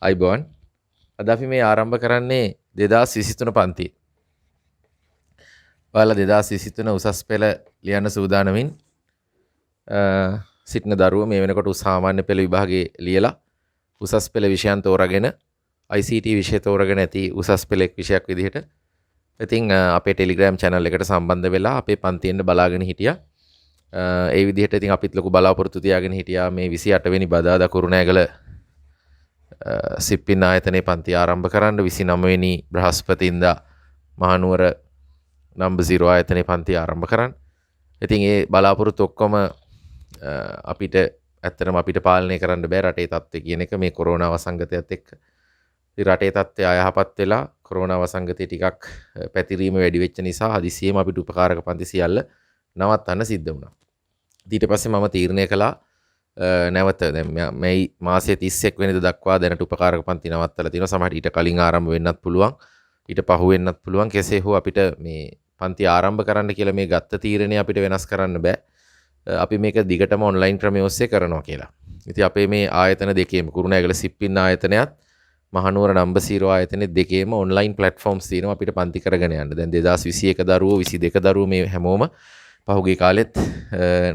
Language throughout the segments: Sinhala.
අයිබෝන් අද අපි මේ ආරම්භ කරන්නේ 2023 පන්තිය. ඔයාලා 2023 උසස් පෙළ ලියන්න සූදානමින් සිටින දරුවෝ මේ වෙනකොට සාමාන්‍ය පෙළ විභාගයේ ලියලා උසස් පෙළ විෂයන් තෝරාගෙන ICT විෂය තෝරාගෙන ඇති උසස් පෙළ විෂයක් විදිහට ඉතින් අපේ Telegram channel එකට සම්බන්ධ වෙලා අපේ පන්තියෙන් බලාගෙන හිටියා. ඒ විදිහට ඉතින් අපිත් ලොකු බලාපොරොත්තු තියාගෙන හිටියා මේ 28 වෙනි බදාදා කුරුණෑගල සිප්පින් ආයතනයේ පන්ති ආරම්භ කරන්න 29 වෙනි බ්‍රහස්පතින්දා මහනුවර නම්බර් 0 ආයතනයේ පන්ති ආරම්භ කරන්න. ඉතින් ඒ බලාපොරොත්තු ඔක්කොම අපිට ඇත්තටම අපිට පාලනය කරන්න බෑ රටේ තත්ත්වය කියන එක මේ කොරෝනා වසංගතයත් එක්ක. ඉතින් රටේ තත්ත්වය අයහපත් වෙලා කොරෝනා වසංගතය ටිකක් පැතිරීම වැඩි වෙච්ච නිසා හදිසියෙම අපිට උපකාරක පන්ති සියල්ල නවත්තන්න සිද්ධ වුණා. ඊට පස්සේ මම තීරණය කළා නැවත දැන් මේ මාසයේ 31 වෙනිදා දක්වා දැනට උපකාරක පන්ති නවත්තලා තියෙනවා. සමහරට ඊට කලින් ආරම්භ වෙන්නත් පුළුවන්. ඊට පහු වෙන්නත් පුළුවන්. කෙසේ හෝ අපිට මේ පන්ති ආරම්භ කරන්න කියලා මේ ගත්ත තීරණය අපිට වෙනස් කරන්න බෑ. අපි මේක දිගටම ඔන්ලයින් ක්‍රමයේ ඔස්සේ කරනවා කියලා. ඉතින් අපේ මේ ආයතන දෙකේම කුරුණෑගල සිප්පින් ආයතනයත් මහනුවර නම්බර් 0 ආයතනෙ දෙකේම ඔන්ලයින් ප්ලැට්ෆෝම්ස් තියෙනවා අපිට පන්ති කරගෙන යන්න. දැන් 2021 දරුවෝ 22 දරුවෝ මේ හැමෝම පහුගිය කාලෙත්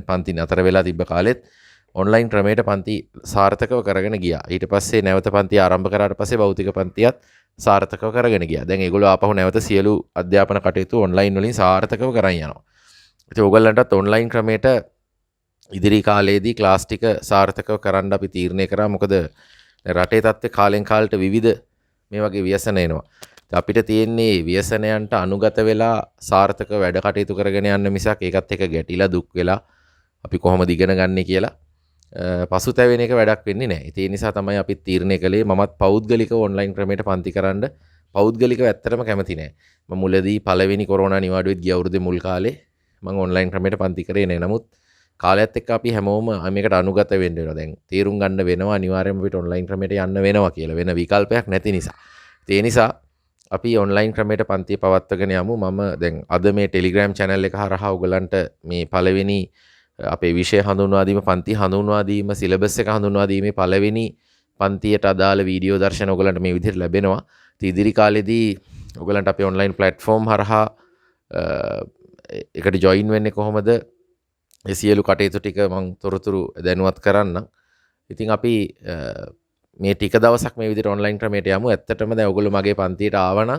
පන්ති නතර වෙලා තිබ්බ කාලෙත් ඔන්ලයින් ක්‍රමයට පන්ති සාර්ථකව කරගෙන ගියා. ඊට පස්සේ නැවත පන්ති ආරම්භ කරාට පස්සේ භෞතික පන්තියත් සාර්ථකව කරගෙන ගියා. දැන් ඒගොල්ලෝ ආපහු නැවත සියලු අධ්‍යාපන කටයුතු ඔන්ලයින් වලින් සාර්ථකව කරන් යනවා. ඉතින් ඕගොල්ලන්ටත් ඔන්ලයින් ක්‍රමයට ඉදිරි කාලයේදී ක්ලාස් ටික සාර්ථකව කරන්න අපි තීරණය කරා. මොකද රටේ තත්ත්වය කාලෙන් කාලට විවිධ මේ වගේ ව්‍යසන එනවා. අපිට තියෙන්නේ ව්‍යසනයන්ට අනුගත වෙලා සාර්ථක වැඩ කටයුතු කරගෙන යන්න මිසක් ඒකත් එක්ක ගැටිලා දුක් වෙලා අපි කොහොමද ඉගෙන ගන්නේ කියලා පසුතැවෙන එක වැඩක් වෙන්නේ නැහැ. ඒ නිසා තමයි අපි තීරණය කළේ මමත් පෞද්ගලිකව ඔන්ලයින් ක්‍රමයට පන්ති කරන්න පෞද්ගලිකව ඇත්තටම කැමති නැහැ. මම මුලදී පළවෙනි කොරෝනා නිවාඩුවෙත් ගිය අවුරුද්දේ මුල් කාලේ මම ඔන්ලයින් ක්‍රමයට පන්ති කරේ නැහැ. නමුත් කාලයත් එක්ක අපි හැමෝම මේකට අනුගත වෙන්න වෙනවා. දැන් තීරුම් ගන්න වෙනවා අනිවාර්යයෙන්ම අපිට ඔන්ලයින් ක්‍රමයට යන්න වෙනවා කියලා. වෙන විකල්පයක් නැති නිසා. ඒ නිසා අපි ඔන්ලයින් ක්‍රමයට පන්තිය පවත්වාගෙන යමු. මම දැන් අද මේ Telegram channel එක හරහා ඔයගලන්ට මේ පළවෙනි අපේ විෂය හඳුන්වා දීම පන්ති හඳුන්වා දීම සිලබස් එක හඳුන්වා දීමේ පළවෙනි පන්තියට අදාළ වීඩියෝ දර්ශන ඔයගලන්ට මේ විදිහට ලැබෙනවා. ඉතින් ඉදිරි කාලෙදී ඔයගලන්ට අපේ ඔන්ලයින් ප්ලැට්ෆෝම් හරහා එකට ජොයින් වෙන්නේ කොහොමද? ඒ සියලු කටයුතු ටික මම තොරතුරු දැනුවත් කරන්නම්. ඉතින් අපි මේ ටික දවසක් මේ විදිහට ඔන්ලයින් ක්‍රමයට යමු. ඇත්තටම දැන් ඔයගොල්ලෝ මගේ පන්තියට ආවනම්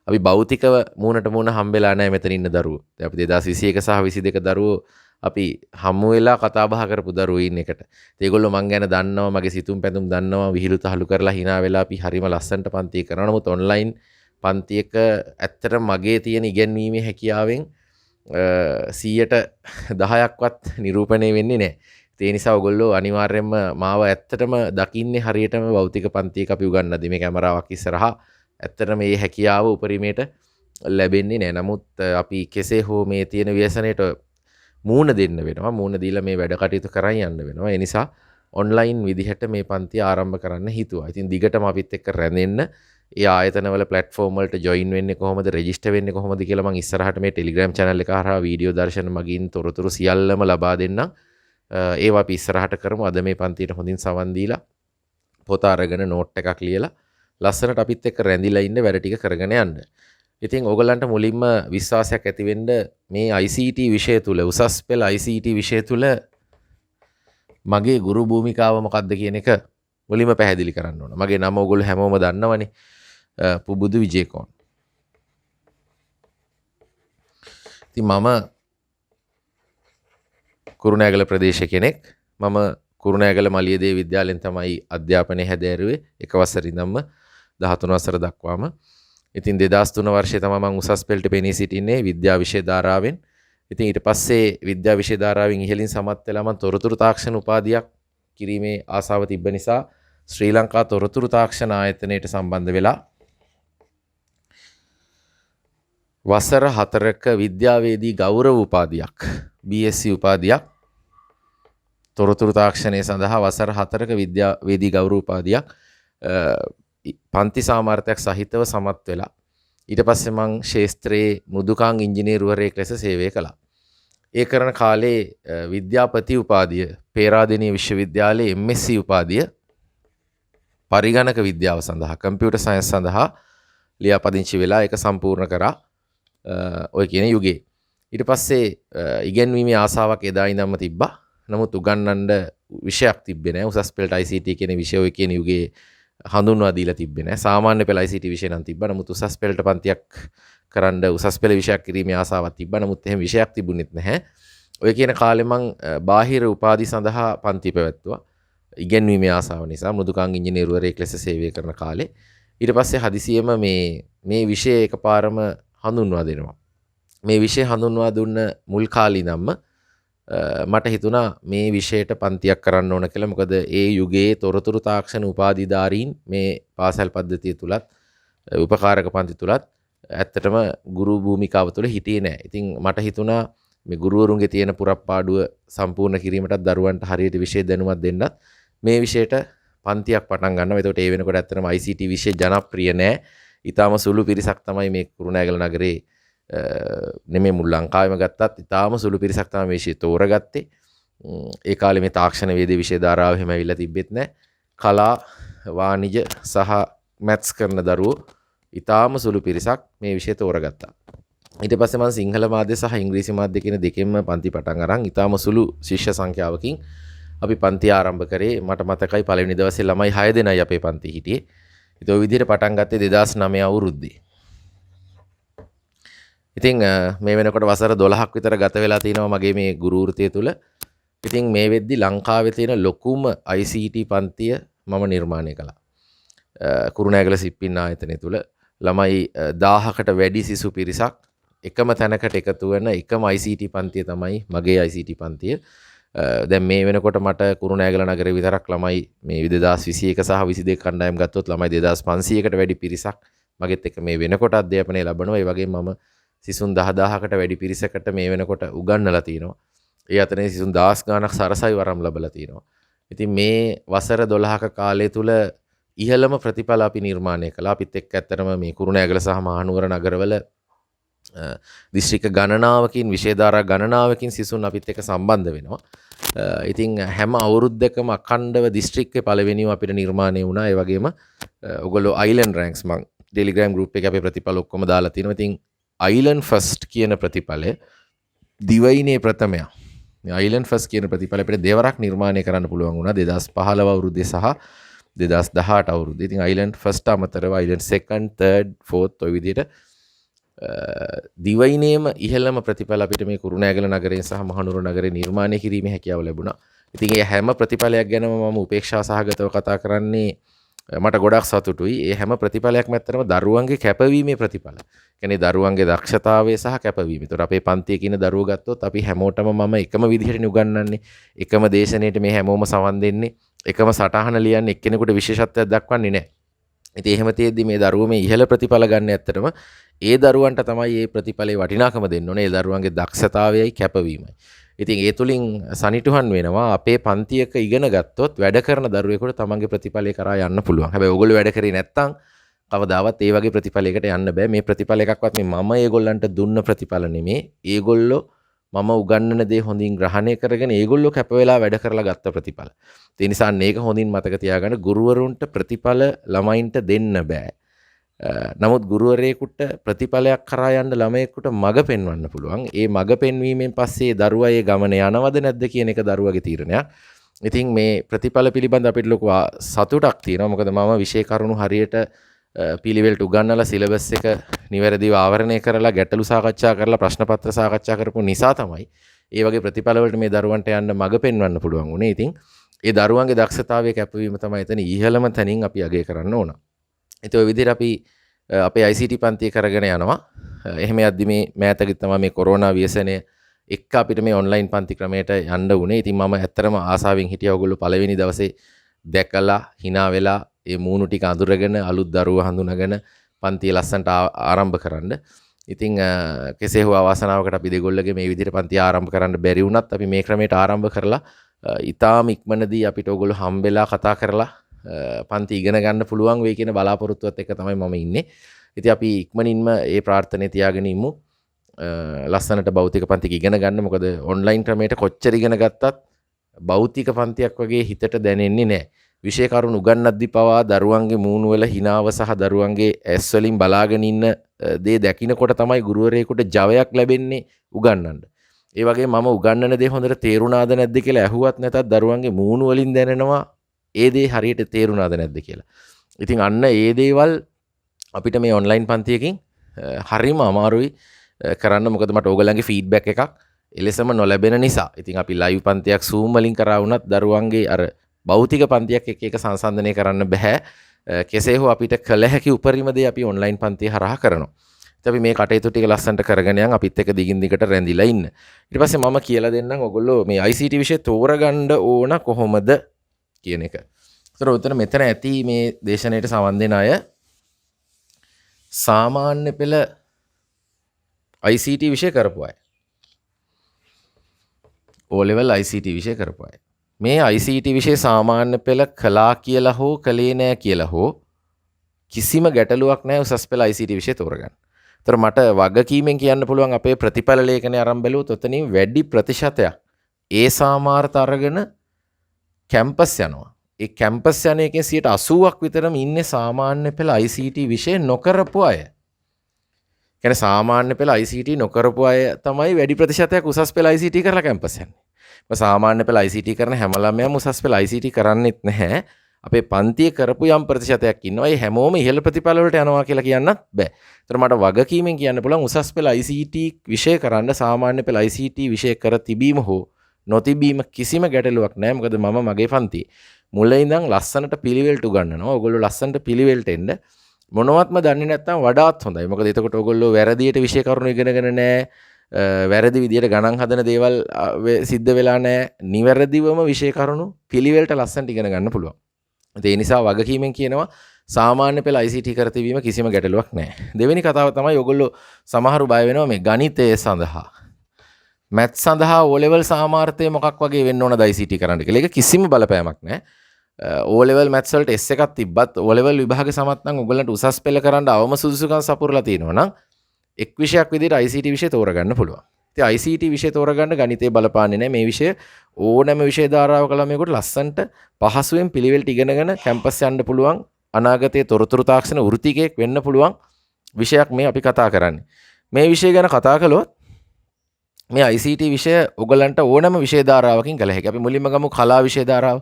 අපි භෞතිකව මූණට මූණ හම්බෙලා නැහැ මෙතන ඉන්න දරුවෝ. දැන් අපි 2021 සහ 22 දරුවෝ අපි හමු වෙලා කතා බහ කරපු දරුවෝ ඉන්න එකට. ඒගොල්ලෝ මං ගැන දන්නවා, මගේ සිතුම් පැතුම් දන්නවා, විහිළු තහළු කරලා hina වෙලා අපි හරිම ලස්සනට පන්ති කරනවා. නමුත් ඔන්ලයින් පන්තියක ඇත්තටම මගේ තියෙන ඉගෙනීමේ හැකියාවෙන් 10%ක්වත් නිරූපණය වෙන්නේ නැහැ. ඒ නිසා ඔයගොල්ලෝ අනිවාර්යයෙන්ම මාව ඇත්තටම දකින්නේ හරියටම භෞතික පන්තියක අපි උගන්වද්දි මේ කැමරාවක් ඉස්සරහා ඇත්තටම මේ හැකියාව උපරිමයට ලැබෙන්නේ නැහැ. නමුත් අපි කෙසේ හෝ මේ තියෙන ව්‍යසනයට මූණ දෙන්න වෙනවා. මූණ දීලා මේ වැඩ කටයුතු කරන් යන්න වෙනවා. ඒ නිසා ඔන්ලයින් විදිහට මේ පන්තිය ආරම්භ කරන්න හිතුවා. ඉතින් දිගටම අපිත් එක්ක රැඳෙන්න ඒ ආයතනවල ප්ලැට්ෆෝම් වලට ජොයින් වෙන්නේ කොහොමද, රෙජිස්ටර් වෙන්නේ කොහොමද කියලා මම ඉස්සරහට මේ Telegram channel එක හරහා වීඩියෝ දර්ශන මගින් තොරතුරු සියල්ලම ලබා දෙන්නම්. ඒවා අපි ඉස්සරහට කරමු. අද මේ පන්තියට හොඳින් සවන් දීලා පොත අරගෙන නෝට් එකක් ලියලා ලස්සනට අපිත් එක්ක රැඳිලා ඉන්න වැඩ ටික කරගෙන යන්න. ඉතින් ඕගලන්ට මුලින්ම විශ්වාසයක් ඇති වෙන්න මේ ICT විෂය තුල උසස් පෙළ ICT විෂය තුල මගේ ගුරු භූමිකාව මොකක්ද කියන එක මුලින්ම පැහැදිලි කරන්න ඕන. මගේ නම ඕගොල්ලෝ හැමෝම දන්නවනේ. පුබුදු විජේකෝන්. ඉතින් මම කුරුණෑගල ප්‍රදේශ කෙනෙක්. මම කුරුණෑගල මලියදේ විද්‍යාලයෙන් තමයි අධ්‍යාපනය හැදෑරුවේ එක වසර ඉඳන්ම 13 වසර දක්වාම. ඉතින් 2003 වර්ෂයේ තමයි මම උසස් පෙළට පෙනී සිටින්නේ විද්‍යා විෂය ධාරාවෙන්. ඉතින් ඊට පස්සේ විද්‍යා විෂය ධාරාවෙන් ඉහළින් සමත් වෙලා මම තොරතුරු තාක්ෂණ උපාධියක් කිරීමේ ආසාව තිබ්බ නිසා ශ්‍රී ලංකා තොරතුරු තාක්ෂණ ආයතනයට සම්බන්ධ වෙලා වසර 4ක විද්‍යාවේදී ගෞරව උපාධියක් BSc උපාධියක් තොරතුරු තාක්ෂණය සඳහා වසර 4ක විද්‍යාවේදී ගෞරව උපාධියක් පන්ති සාමර්ථයක් සහිතව සමත් වෙලා ඊට පස්සේ මං ශාස්ත්‍රයේ මෘදුකාංග ඉංජිනේරුවරයෙක් ලෙස සේවය කළා. ඒ කරන කාලේ විද්‍යාපති උපාධිය පේරාදෙණිය විශ්වවිද්‍යාලයේ MSc උපාධිය පරිගණක විද්‍යාව සඳහා කම්පියුටර් සයන්ස් සඳහා ලියාපදිංචි වෙලා ඒක සම්පූර්ණ කරා ඔය කියන යුගයේ. ඊට පස්සේ ඉගෙනීමේ ආසාවක් එදා ඉඳන්ම තිබ්බා. නමුත් උගන්වන්න විෂයක් තිබ්බේ නැහැ. උසස් පෙළට ICT කියන විෂය ඔය කියන යුගයේ හඳුන්වා දීලා තිබ්බේ නැහැ. සාමාන්‍ය පෙළ ICT විෂය නම් තිබ්බා. නමුත් උසස් පෙළට පන්තියක් කරන්න උසස් පෙළ විෂයක් කිරීමේ ආසාවක් තිබ්බා. නමුත් එහෙම විෂයක් තිබුණෙත් නැහැ. ඔය කියන කාලේ මං බාහිර උපාධි සඳහා පන්ති පැවැත්තුවා. ඉගෙනීමේ ආසාව නිසා මෘදුකාංග ඉංජිනේරුවරයෙක් ලෙස සේවය කරන කාලේ. ඊට පස්සේ හදිසියෙම මේ විෂය එකපාරම හඳුන්වා දෙනවා. මේ විෂය හඳුන්වා දුන්න මුල් කාලේ ඉඳන්ම මට හිතුණා මේ විෂයට පන්තියක් කරන්න ඕන කියලා. මොකද ඒ යුගයේ තොරතුරු තාක්ෂණ උපාධිධාරීන් මේ පාසල් පද්ධතිය තුලත් උපකාරක පන්ති තුලත් ඇත්තටම ගුරු භූමිකාව තුළ හිටියේ නැහැ. ඉතින් මට හිතුණා මේ ගුරුවරුන්ගේ තියෙන පුරප්පාඩුව සම්පූර්ණ කිරීමටත් දරුවන්ට හරියට විෂය දැනුමක් දෙන්නත් මේ විෂයට පන්තියක් පටන් ගන්නවා. එතකොට ඒ වෙනකොට ඇත්තටම ICT විෂය ජනප්‍රිය නැහැ. ඊටාම සුළු පිරිසක් තමයි මේ කුරුණෑගල නගරේ නෙමෙයි මුල් ලංකාවෙම ගත්තත් ඊටාම සුළු පිරිසක් තමයි මේ විෂය තෝරගත්තේ. ඒ කාලේ මේ තාක්ෂණ වේද විෂය ධාරාව එහෙම ඇවිල්ලා තිබෙත් නැහැ. කලා, වාණිජ සහ මැත්ස් කරන දරුවෝ ඊටාම සුළු පිරිසක් මේ විෂය තෝරගත්තා. ඊට පස්සේ මම සිංහල මාධ්‍ය සහ ඉංග්‍රීසි මාධ්‍ය කියන දෙකෙන්ම පන්ති පටන් අරන් ඊටාම සුළු ශිෂ්‍ය සංඛ්‍යාවකින් අපි පන්ති ආරම්භ කරේ. මට මතකයි පළවෙනි දවසේ ළමයි 6 දෙනයි අපේ පන්ති හිටියේ. ඉතින් ওই විදිහට පටන් ගත්තේ 2009 අවුරුද්දේ. ඉතින් මේ වෙනකොට වසර 12ක් විතර ගත වෙලා තිනවා මගේ මේ ගුරු වෘත්තිය තුල. ඉතින් මේ වෙද්දි ලංකාවේ තියෙන ලොකුම ICT පන්තිය මම නිර්මාණය කළා. කුරුණෑගල සිප්පින් ආයතනය තුල ළමයි 1000කට වැඩි සිසු පිරිසක් එකම තැනකට එකතු වෙන එකම ICT පන්තිය තමයි මගේ ICT පන්තිය. දැන් මේ වෙනකොට මට කුරුණෑගල නගරේ විතරක් ළමයි මේ 2021 සහ 22 කණ්ඩායම් ගත්තොත් ළමයි 2500කට වැඩි පිරිසක් මගෙත් එක්ක මේ වෙනකොට අධ්‍යාපනය ලබනවා. ඒ වගේම මම සිසුන් 10000කට වැඩි පිරිසකට මේ වෙනකොට උගන්වලා තිනවා. ඒ අතරේ සිසුන් 10 ගාණක් සරසවි වරම් ලැබලා තිනවා. ඉතින් මේ වසර 12ක කාලය තුල ඉහළම ප්‍රතිඵල අපි නිර්මාණය කළා. අපිත් එක්ක ඇත්තටම මේ කුරුණෑගල සහ මහනුවර නගරවල දිස්ත්‍රික්ක ගණනාවකින් විෂයධාරා ගණනාවකින් සිසුන් අපිත් එක්ක සම්බන්ධ වෙනවා. ඉතින් හැම අවුරුද්දකම අඛණ්ඩව දිස්ත්‍රික්කේ පළවෙනිව අපිට නිර්මාණය වුණා. ඒ වගේම ඔයගොල්ලෝ අයිලන්ඩ් රැන්ක්ස් මං ටෙලිග්‍රෑම් ගෲප් එකේ අපේ ප්‍රතිඵල ඔක්කොම දාලා තිනවා. ඉතින් අයිලන්ඩ් ෆස්ට් කියන ප්‍රතිඵලය දිවයිනේ ප්‍රථමයා. මේ අයිලන්ඩ් ෆස්ට් කියන ප්‍රතිඵලය අපිට දෙවරක් නිර්මාණය කරන්න පුළුවන් වුණා 2015 අවුරුද්දේ සහ 2018 අවුරුද්දේ. ඉතින් අයිලන්ඩ් ෆස්ට් අමතරව අයිලන්ඩ් සෙකන්ඩ්, තර්ඩ්, ෆෝර්ත් ඔය විදිහට දිවයිනේම ඉහළම ප්‍රතිඵල අපිට මේ කුරුණෑගල නගරයෙන් සහ මහනුවර නගරේ නිර්මාණය කිරීමේ හැකියාව ලැබුණා. ඉතින් ඒ හැම ප්‍රතිඵලයක් ගැනම මම උපේක්ෂා සහගතව කතා කරන්නේ මට ගොඩක් සතුටුයි. ඒ හැම ප්‍රතිඵලයක්ම ඇත්තටම දරුවන්ගේ කැපවීමේ ප්‍රතිඵල. කියන්නේ දරුවන්ගේ දක්ෂතාවය සහ කැපවීම. ඒතකොට අපේ පන්තියේ කියන දරුවෝ ගත්තොත් අපි හැමෝටම මම එකම විදිහට උගන්වන්නේ. එකම දේශනයේට මේ හැමෝම සවන් දෙන්නේ. එකම සටහන ලියන්නේ එක්කෙනෙකුට විශේෂත්වයක් දක්වන්නේ නැහැ. ඉතින් එහෙම තියෙද්දි මේ දරුවෝ මේ ඉහළ ප්‍රතිඵල ගන්න ඇත්තටම ඒ දරුවන්ට තමයි මේ ප්‍රතිඵලේ වටිනාකම දෙන්න ඕනේ. ඒ දරුවන්ගේ දක්ෂතාවයයි කැපවීමයි. ඉතින් ඒ තුලින් සනිටුහන් වෙනවා අපේ පන්තියක ඉගෙන ගත්තොත් වැඩ කරන දරුවෙකුට තමන්ගේ ප්‍රතිඵලය කරා යන්න පුළුවන්. හැබැයි ඕගොල්ලෝ වැඩ කරේ නැත්නම් කවදාවත් ඒ වගේ ප්‍රතිඵලයකට යන්න බෑ. මේ ප්‍රතිඵල එකක්වත් මේ මම ඒගොල්ලන්ට දුන්න ප්‍රතිඵල නෙමේ. ඒගොල්ලෝ මම උගන්වන දේ හොඳින් ග්‍රහණය කරගෙන ඒගොල්ලෝ කැප වෙලා වැඩ කරලා ගත්ත ප්‍රතිඵල. ඒ නිසා මේක හොඳින් මතක තියාගන්න. ගුරුවරුන්ට ප්‍රතිඵල ළමයින්ට දෙන්න බෑ. නමුත් ගුරුවරයෙකුට ප්‍රතිඵලයක් කරා යන්න ළමයෙකුට මඟ පෙන්වන්න පුළුවන්. ඒ මඟ පෙන්වීමෙන් පස්සේ දරුවා ඒ ගමන යනවද නැද්ද කියන එක දරුවගේ තීරණයක්. ඉතින් මේ ප්‍රතිඵල පිළිබඳ අපිට ලොකු සතුටක් තියෙනවා. මොකද මම විෂය කරුණු හරියට පිළිවෙලට උගන්වලා සිලබස් එක නිවැරදිව ආවරණය කරලා ගැටලු සාකච්ඡා කරලා ප්‍රශ්න පත්‍ර සාකච්ඡා කරපු නිසා තමයි ඒ වගේ ප්‍රතිඵල වලට මේ දරුවන්ට යන්න මඟ පෙන්වන්න පුළුවන් උනේ. ඉතින් ඒ දරුවන්ගේ දක්ෂතාවයේ කැපවීම තමයි එතන ඉහළම තැනින් අපි අගය කරන්න ඕන. ඉතින් ඔය විදිහට අපි අපේ ICT පන්තිය කරගෙන යනවා. එහෙම යද්දි මේ මෑතකදී තමයි මේ කොරෝනා ව්‍යසනය එක්ක අපිට මේ ඔන්ලයින් පන්ති ක්‍රමයට යන්න උනේ. ඉතින් මම ඇත්තටම ආසාවෙන් හිටියා ඔයගොල්ලෝ පළවෙනි දවසේ දැකලා hina වෙලා ඒ මූණු ටික අඳුරගෙන අලුත් දරුවෝ හඳුනගෙන පන්තිය ලස්සනට ආරම්භ කරන්න. ඉතින් කෙසේ හෝ අවාසනාවකට අපි දෙගොල්ලගේ මේ විදිහට පන්තිය ආරම්භ කරන්න බැරි වුණත් අපි මේ ක්‍රමයට ආරම්භ කරලා ඊටාම ඉක්මනදී අපිට ඔයගොල්ලෝ හම්බෙලා කතා කරලා පන්ති ඉගෙන ගන්න පුළුවන් වෙයි කියන බලාපොරොත්තුවත් එක්ක තමයි මම ඉන්නේ. ඉතින් අපි ඉක්මනින්ම ඒ ප්‍රාර්ථනාව තියාගෙන ඉමු. ලස්සනට භෞතික පන්ති ඉගෙන ගන්න. මොකද ඔන්ලයින් ක්‍රමයට කොච්චර ඉගෙන ගත්තත් භෞතික පන්තියක් වගේ හිතට දැනෙන්නේ නැහැ. විෂය කරුණු උගන්වද්දි පවා දරුවන්ගේ මූණු වල හිනාව සහ දරුවන්ගේ ඇස් වලින් බලාගෙන ඉන්න දේ දකින්නකොට තමයි ගුරුවරයෙකුට ජවයක් ලැබෙන්නේ උගන්වන්න. ඒ වගේ මම උගන්වන දේ හොඳට තේරුණාද නැද්ද කියලා ඇහුවත් නැතත් දරුවන්ගේ මූණු වලින් දැනෙනවා ඒ දේ හරියට තේරුණාද නැද්ද කියලා. ඉතින් අන්න ඒ දේවල් අපිට මේ ඔන්ලයින් පන්තියකින් හරිම අමාරුයි කරන්න. මොකද මට ඕගොල්ලන්ගේ ෆීඩ්බැක් එකක් එලෙසම නොලැබෙන නිසා. ඉතින් අපි ලයිව් පන්තියක් Zoom වලින් කරා වුණත් දරුවන්ගේ අර භෞතික පන්තියක් එක්ක එක සංසන්දනය කරන්න බෑ. කෙසේ හෝ අපිට කළ හැකි උපරිම දේ අපි ඔන්ලයින් පන්තිය හරහා කරනවා. ඉතින් අපි මේ කටයුතු ටික ලස්සනට කරගෙන යන් අපිත් එක්ක දිගින් දිගට රැඳිලා ඉන්න. ඊට පස්සේ මම කියලා දෙන්නම් ඔයගොල්ලෝ මේ ICT විෂය තෝරගන්න ඕන කොහොමද කියන එක. ඒතර උතන මෙතන ඇති මේ දේශනාවට සම්බන්ධ වෙන අය සාමාන්‍ය පෙළ ICT විෂය කරපු අය. O level ICT විෂය කරපු අය. මේ ICT විෂය සාමාන්‍ය පෙළ කළා කියලා හෝ කළේ නෑ කියලා හෝ කිසිම ගැටලුවක් නෑ උසස් පෙළ ICT විෂය තෝරගන්න. ඒතර මට වගකීමෙන් කියන්න පුළුවන් අපේ ප්‍රතිඵල ලේඛනය ආරම්භ බැලුවොත් ඔතනින් වැඩි ප්‍රතිශතයක් ඒ සාමාර්ථ අරගෙන කැම්පස් යනවා. ඒ කැම්පස් යන එකෙන් 80ක් විතරම ඉන්නේ සාමාන්‍ය පෙළ ICT විෂය නොකරපු අය. කියන්නේ සාමාන්‍ය පෙළ ICT නොකරපු අය තමයි වැඩි ප්‍රතිශතයක් උසස් පෙළ ICT කරලා කැම්පස් යන්නේ. සාමාන්‍ය පෙළ ICT කරන හැම ළමයාම උසස් පෙළ ICT කරන්නෙත් නැහැ. අපේ පන්තියේ කරපු යම් ප්‍රතිශතයක් ඉන්නවා. ඒ හැමෝම ඉහළ ප්‍රතිඵල වලට යනවා කියලා කියන්නත් බෑ. ඒතර මට වගකීමෙන් කියන්න පුළුවන් උසස් පෙළ ICT විෂය කරන්න සාමාන්‍ය පෙළ ICT විෂය කර තිබීම හෝ නොතිබීම කිසිම ගැටලුවක් නැහැ. මොකද මම මගේ පන්තියේ මුල ඉඳන් ලස්සනට පිළිවෙලට උගන්වනවා. ඔයගොල්ලෝ ලස්සනට පිළිවෙලට එන්න. මොනවත්ම දන්නේ නැත්නම් වඩාත් හොඳයි. මොකද එතකොට ඔයගොල්ලෝ වැරදියට විෂය කරුණු ඉගෙනගෙන නැහැ. වැරදි විදියට ගණන් හදන දේවල් සිද්ධ වෙලා නැහැ. නිවැරදිවම විෂය කරුණු පිළිවෙලට ලස්සනට ඉගෙන ගන්න පුළුවන්. ඒ නිසා වගකීමෙන් කියනවා සාමාන්‍ය පෙළ ICT කර තිබීම කිසිම ගැටලුවක් නැහැ. දෙවෙනි කතාව තමයි ඔයගොල්ලෝ සමහරු බය වෙනවා මේ ගණිතය සඳහා. මැත් සඳහා O level සාමාර්ථය මොකක් වගේ වෙන්න ඕනද ICT කරන්න කියලා. ඒක කිසිම බලපෑමක් නැහැ. O level maths වලට S එකක් තිබ්බත් O level විභාග සමත් නම් ඔයගොල්ලන්ට උසස් පෙළ කරන්න අවම සුදුසුකම් සපුරලා තියෙනවා නම් එක් විෂයක් විදිහට ICT විෂය තෝරගන්න පුළුවන්. ඉතින් ICT විෂය තෝරගන්න ගණිතය බලපාන්නේ නැහැ. මේ විෂය ඕනෑම විෂය ධාරාවක ළමයෙකුට ලස්සන්ට පහසුවෙන් පිළිවෙලට ඉගෙනගෙන කැම්පස් යන්න පුළුවන්. අනාගතයේ තොරතුරු තාක්ෂණ වෘත්තිකයෙක් වෙන්න පුළුවන් විෂයක් මේ අපි කතා කරන්නේ. මේ විෂය ගැන කතා කළොත් මේ ICT විෂය ඔයගලන්ට ඕනෑම විෂය ධාරාවකින් කළ හැකියි. අපි මුලින්ම ගමු කලා විෂය ධාරාව.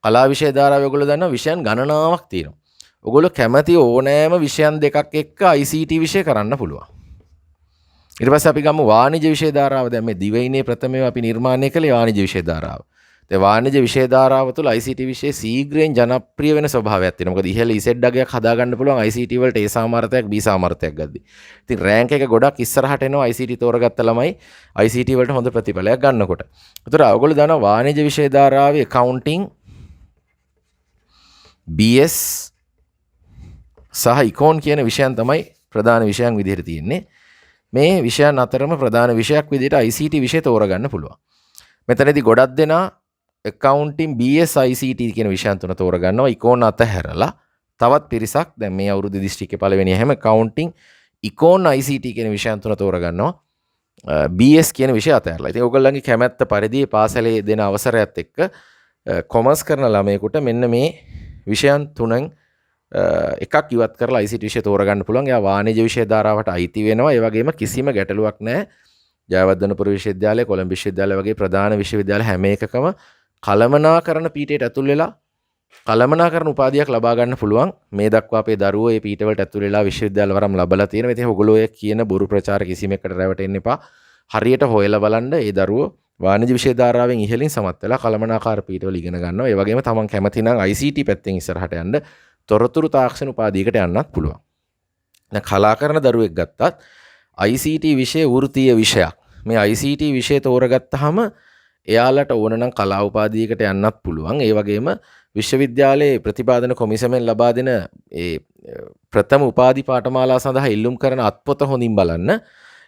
කලා විෂය ධාරාව ඔයගොල්ලෝ දන්නවා විෂයන් ගණනාවක් තියෙනවා. ඔයගොල්ලෝ කැමති ඕනෑම විෂයන් දෙකක් එක්ක ICT විෂය කරන්න පුළුවන්. ඊට පස්සේ අපි ගමු වාණිජ්‍ය විෂය ධාරාව. දැන් මේ දිවයිනේ ප්‍රථමයෙන් අපි නිර්මාණය කළේ වාණිජ්‍ය විෂය ධාරාව. ඒ වාණිජ්‍ය විෂය ධාරාව තුළ ICT විෂය ශීඝ්‍රයෙන් ජනප්‍රිය වෙන ස්වභාවයක් තියෙනවා. මොකද ඉහළ ඉසෙඩ් අගයක් හදාගන්න පුළුවන් ICT වලට A සාමාර්ථයක් B සාමාර්ථයක් ගද්දි. ඉතින් රෑන්ක් එක ගොඩක් ඉස්සරහට එනවා ICT තෝරගත්ත ළමයි ICT වලට හොඳ ප්‍රතිඵලයක් ගන්නකොට. ඒතර ඔයගොල්ලෝ දන්නවා වාණිජ්‍ය විෂය ධාරාවේ accounting BS සහ ඉකෝන් කියන විෂයන් තමයි ප්‍රධාන විෂයන් විදිහට තියෙන්නේ. මේ විෂයන් අතරම ප්‍රධාන විෂයක් විදිහට ICT විෂය තෝරගන්න පුළුවන්. මෙතනදී ගොඩක් දෙනා accounting BS ICT කියන විෂයන් තුන තෝරගන්නවා. ඉකෝන් අතහැරලා තවත් පිරිසක් දැන් මේ අවුරුදු දිස්ත්‍රික්කේ පළවෙනි හැම accounting ඉකෝන් ICT කියන විෂයන් තුන තෝරගන්නවා. BS කියන විෂය අතහැරලා. ඉතින් ඔයගොල්ලන්ගේ කැමැත්ත පරිදි පාසලේ දෙන අවසරයත් එක්ක කොමර්ස් කරන ළමයෙකුට මෙන්න මේ විෂයන් තුනෙන් එකක් ඉවත් කරලා ICT විෂය තෝරගන්න පුළුවන්. එයා වාණිජ්‍ය විෂය ධාරාවට අයිති වෙනවා. ඒ වගේම කිසිම ගැටලුවක් නැහැ. ජයවර්ධනපුර විශ්වවිද්‍යාලය, කොළඹ විශ්වවිද්‍යාලය වගේ ප්‍රධාන විශ්වවිද්‍යාල හැම එකකම කළමනාකරණ පීඨයට ඇතුල් වෙලා කළමනාකරණ උපාධියක් ලබා ගන්න පුළුවන්. මේ දක්වා අපේ දරුවෝ මේ පීඨවලට ඇතුල් වෙලා විශ්වවිද්‍යාල වරම් ලබලා තියෙනවා. ඉතින් ඔයගොල්ලෝ ඔය කියන බොරු ප්‍රචාර කිසිම එකට රැවටෙන්න එපා. හරියට හොයලා බලන්න මේ දරුවෝ වාණිජ්‍ය විෂය ධාරාවෙන් ඉහළින් සමත් වෙලා කළමනාකාර පීඨවල ඉගෙන ගන්නවා. ඒ වගේම තමන් කැමති නම් ICT පැත්තෙන් ඉස්සරහට යන්න තොරතුරු තාක්ෂණ උපාධියකට යන්නත් පුළුවන්. දැන් කලාකරන දරුවෙක් ගත්තත් ICT විෂය වෘත්තීය විෂයක්. මේ ICT විෂය තෝරගත්තාම එයාලට ඕන නම් කලා උපාධියකට යන්නත් පුළුවන්. ඒ වගේම විශ්වවිද්‍යාලයේ ප්‍රතිපාදන කොමිසමෙන් ලබා දෙන ඒ ප්‍රථම උපාධි පාඨමාලා සඳහා ඉල්ලුම් කරන අත්පොත හොඳින් බලන්න.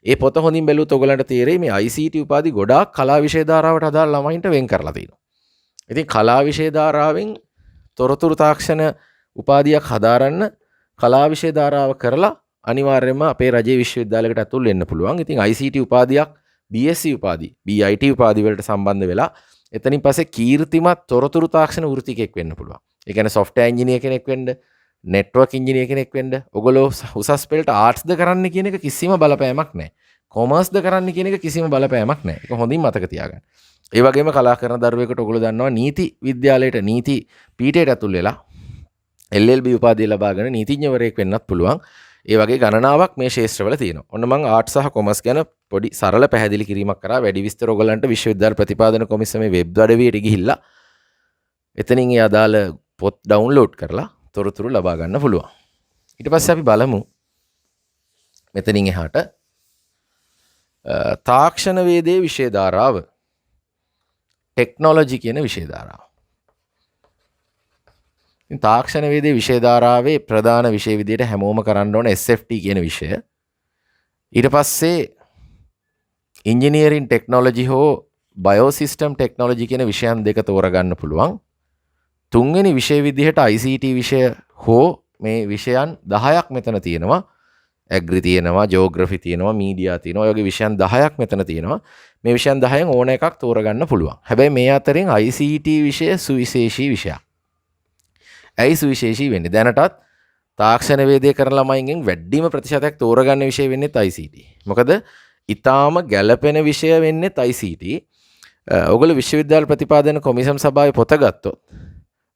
ඒ පොත හොඳින් බැලුවොත් ඔයගලන්ට තේරෙයි මේ ICT උපාධි ගොඩාක් කලා විෂය ධාරාවට අදාළ ළමයින්ට වෙන් කරලා තියෙනවා. ඉතින් කලා විෂය ධාරාවෙන් තොරතුරු තාක්ෂණ උපාධියක් හදාරන්න කලා විෂය ධාරාව කරලා අනිවාර්යයෙන්ම අපේ රජයේ විශ්වවිද්‍යාලයකට ඇතුල් වෙන්න පුළුවන්. ඉතින් ICT උපාධියක් BSc උපාධි, BIT උපාධි වලට සම්බන්ධ වෙලා එතනින් පස්සේ කීර්තිමත් තොරතුරු තාක්ෂණ වෘත්තිකයෙක් වෙන්න පුළුවන්. ඒ කියන්නේ software engineer කෙනෙක් වෙන්න, network engineer කෙනෙක් වෙන්න. ඔයගොල්ලෝ උසස් පෙළට ආර්ට්ස්ද කරන්න කියන එක කිසිම බලපෑමක් නැහැ. කොමර්ස්ද කරන්න කියන එක කිසිම බලපෑමක් නැහැ. ඒක හොඳින් මතක තියාගන්න. ඒ වගේම කලා කරන දරුවෙකුට ඔයගොල්ලෝ දන්නවා නීති විද්‍යාලයට නීති පීඨයට ඇතුල් වෙලා LLB උපාධිය ලබාගෙන නීතිඥවරයෙක් වෙන්නත් පුළුවන්. ඒ වගේ ගණනාවක් මේ ශාස්ත්‍රවල තියෙනවා. ඔන්න මම ආර්ට්ස් සහ කොමර්ස් ගැන පොඩි සරල පැහැදිලි කිරීමක් කරා. වැඩි විස්තර ඔයගලන්ට විශ්වවිද්‍යාල ප්‍රතිපාදන කොමිසමේ වෙබ් අඩවියට ගිහිල්ලා එතනින් ඒ අදාළ පොත් ඩවුන්ලෝඩ් කරලා තොරතුරු ලබා ගන්න පුළුවන්. ඊට පස්සේ අපි බලමු මෙතනින් එහාට තාක්ෂණ වේදේ විෂය ධාරාව ටෙක්නොලොජි කියන විෂය ධාරාව. ඉතින් තාක්ෂණ වේදේ විෂය ධාරාවේ ප්‍රධාන විෂය විදියට හැමෝම කරන්න ඕන SFT කියන විෂය. ඊට පස්සේ ඉංජිනේරින් ටෙක්නොලොජි හෝ බයෝසිස්ටම් ටෙක්නොලොජි කියන විෂයන් දෙක තෝරගන්න පුළුවන්. තුන්වෙනි විෂය විදිහට ICT විෂය හෝ මේ විෂයන් 10ක් මෙතන තියෙනවා. ඇග්‍රි තියෙනවා, ජෝග්‍රෆි තියෙනවා, මීඩියා තියෙනවා. ඔය වගේ විෂයන් 10ක් මෙතන තියෙනවා. මේ විෂයන් 10න් ඕන එකක් තෝරගන්න පුළුවන්. හැබැයි මේ අතරින් ICT විෂය සුවිශේෂී විෂයක්. ඇයි සුවිශේෂී වෙන්නේ? දැනටත් තාක්ෂණ වේදේ කරන ළමයින්ගෙන් වැඩිම ප්‍රතිශතයක් තෝරගන්න විෂය වෙන්නේ ICT. මොකද ඊටාම ගැළපෙන විෂය වෙන්නේ ICT. ඔයගොල්ලෝ විශ්වවිද්‍යාල ප්‍රතිපාදන කොමිසම් සභාවේ පොත ගත්තොත්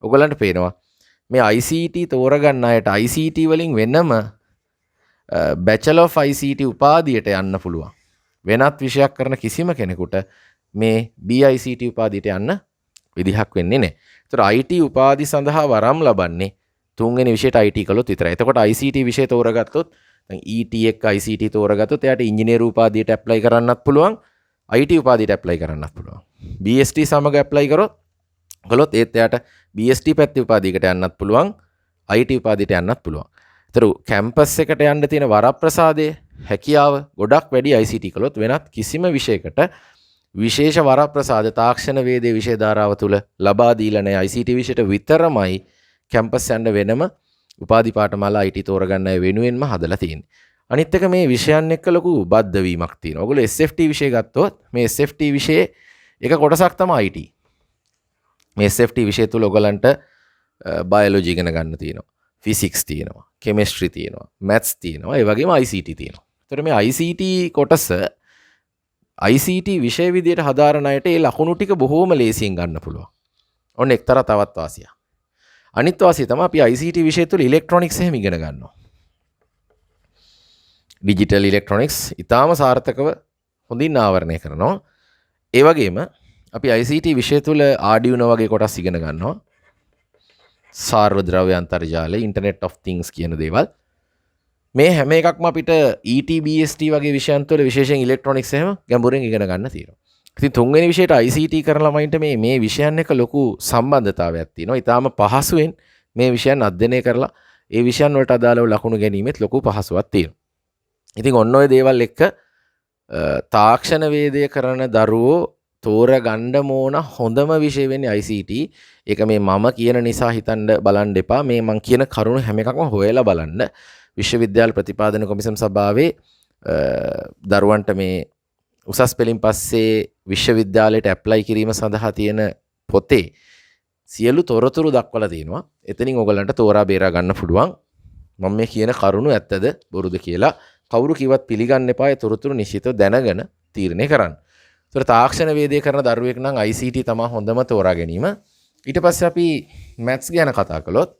ඔයගලන්ට පේනවා මේ ICT තෝරගන්න අයට ICT වලින් වෙනම Bachelor of ICT උපාධියට යන්න පුළුවන්. වෙනත් විෂයක් කරන කිසිම කෙනෙකුට මේ BICT උපාධියට යන්න විදිහක් වෙන්නේ නැහැ. ඒතර IT උපාධි සඳහා වරම් ලබන්නේ තුන්වෙනි විෂයට IT කළොත් විතරයි. එතකොට ICT විෂය තෝරගත්තොත් දැන් ET එක ICT තෝරගත්තොත් එයාට ඉංජිනේරු උපාධියට ඇප්ලයි කරන්නත් පුළුවන්. IT උපාධියට ඇප්ලයි කරන්නත් පුළුවන්. BST සමග ඇප්ලයි කළොත් ඒත් එයාට BST පැත්තේ උපාධියකට යන්නත් පුළුවන්. IT උපාධියට යන්නත් පුළුවන්. ඒතර කැම්පස් එකට යන්න තියෙන වරප්‍රසාදයේ හැකියාව ගොඩක් වැඩි ICT කළොත් වෙනත් කිසිම විෂයකට විශේෂ වරප්‍රසාද තාක්ෂණ වේදේ විෂය ධාරාව තුල ලබා දීලා නැහැ. ICT විෂයට විතරමයි කැම්පස් යන්න වෙනම උපාධි පාඨමාලා IT තෝරගන්න අය වෙනුවෙන්ම හදලා තියෙන්නේ. අනිත් එක මේ විෂයන් එක්ක ලොකු බද්ධ වීමක් තියෙනවා. ඔයගොල්ලෝ SFT විෂය ගත්තොත් මේ SFT විෂයේ එක කොටසක් තමයි IT. මේ SFT විෂය තුල ඔයගලන්ට බයොලොජි ඉගෙන ගන්න තියෙනවා. ෆිසික්ස් තියෙනවා. කෙමිස්ට්‍රි තියෙනවා. මැත්ස් තියෙනවා. ඒ වගේම ICT තියෙනවා. ඒතර මේ ICT කොටස ICT විෂය විදියට හදාරන අයට ඒ ලකුණු ටික බොහෝම ලේසියෙන් ගන්න පුළුවන්. ඔන්න එක්තරා තවත් වාසියක්. අනිත් වාසිය තමයි අපි ICT විෂය තුල ඉලෙක්ට්‍රොනික්ස් එහෙම ඉගෙන ගන්නවා. ඩිජිටල් ඉලෙක්ට්‍රොනික්ස් ඊටාම සාර්ථකව හොඳින් ආවරණය කරනවා. ඒ වගේම අපි ICT විෂය තුල Arduino වගේ කොටස් ඉගෙන ගන්නවා. සාර්වද්‍රව්‍ය අන්තර්ජාලය, Internet of Things කියන දේවල්. මේ හැම එකක්ම අපිට ETBST වගේ විෂයන් තුළ විශේෂයෙන් ඉලෙක්ට්‍රොනික්ස් එහෙම ගැඹුරින් ඉගෙන ගන්න තියෙනවා. ඉතින් තුන්වෙනි විෂයට ICT කරන ළමයින්ට මේ විෂයන් එක ලොකු සම්බන්ධතාවයක් තියෙනවා. ඊටාම පහසුවෙන් මේ විෂයන් අධ්‍යයනය කරලා ඒ විෂයන් වලට අදාළව ලකුණු ගැනීමෙත් ලොකු පහසුවක් තියෙනවා. ඉතින් ඔන්න ඔය දේවල් එක්ක තාක්ෂණ වේදය කරන දරුවෝ තෝරගන්න ඕන හොඳම විෂය වෙන්නේ ICT. ඒක මේ මම කියන නිසා හිතන්න බලන්න එපා. මේ මං කියන කරුණු හැම එකක්ම හොයලා බලන්න. විශ්වවිද්‍යාල ප්‍රතිපාදන කොමිසම් සභාවේ දරුවන්ට මේ උසස් පෙළින් පස්සේ විශ්වවිද්‍යාලයට ඇප්ලයි කිරීම සඳහා තියෙන පොතේ සියලු තොරතුරු දක්වලා තියෙනවා. එතනින් ඔයගලන්ට තෝරා බේරා ගන්න පුළුවන්. මම මේ කියන කරුණු ඇත්තද බොරුද කියලා කවුරු කිව්වත් පිළිගන්න එපා. ඒ තොරතුරු නිශ්චිතව දැනගෙන තීරණය කරන්න. ඒතර තාක්ෂණ වේදේ කරන දරුවෙක් නම් ICT තමයි හොඳම තෝරා ගැනීම. ඊට පස්සේ අපි මැත්ස් ගැන කතා කළොත්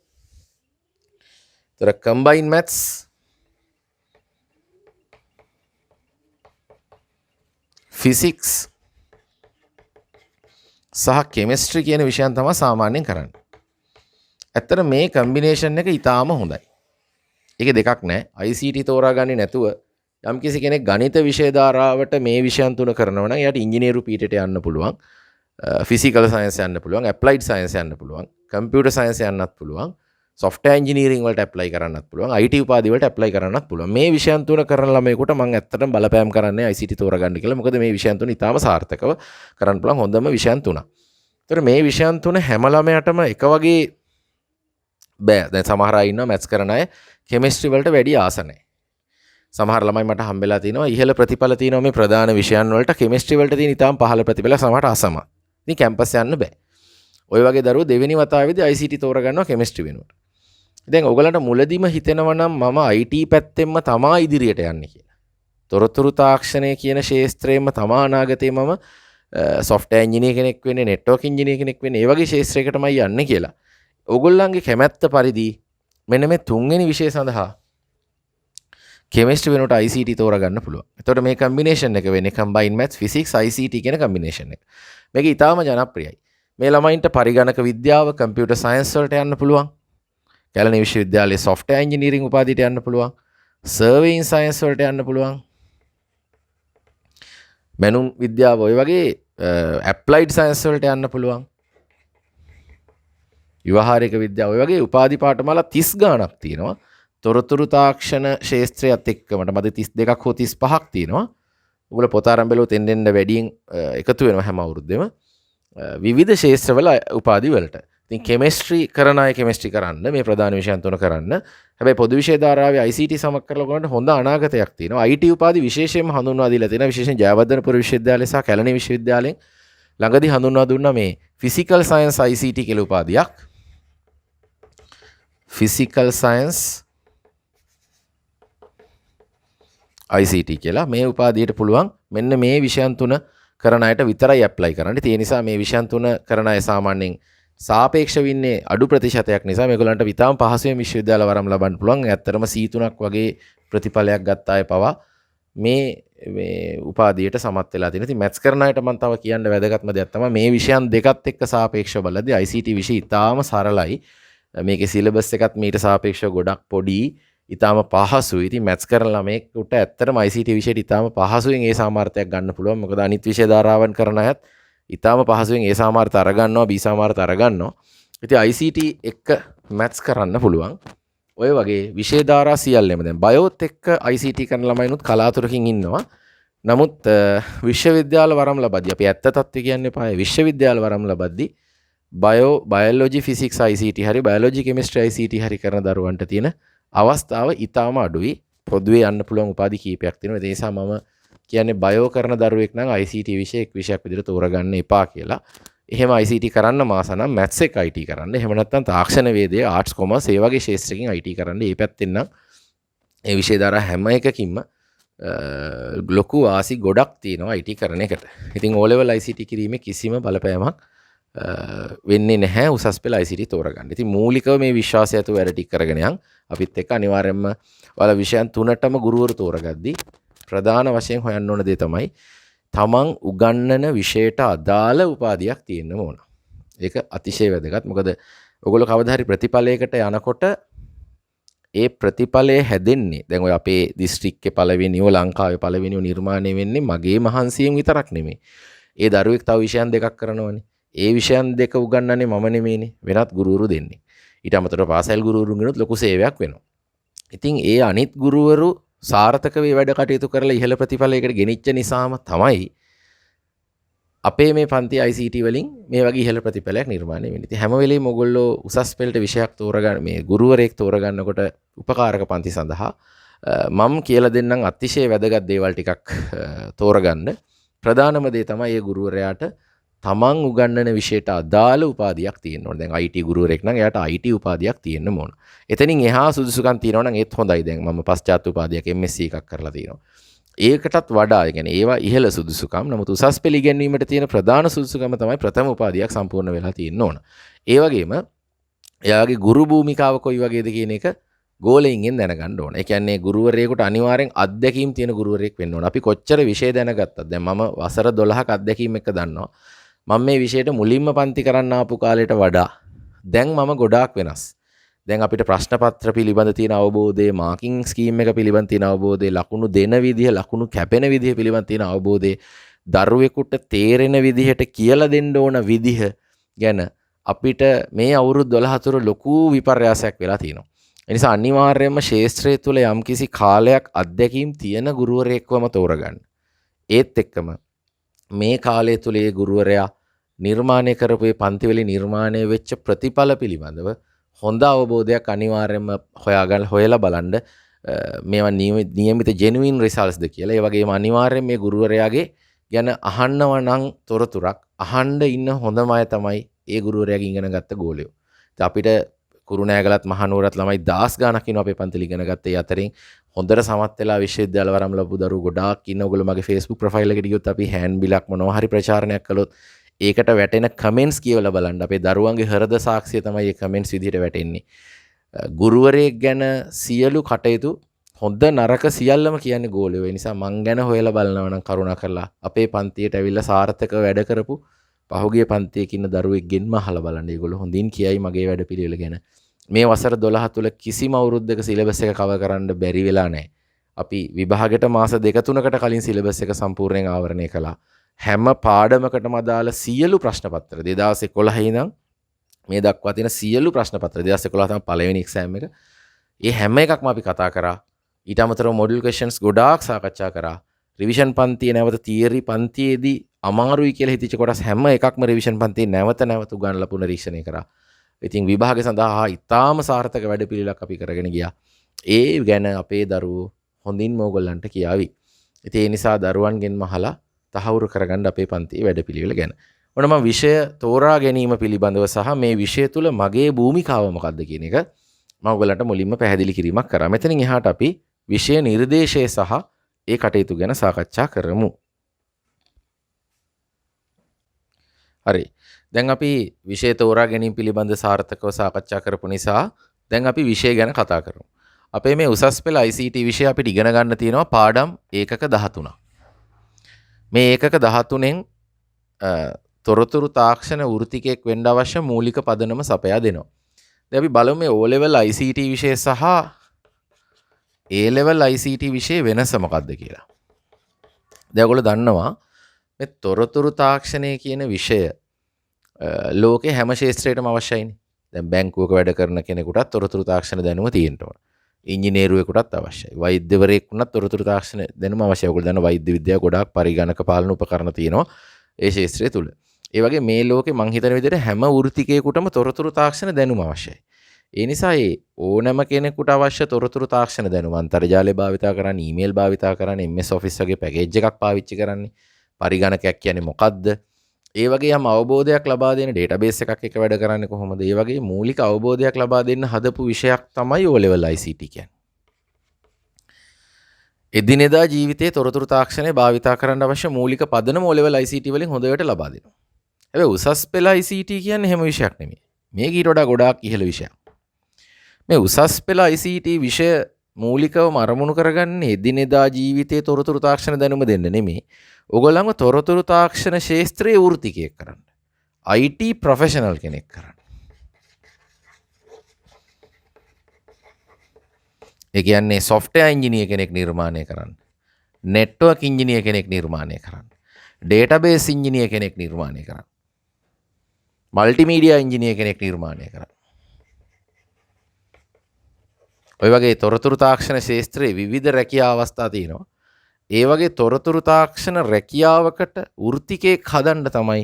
ඒතර කම්බයින් මැත්ස් ෆිසික්ස් සහ කෙමිස්ට්‍රි කියන විෂයන් තමයි සාමාන්‍යයෙන් කරන්නේ. ඇත්තට මේ කම්බිනේෂන් එක ඊටාම හොඳයි. ඒක දෙකක් නෑ. ICT තෝරාගන්නේ නැතුව යම්කිසි කෙනෙක් ගණිත විෂය ධාරාවට මේ විෂයන් තුන කරනවා නම් එයාට ඉංජිනේරු පීඨයට යන්න පුළුවන්. ෆිසිකල් සයන්ස් යන්න පුළුවන්, ඇප්ලයිඩ් සයන්ස් යන්න පුළුවන්, කම්පියුටර් සයන්ස් යන්නත් පුළුවන්, software engineering වලට ඇප්ලයි කරන්නත් පුළුවන්, IT උපාධි වලට ඇප්ලයි කරන්නත් පුළුවන්. මේ විෂයන් තුන කරන ළමයෙකුට මම ඇත්තටම බලපෑම් කරන්නේ ICT තෝරගන්න කියලා. මොකද මේ විෂයන් තුන ඉතාම සාර්ථකව කරන්න පුළුවන් හොඳම විෂයන් තුනක්. ඒතර මේ විෂයන් තුන හැම ළමයාටම එක වගේ බෑ. දැන් සමහර අය ඉන්නවා මැත්ස් කරන අය කෙමිස්ට්‍රි වලට වැඩි ආස නැහැ. සමහර ළමයි මට හම්බෙලා තිනවා ඉහළ ප්‍රතිඵල තියෙනවා මේ ප්‍රධාන විෂයන් වලට කෙමිස්ට්‍රි වලට තියෙන ඉතාම පහළ ප්‍රතිඵල සමහරට අසම. ඉතින් කැම්පස් යන්න බෑ. ඔය වගේ දරුවෝ දෙවෙනි වතාවේදී ICT තෝරගන්නවා කෙමිස්ට්‍රි වෙනුවට. දැන් ඔයගලන්ට මුලදීම හිතෙනවා නම් මම IT පැත්තෙන්ම තමා ඉදිරියට යන්නේ කියලා. තොරතුරු තාක්ෂණය කියන ශාස්ත්‍රයෙන්ම තමා අනාගතේ මම software engineer කෙනෙක් වෙන්නේ, network engineer කෙනෙක් වෙන්නේ, ඒ වගේ ශාස්ත්‍රයකටමයි යන්නේ කියලා. ඔයගොල්ලන්ගේ කැමැත්ත පරිදි මෙන්න මේ තුන්වෙනි විෂය සඳහා කෙමිස්ට්‍රි වෙනුවට ICT තෝරගන්න පුළුවන්. එතකොට මේ කම්බිනේෂන් එක වෙන්නේ combined maths physics ICT කියන කම්බිනේෂන් එක. මේක ඊටාම ජනප්‍රියයි. මේ ළමයින්ට පරිගණක විද්‍යාව, කම්පියුටර් සයන්ස් වලට යන්න පුළුවන්. කැලණි විශ්වවිද්‍යාලයේ software engineering උපාධියට යන්න පුළුවන්. surveying science වලට යන්න පුළුවන්. මැනුම් විද්‍යාව ඔය වගේ applied science වලට යන්න පුළුවන්. ව්‍යවහාරික විද්‍යාව ඔය වගේ උපාධි පාඨමාලා 30 ගාණක් තියෙනවා. තොරතුරු තාක්ෂණ ශාස්ත්‍රයත් එක්කම මට 32ක් හෝ 35ක් තියෙනවා. ඔයගොල්ලෝ පොත ආරම්භ බැලුවොත් එන්න වැඩියෙන් එකතු වෙනවා හැම අවුරුද්දෙම. විවිධ ශාස්ත්‍රවල උපාධි වලට. ඉතින් කෙමිස්ට්‍රි කරන අය කෙමිස්ට්‍රි කරන්න මේ ප්‍රධාන විෂයන් තුන කරන්න. හැබැයි පොදු විෂය ධාරාවේ ICT සමග කරලා ඔයගොල්ලන්ට හොඳ අනාගතයක් තියෙනවා. IT උපාධි විශේෂයෙන්ම හඳුන්වා දීලා තියෙනවා. විශේෂයෙන් ජයවර්ධනපුර විශ්වවිද්‍යාලය සහ කැලණි විශ්වවිද්‍යාලයෙන් ළඟදී හඳුන්වා දුන්නා මේ physical science ICT කියලා උපාධියක්. physical science ICT කියලා මේ උපාධියට පුළුවන් මෙන්න මේ විෂයන් තුන කරන අයට විතරයි ඇප්ලයි කරන්න. ඒ නිසා මේ විෂයන් තුන කරන අය සාමාන්‍යයෙන් සාපේක්ෂව ඉන්නේ අඩු ප්‍රතිශතයක් නිසා මේගොල්ලන්ට විතාම පහසුවෙන් විශ්වවිද්‍යාල වරම් ලබන්න පුළුවන්. ඇත්තටම C3ක් වගේ ප්‍රතිඵලයක් ගත්ත අය පවා මේ උපාධියට සමත් වෙලා තියෙනවා. ඉතින් මැත්ස් කරන අයට මම තව කියන්න වැදගත්ම දෙයක් තමයි මේ විෂයන් දෙකත් එක්ක සාපේක්ෂව බලද්දී ICT විෂය ඉතාම සරලයි. මේකේ සිලබස් එකත් මීට සාපේක්ෂව ගොඩක් පොඩි, ඉතාම පහසුයි. ඉතින් මැත්ස් කරන ළමයෙකුට ඇත්තටම ICT විෂයට ඉතාම පහසුවෙන් ඒ සාමාර්ථයක් ගන්න පුළුවන්. මොකද අනිත් විෂය ධාරාවන් කරන අයත් ඉතාම පහසුවෙන් ඒ සාමාර්ථ අරගන්නවා, B සාමාර්ථ අරගන්නවා. ඉතින් ICT එක්ක මැත්ස් කරන්න පුළුවන්. ඔය වගේ විෂය ධාරා සියල්ලම දැන් බයෝත් එක්ක ICT කරන ළමයිනුත් කලාතුරකින් ඉන්නවා. නමුත් විශ්වවිද්‍යාල වරම් ලබද්දී අපි ඇත්ත තත්ත්වය කියන්න එපා. විශ්වවිද්‍යාල වරම් ලබද්දී බයෝලොජි ෆිසික්ස් ICT හරි බයෝලොජි කෙමිස්ට්‍රි ICT හරි කරන දරුවන්ට තියෙන අවස්ථාව ඉතාම අඩුයි. පොදුවේ යන්න පුළුවන් උපාධි කීපයක් තියෙනවා. ඒ නිසා මම කියන්නේ බයෝ කරන දරුවෙක් නම් ICT විෂය එක් විෂයක් විදිහට තෝරගන්න එපා කියලා. එහෙම ICT කරන්න මාස නම් මැත්ස් එක IT කරන්න. එහෙම නැත්නම් තාක්ෂණ වේදය, ආර්ට්ස් කොමර්ස් ඒ වගේ ශාස්ත්‍රකින් IT කරන්න. මේ පැත්තෙන් නම් ඒ විෂය ධාරා හැම එකකින්ම ලොකු ආසි ගොඩක් තියෙනවා IT කරන එකට. ඉතින් O level ICT කිරීමේ කිසිම බලපෑමක් වෙන්නේ නැහැ උසස් පෙළ ICT තෝරගන්න. ඉතින් මූලිකව මේ විශ්වාසය ඇතුව වැඩ ටික කරගෙන යන් අපිත් එක්ක අනිවාර්යයෙන්ම ඔයාලා විෂයන් තුනටම ගුරුවරු තෝරගද්දී ප්‍රධාන වශයෙන් හොයන්න ඕන දේ තමයි තමන් උගන්වන විෂයට අදාළ උපාධියක් තියෙන්න ඕන. ඒක අතිශය වැදගත්. මොකද ඔයගොල්ලෝ කවදා හරි ප්‍රතිඵලයකට යනකොට ඒ ප්‍රතිඵලය හැදෙන්නේ දැන් ඔය අපේ දිස්ත්‍රික්කේ පළවෙනිව ලංකාවේ පළවෙනිව නිර්මාණය වෙන්නේ මගේ මහන්සියෙන් විතරක් නෙමෙයි. ඒ දරුවෙක් තව විෂයන් දෙකක් කරනවනේ. ඒ විෂයන් දෙක උගන්වන්නේ මම නෙමෙයිනේ, වෙනත් ගුරුවරු දෙන්නේ. ඊට අමතරව පාසල් ගුරුවරුන්ගෙනුත් ලොකු සේවයක් වෙනවා. ඉතින් ඒ අනිත් ගුරුවරු සාර්ථක වේ වැඩ කටයුතු කරලා ඉහළ ප්‍රතිඵලයකට ගෙනිච්ච නිසාම තමයි අපේ මේ පන්ති ICT වලින් මේ වගේ ඉහළ ප්‍රතිඵලයක් නිර්මාණය වෙන්නේ. ඉතින් හැම වෙලෙම ඔයගොල්ලෝ උසස් පෙළට විෂයක් තෝරගන්න මේ ගුරුවරයෙක් තෝරගන්නකොට උපකාරක පන්ති සඳහා මම කියලා දෙන්නම් අතිශය වැදගත් දේවල් ටිකක් තෝරගන්න. ප්‍රධානම දේ තමයි ඒ ගුරුවරයාට තමන් උගන්වන විෂයට අදාළ උපාධියක් තියෙන්න ඕන. දැන් IT ගුරුවරයෙක් නම් එයාට IT උපාධියක් තියෙන්න ඕන. එතනින් එහා සුදුසුකම් තියෙනවා නම් ඒත් හොඳයි. දැන් මම පශ්චාත් උපාධියක් MSc එකක් කරලා තියෙනවා. ඒකටත් වඩා يعني ඒවා ඉහළ සුදුසුකම්. නමුත් උසස් පෙළ ඉගෙනීමට තියෙන ප්‍රධාන සුදුසුකම තමයි ප්‍රථම උපාධියක් සම්පූර්ණ වෙලා තියෙන්න ඕන. ඒ වගේම එයාගේ ගුරු භූමිකාව කොයි වගේද කියන එක ගෝලයින්ගෙන් දැනගන්න ඕන. ඒ කියන්නේ ගුරුවරයෙකුට අනිවාර්යෙන් අත්දැකීම් තියෙන ගුරුවරයෙක් වෙන්න ඕන. අපි කොච්චර විෂය දැනගත්තත් දැන් මම වසර 12ක අත්දැකීම් එක දන්නවා. මම මේ විෂයට මුලින්ම පන්ති කරන්න ආපු කාලයට වඩා දැන් මම ගොඩාක් වෙනස්. දැන් අපිට ප්‍රශ්න පත්‍ර පිළිබඳ තියෙන අවබෝධය, මාකින් ස්කීම් එක පිළිබඳ තියෙන අවබෝධය, ලකුණු දෙන විදිහ, ලකුණු කැපෙන විදිහ පිළිබඳ තියෙන අවබෝධය, දරුවෙකුට තේරෙන විදිහට කියලා දෙන්න ඕන විදිහ ගැන අපිට මේ අවුරුදු 12 තුර ලොකු විපර්යාසයක් වෙලා තියෙනවා. ඒ නිසා අනිවාර්යයෙන්ම ශාස්ත්‍රය තුල යම්කිසි කාලයක් අත්දැකීම් තියෙන ගුරුවරයෙක්වම තෝරගන්න. ඒත් එක්කම මේ කාලය තුල ඒ ගුරුවරයා නිර්මාණය කරපු ඒ පන්තිවලින් නිර්මාණය වෙච්ච ප්‍රතිඵල පිළිබඳව හොඳ අවබෝධයක් අනිවාර්යයෙන්ම හොයලා බලන්න මේවා නියමිත ජෙනුයින් රිසල්ට්ස්ද කියලා. ඒ වගේම අනිවාර්යයෙන් මේ ගුරුවරයාගේ ගැන අහන්නව නම් තොරතුරක් අහන්න ඉන්න හොඳම අය තමයි ඒ ගුරුවරයාගෙන් ඉගෙන ගත්ත ගෝලයෝ. ඉතින් අපිට කුරුණෑගලත් මහනුවරත් ළමයි 10 ගාණක් ඉන්නවා අපේ පන්තිල ඉගෙන ගත්තේ. අතරින් හොඳට සමත් වෙලා විශ්වවිද්‍යාල වරම් ලැබපු දරුවෝ ගොඩාක් ඉන්නවා. ඔයගොල්ලෝ මගේ Facebook ප්‍රොෆයිල් එකට ගියොත් අපි හෑන්ඩ් බිලක් මොනවා හරි ප්‍රචාරණයක් කළොත් ඒකට වැටෙන කමෙන්ට්ස් කියවලා බලන්න. අපේ දරුවන්ගේ හෘද සාක්ෂිය තමයි මේ කමෙන්ට්ස් විදිහට වැටෙන්නේ. ගුරුවරයෙක් ගැන සියලු කටයුතු හොඳ නරක සියල්ලම කියන්නේ ගෝලයෝ. ඒ නිසා මං ගැන හොයලා බලනවා නම් කරුණා කරලා අපේ පන්තියට ඇවිල්ලා සාර්ථකව වැඩ කරපු පහුගිය පන්තියක ඉන්න දරුවෙක්ගෙන්ම අහලා බලන්න. ඒගොල්ලෝ හොඳින් කියයි මගේ වැඩපිළිවෙල ගැන. මේ වසර 12 තුල කිසිම අවුරුද්දක සිලබස් එක කවර් කරන්න බැරි වෙලා නැහැ. අපි විභාගෙට මාස 2-3කට කලින් සිලබස් එක සම්පූර්ණයෙන් ආවරණය කළා. හැම පාඩමකටම අදාළ සියලු ප්‍රශ්න පත්‍ර 2011 ඉඳන් මේ දක්වා තියෙන සියලු ප්‍රශ්න පත්‍ර 2011 තමයි පළවෙනි එක්සෑම් එක. ඒ හැම එකක්ම අපි කතා කරා. ඊට අමතරව මොඩියුල් ක්වෙස්චන්ස් ගොඩාක් සාකච්ඡා කරා. රිවිෂන් පන්තියේ නැවත තියරි පන්තියේදී අමාරුයි කියලා හිතච්ච කොටස් හැම එකක්ම රිවිෂන් පන්තියේ නැවත උගන්වලා පුනරීක්ෂණය කරා. ඉතින් විභාගය සඳහා ඉතාම සාර්ථක වැඩපිළිවෙලක් අපි කරගෙන ගියා. ඒ ගැන අපේ දරුවෝ හොඳින්ම ඕගොල්ලන්ට කියාවි. ඉතින් ඒ නිසා දරුවන්ගෙන්ම අහලා තහවුරු කරගන්න අපේ පන්තියේ වැඩපිළිවෙල ගැන. ඔන්න මම විෂය තෝරා ගැනීම පිළිබඳව සහ මේ විෂය තුල මගේ භූමිකාව මොකක්ද කියන එක මම ඔයගලන්ට මුලින්ම පැහැදිලි කිරීමක් කරා. මෙතනින් එහාට අපි විෂය නිර්දේශය සහ ඒ කටයුතු ගැන සාකච්ඡා කරමු. හරි. දැන් අපි විෂය තෝරා ගැනීම පිළිබඳ සාර්ථකව සාකච්ඡා කරපු නිසා දැන් අපි විෂය ගැන කතා කරමු. අපේ මේ උසස් පෙළ ICT විෂය අපිට ඉගෙන ගන්න තියෙනවා පාඩම් ඒකක 13ක්. මේ ඒකක 13න් තොරතුරු තාක්ෂණ වෘත්තිකයෙක් වෙන්න අවශ්‍ය මූලික පදනම සපයා දෙනවා. දැන් අපි බලමු මේ O level ICT විෂය සහ A level ICT විෂය වෙනස මොකක්ද කියලා. දැන් ඔයගොල්ලෝ දන්නවා මේ තොරතුරු තාක්ෂණය කියන විෂය ලෝකේ හැම ශාස්ත්‍රයකටම අවශ්‍යයිනේ. දැන් බැංකුවක වැඩ කරන කෙනෙකුටත් තොරතුරු තාක්ෂණ දැනුම තියෙන්න ඕන. ඉංජිනේරුවෙකුටත් අවශ්‍යයි. වෛද්‍යවරයෙක් වුණත් තොරතුරු තාක්ෂණ දැනුම අවශ්‍යයි. ඔයගොල්ලෝ දන්න වෛද්‍ය විද්‍යාව ගොඩාක් පරිගණක පාලන උපකරණ තියෙනවා ඒ ශාස්ත්‍රය තුල. ඒ වගේ මේ ලෝකේ මං හිතන විදිහට හැම වෘත්තිකයකටම තොරතුරු තාක්ෂණ දැනුම අවශ්‍යයි. ඒ නිසා ඒ ඕනෑම කෙනෙකුට අවශ්‍ය තොරතුරු තාක්ෂණ දැනුම අන්තර්ජාලය භාවිතා කරන්නේ, ඊමේල් භාවිතා කරන්නේ, MS Office වගේ පැකේජ් එකක් පාවිච්චි කරන්නේ, පරිගණකයක් කියන්නේ මොකක්ද? ඒ වගේ යම් අවබෝධයක් ලබා දෙන ඩේටාබේස් එකක් එක වැඩ කරන්නේ කොහොමද? ඒ වගේ මූලික අවබෝධයක් ලබා දෙන්න හදපු විෂයක් තමයි O level ICT කියන්නේ. එදිනෙදා ජීවිතයේ තොරතුරු තාක්ෂණය භාවිතා කරන්න අවශ්‍ය මූලික පදනම O level ICT වලින් හොඳට ලබා දෙනවා. හැබැයි උසස් පෙළ ICT කියන්නේ හැම විෂයක් නෙමෙයි. මේක ඊට වඩා ගොඩාක් ඉහළ විෂයක්. මේ උසස් පෙළ ICT විෂය මූලිකවම අරමුණු කරගන්නේ එදිනෙදා ජීවිතයේ තොරතුරු තාක්ෂණ දැනුම දෙන්න නෙමෙයි. ඔයගොල්ලන්ව තොරතුරු තාක්ෂණ ශාස්ත්‍රයේ වෘත්තිකයෙක් කරන්න. IT ප්‍රොෆෙෂනල් කෙනෙක් කරන්න. ඒ කියන්නේ software engineer කෙනෙක් නිර්මාණය කරන්න. network engineer කෙනෙක් නිර්මාණය කරන්න. database engineer කෙනෙක් නිර්මාණය කරන්න. multimedia engineer කෙනෙක් නිර්මාණය කරන්න. ඔය වගේ තොරතුරු තාක්ෂණ ශාස්ත්‍රයේ විවිධ රැකියා අවස්ථා තියෙනවා. ඒ වගේ තොරතුරු තාක්ෂණ රැකියාවකට වෘත්තිකයෙක් හදන්න තමයි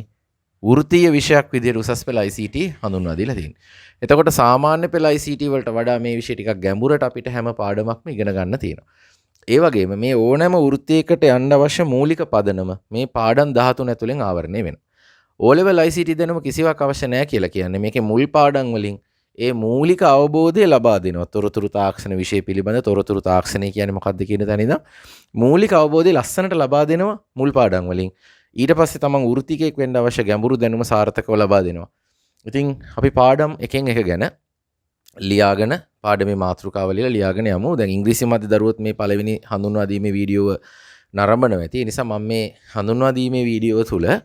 වෘත්තීය විෂයක් විදිහට උසස් පෙළ ICT හඳුන්වා දීලා තියෙන්නේ. එතකොට සාමාන්‍ය පෙළ ICT වලට වඩා මේ විෂය ටිකක් ගැඹුරට අපිට හැම පාඩමක්ම ඉගෙන ගන්න තියෙනවා. ඒ වගේම මේ ඕනෑම වෘත්තියකට යන්න අවශ්‍ය මූලික පදනම මේ පාඩම් 13 ඇතුලෙන් ආවරණය වෙනවා. O level ICT දැනුම කිසිවක් අවශ්‍ය නැහැ කියලා කියන්නේ මේකේ මුල් පාඩම් වලින් ඒ මූලික අවබෝධය ලබා දෙනවා. තොරතුරු තාක්ෂණ විෂය පිළිබඳ තොරතුරු තාක්ෂණය කියන්නේ මොකක්ද කියන තැන ඉඳන් මූලික අවබෝධය ලස්සනට ලබා දෙනවා මුල් පාඩම් වලින්. ඊට පස්සේ තමන් වෘත්තිකයෙක් වෙන්න අවශ්‍ය ගැඹුරු දැනුම සාර්ථකව ලබා දෙනවා. ඉතින් අපි පාඩම් එකෙන් එක ගැන ලියාගෙන පාඩමේ මාතෘකාව ලියාගෙන යමු. දැන් ඉංග්‍රීසි මාධ්‍ය දරුවොත් මේ පළවෙනි හඳුන්වා දීමේ වීඩියෝව නරඹනවා ඇති. ඒ නිසා මම මේ හඳුන්වා දීමේ වීඩියෝව තුල ඒ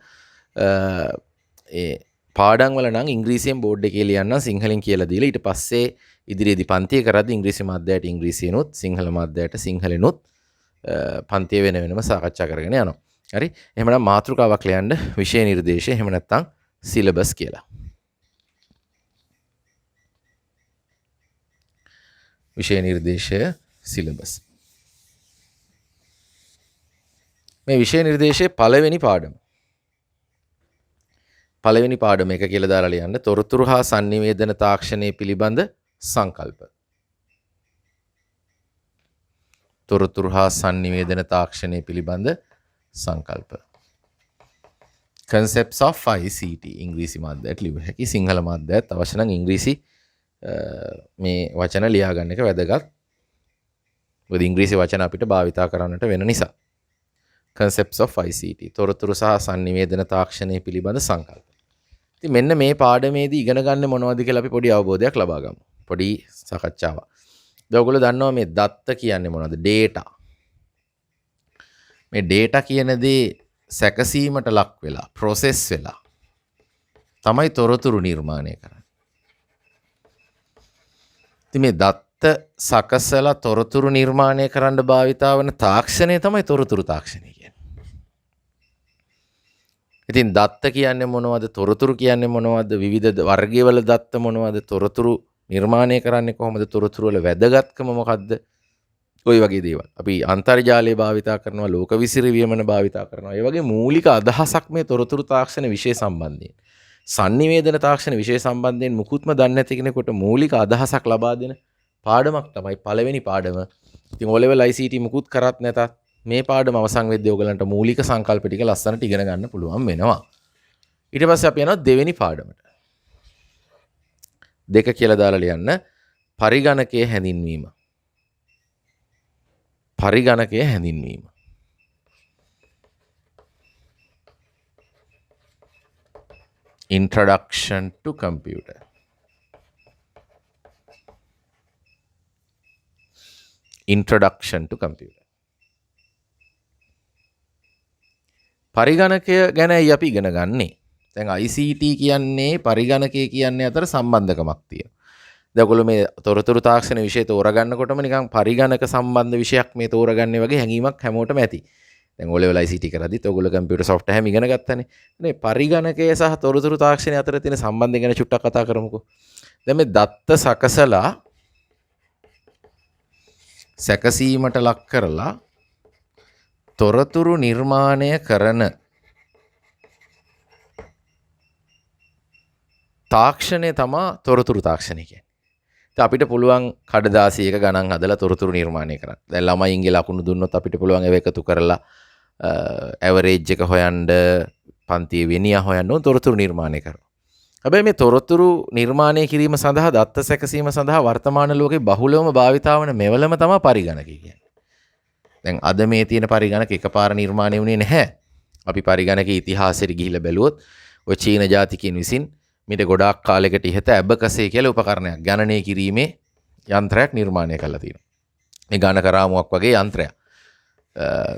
පාඩම් වල නම් ඉංග්‍රීසියෙන් බෝඩ් එකේ ලියන්න සිංහලෙන් කියලා දීලා ඊට පස්සේ ඉදිරියේදී පන්තිය කරද්දී ඉංග්‍රීසි මාධ්‍යයට ඉංග්‍රීසියෙනුත් සිංහල මාධ්‍යයට සිංහලෙනුත් පන්තිය වෙන වෙනම සාකච්ඡා කරගෙන යනවා. හරි. එහෙමනම් මාතෘකාවක් ලියන්න විෂය නිර්දේශය එහෙම නැත්නම් සිලබස් කියලා. විෂය නිර්දේශය සිලබස්. මේ විෂය නිර්දේශයේ පළවෙනි පාඩම. පළවෙනි පාඩම එක කියලා දාලා ලියන්න තොරතුරු හා sannivedana තාක්ෂණය පිළිබඳ සංකල්ප. තොරතුරු හා sannivedana තාක්ෂණය පිළිබඳ සංකල්ප. concepts of ICT ඉංග්‍රීසි මාධ්‍යයට ලියුව හැකි. සිංහල මාධ්‍යයත් අවශ්‍ය නම් ඉංග්‍රීසි මේ වචන ලියා ගන්න එක වැදගත්. මොකද ඉංග්‍රීසි වචන අපිට භාවිතා කරන්නට වෙන නිසා. concepts of ICT තොරතුරු සහ sannivedana තාක්ෂණය පිළිබඳ සංකල්ප. ඉතින් මෙන්න මේ පාඩමේදී ඉගෙන ගන්න මොනවද කියලා අපි පොඩි අවබෝධයක් ලබා ගමු. පොඩි සාකච්ඡාවක්. දැන් ඔයගොල්ලෝ දන්නවා මේ දත්ත කියන්නේ මොනවද? data. මේ data කියන දේ සැකසීමට ලක් වෙලා process වෙලා තමයි තොරතුරු නිර්මාණය කරන්නේ. ඉතින් මේ දත්ත සකසලා තොරතුරු නිර්මාණය කරන්න භාවිතා වන තාක්ෂණය තමයි තොරතුරු තාක්ෂණය කියන්නේ. ඉතින් දත්ත කියන්නේ මොනවද? තොරතුරු කියන්නේ මොනවද? විවිධ වර්ගයවල දත්ත මොනවද? තොරතුරු නිර්මාණය කරන්නේ කොහොමද? තොරතුරු වල වැදගත්කම මොකද්ද? ඔය වගේ දේවල්. අපි අන්තර්ජාලය භාවිතා කරනවා, ලෝක විසිරවීමන භාවිතා කරනවා. ඒ වගේ මූලික අදහසක් මේ තොරතුරු තාක්ෂණ විෂය සම්බන්ධයෙන්. sannivedana තාක්ෂණ විෂය සම්බන්ධයෙන් මුකුත්ම දන්නේ නැති කෙනෙකුට මූලික අදහසක් ලබා දෙන පාඩමක් තමයි පළවෙනි පාඩම. ඉතින් O level ICT මුකුත් කරත් නැතත් මේ පාඩම අවසන් වෙද්දී ඔයගලන්ට මූලික සංකල්ප ටික ලස්සනට ඉගෙන ගන්න පුළුවන් වෙනවා. ඊට පස්සේ අපි යනවා දෙවෙනි පාඩමට. 2 කියලා දාලා ලියන්න. පරිගණකයේ හැඳින්වීම. පරිගණකයේ හැඳින්වීම. Introduction to computer. Introduction to computer. පරිගණකය ගැනයි අපි ඉගෙන ගන්නේ. දැන් ICT කියන්නේ පරිගණකය කියන්නේ අතර සම්බන්ධකමක් තියෙනවා. දැන් ඔයගොල්ලෝ මේ තොරතුරු තාක්ෂණ විෂය තෝරගන්නකොටම නිකන් පරිගණක සම්බන්ධ විෂයක් මේ තෝරගන්නේ වගේ හැඟීමක් හැමෝටම ඇති. දැන් O level ICT කරද්දිත් ඔයගොල්ලෝ කම්පියුටර් software හැම ඉගෙන ගත්තනේ. මේ පරිගණකය සහ තොරතුරු තාක්ෂණය අතර තියෙන සම්බන්ධය ගැන චුට්ටක් කතා කරමුකෝ. දැන් මේ දත්ත සකසලා සැකසීමට ලක් කරලා තොරතුරු නිර්මාණය කරන තාක්ෂණය තමා තොරතුරු තාක්ෂණය කියන්නේ. ඉතින් අපිට පුළුවන් කඩදාසියක ගණන් හදලා තොරතුරු නිර්මාණය කරන්න. දැන් ළමයින්ගේ ලකුණු දුන්නොත් අපිට පුළුවන් ඒව එකතු කරලා ඇවරේජ් එක හොයන්න, පන්තියේ වෙනියා හොයන්න ඕන තොරතුරු නිර්මාණය කරනවා. හැබැයි මේ තොරතුරු නිර්මාණය කිරීම සඳහා දත්ත සැකසීම සඳහා වර්තමාන ලෝකේ බහුලවම භාවිතා වන මෙවලම තමයි පරිගණකය කියන්නේ. දැන් අද මේ තියෙන පරිගණක එකපාර නිර්මාණය වුණේ නැහැ. අපි පරිගණකයේ ඉතිහාසෙට ගිහිල්ලා බැලුවොත් ඔය චීන ජාතිකයන් විසින් මීට ගොඩාක් කාලයකට ඉහත ඇබකසේ කියලා උපකරණයක් ගණනය කිරීමේ යන්ත්‍රයක් නිර්මාණය කරලා තියෙනවා. මේ ගණක රාමුවක් වගේ යන්ත්‍රයක්.